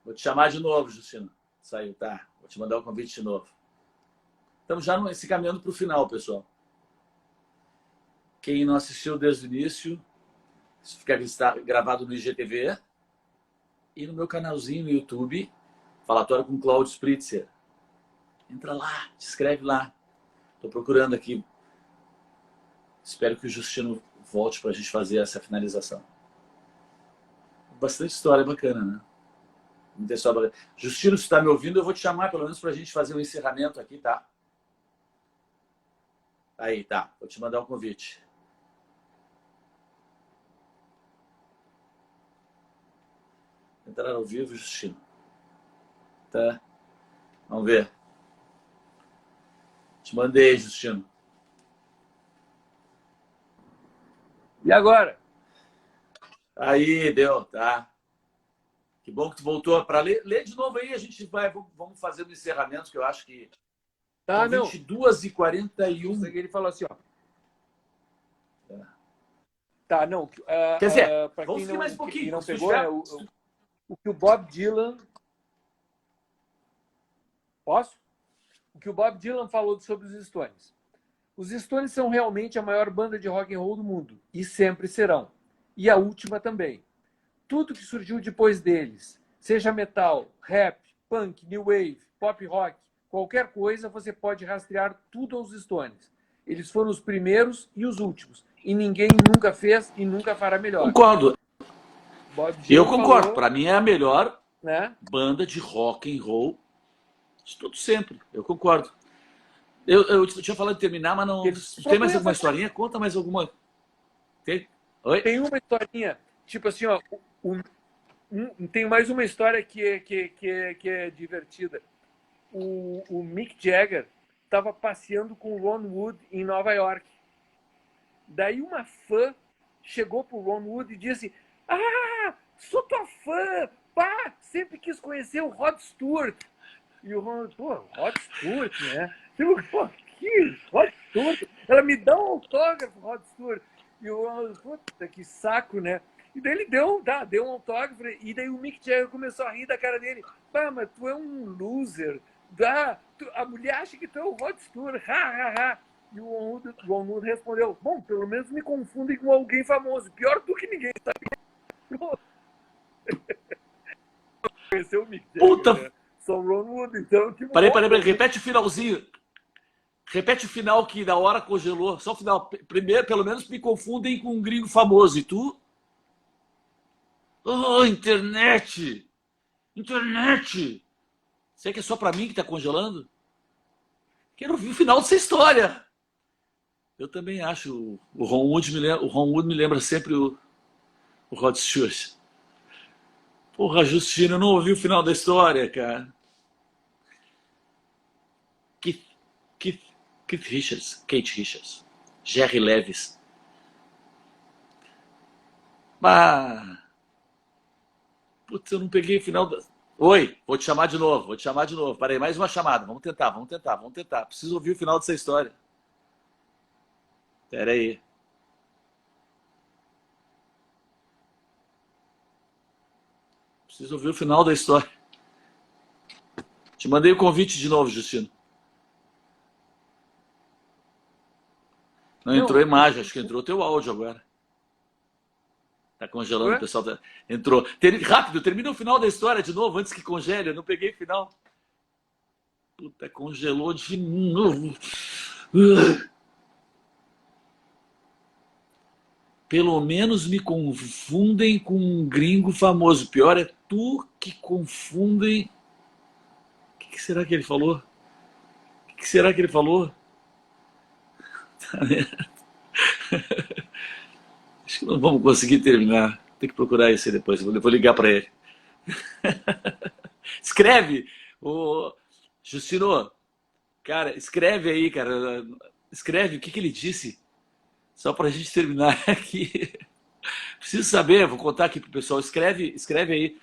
Vou te chamar de novo, Justino. Saiu, tá. Vou te mandar o convite de novo. Estamos já se caminhando para o final, pessoal. Quem não assistiu desde o início, isso fica gravado no IGTV e no meu canalzinho no YouTube, Falatório com Cláudio Spritzer. Entra lá, se inscreve lá. Estou procurando aqui. Espero que o Justino volte para a gente fazer essa finalização. Bastante história bacana, né? Muita história bacana. Justino, se está me ouvindo, eu vou te chamar pelo menos para a gente fazer um encerramento aqui, tá? Aí, tá. Vou te mandar um convite. Entrar ao vivo, Justino. Tá? Vamos ver. Te mandei, Justino. E agora? Aí, deu, tá. Que bom que tu voltou para ler. Lê de novo aí, a gente vai, vamos fazendo encerramento, que eu acho que Tá, são não. 22h41. Ele falou assim, ó. Tá, não. Quer dizer, Para vamos quem seguir mais um pouquinho. não Se tu pegou, né, tiver... o que o Bob Dylan... Posso? O que o Bob Dylan falou sobre os Stones. Os Stones são realmente a maior banda de rock and roll do mundo. E sempre serão. E a última também. Tudo que surgiu depois deles, seja metal, rap, punk, new wave, pop rock, qualquer coisa, você pode rastrear tudo aos Stones. Eles foram os primeiros e os últimos. E ninguém nunca fez e nunca fará melhor. Concordo. Bob Eu Dylan concordo. falou, Para mim é a melhor né? banda de rock and roll de todo sempre. Eu concordo. Eu tinha falado de terminar, mas não. Tem mais alguma historinha? Conta mais alguma. Oi? Tem uma historinha, tipo assim, ó, tem mais uma história que é divertida. O Mick Jagger estava passeando com o Ron Wood em Nova York. Daí uma fã chegou pro Ron Wood e disse: "Ah, sou tua fã! Pá, sempre quis conhecer o Rod Stewart." E o Ron, pô, Rod Stewart, né? Tipo, pô, que Rod Stewart? Ela me dá um autógrafo, Rod Stewart. E o Ron, puta, que saco, né? E daí ele deu um autógrafo, e daí o Mick Jagger começou a rir da cara dele. Pá, mas tu é um loser. A mulher acha que tu é o Rod Stewart, ha, ha, ha. E o Ron Wood respondeu: bom, pelo menos me confundem com alguém famoso. Pior do que ninguém, sabe? Conheceu o Mick Jagger, Puta, né? sou Ron Wood, então eu tive Peraí, repete o finalzinho. Repete o final que na hora congelou. Só o final. Primeiro, pelo menos me confundem com um gringo famoso. E tu? Oh, internet! Internet! Será que é só pra mim que tá congelando? Quero ouvir o final dessa história. Eu também acho. O Ron Wood me lembra sempre o Rod Stewart. Porra, Justino, eu não ouvi o final da história, cara. Keith, Keith, Keith Richards, Kate Richards, Jerry Lewis. Bah, putz, eu não peguei o final da... Oi, vou te chamar de novo. Parei, mais uma chamada. Vamos tentar. Preciso ouvir o final dessa história. Pera aí. Preciso ouvir o final da história. Te mandei o convite de novo, Justino. Não entrou imagem, acho que entrou teu áudio agora. Tá congelando, o pessoal entrou. Rápido, termina o final da história de novo, antes que congele. Eu não peguei o final. Puta, congelou de novo. Pelo menos me confundem com um gringo famoso. Pior é tu que confundem... O que será que ele falou? Tá vendo? Acho que não vamos conseguir terminar. Tem que procurar isso aí depois. Eu vou ligar para ele. Escreve! Ô, Justino, cara, escreve aí, cara. Escreve o que ele disse. Só para a gente terminar aqui. Preciso saber, vou contar aqui pro pessoal. Escreve aí.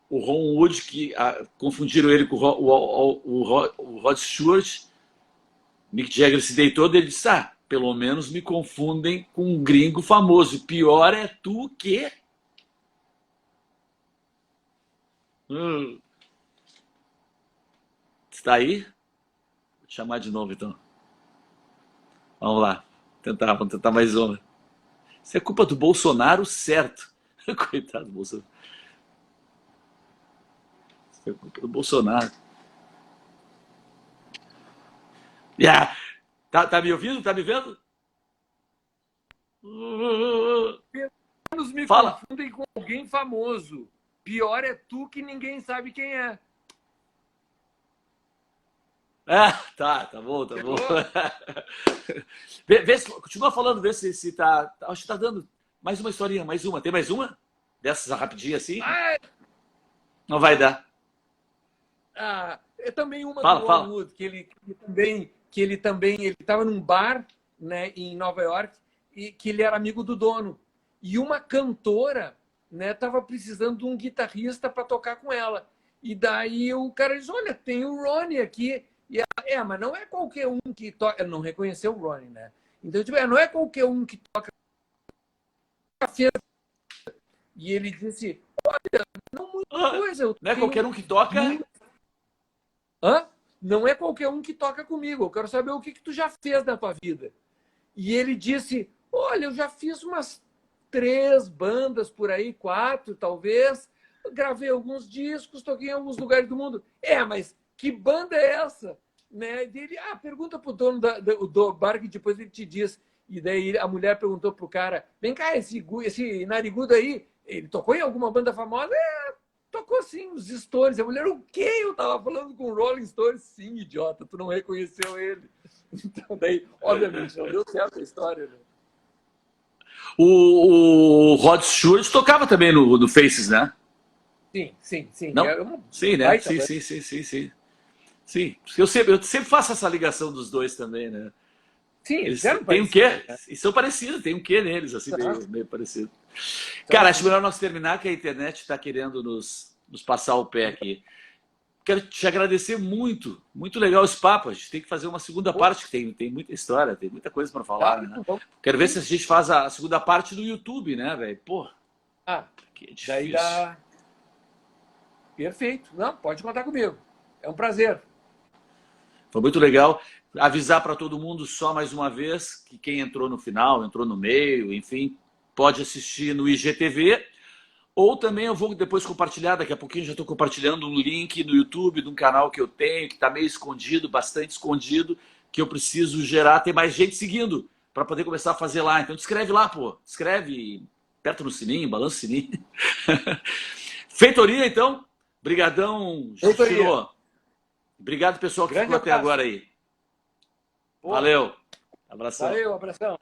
O Ron Wood, que confundiram ele com o Rod Stewart. Mick Jagger se deitou e ele disse: pelo menos me confundem com um gringo famoso. Pior é tu que... Está aí? Vou te chamar de novo, então. Vamos lá. Vamos tentar mais uma. Isso é culpa do Bolsonaro, certo. Coitado do Bolsonaro. Isso é culpa do Bolsonaro. Tá me ouvindo? Tá me vendo? Menos me Fala. confundem com alguém famoso. Pior é tu que ninguém sabe quem é. Tá bom. Continua falando, vê se tá... Acho que tá dando mais uma historinha, mais uma. Tem mais uma? Dessas rapidinha assim? Não vai dar. É também uma Fala, do Ron Wood, que ele estava num bar, né, em Nova York, e que ele era amigo do dono. E uma cantora, né, estava precisando de um guitarrista para tocar com ela. E daí o cara diz: olha, tem o Ronnie aqui. E ela, mas não é qualquer um que toca. Ela não reconheceu o Ronnie, né? Então, tipo, não é qualquer um que toca. E ele disse: olha, não muita coisa. Não é qualquer um que toca? Não é qualquer um que toca comigo. Eu quero saber o que tu já fez na tua vida. E ele disse: olha, eu já fiz umas 3 bandas por aí, 4 talvez. Gravei alguns discos, toquei em alguns lugares do mundo. Mas que banda é essa? Né? E ele, pergunta pro dono do bar, que depois ele te diz. E daí a mulher perguntou pro cara: vem cá, esse narigudo aí, ele tocou em alguma banda famosa? Tocou sim, os Stones. A mulher: o quê? Eu tava falando com o Rolling Stones. Sim, idiota, tu não reconheceu ele. Então daí, obviamente, não deu certo a história, né? O Rod Stewart tocava também no Faces, né? Sim. Não? Sim, né? Sim. Eu sempre faço essa ligação dos dois também, né? Sim, eles têm um quê? E são parecidos, tem um quê neles, assim, meio parecido. Cara, acho melhor nós terminar, que a internet está querendo nos passar o pé aqui. Quero te agradecer muito. Muito legal esse papo. A gente tem que fazer uma segunda parte, que tem muita história, tem muita coisa para falar. Né? Quero ver se a gente faz a segunda parte do YouTube, né, velho? Pô. Que difícil. Daí dá... Perfeito. Não, pode contar comigo. É um prazer. Foi muito legal. Avisar para todo mundo só mais uma vez que quem entrou no final, entrou no meio, enfim, pode assistir no IGTV Ou também eu vou depois compartilhar, daqui a pouquinho já estou compartilhando um link no YouTube de um canal que eu tenho, que está meio escondido, bastante escondido, que eu preciso gerar, ter mais gente seguindo, para poder começar a fazer lá. Então te inscreve lá, pô. Escreve, aperta no sininho, balança o sininho. Feitoria, então. Brigadão, Chiro. Obrigado, pessoal, que ficou até agora aí. Valeu. Abração. Valeu, abração.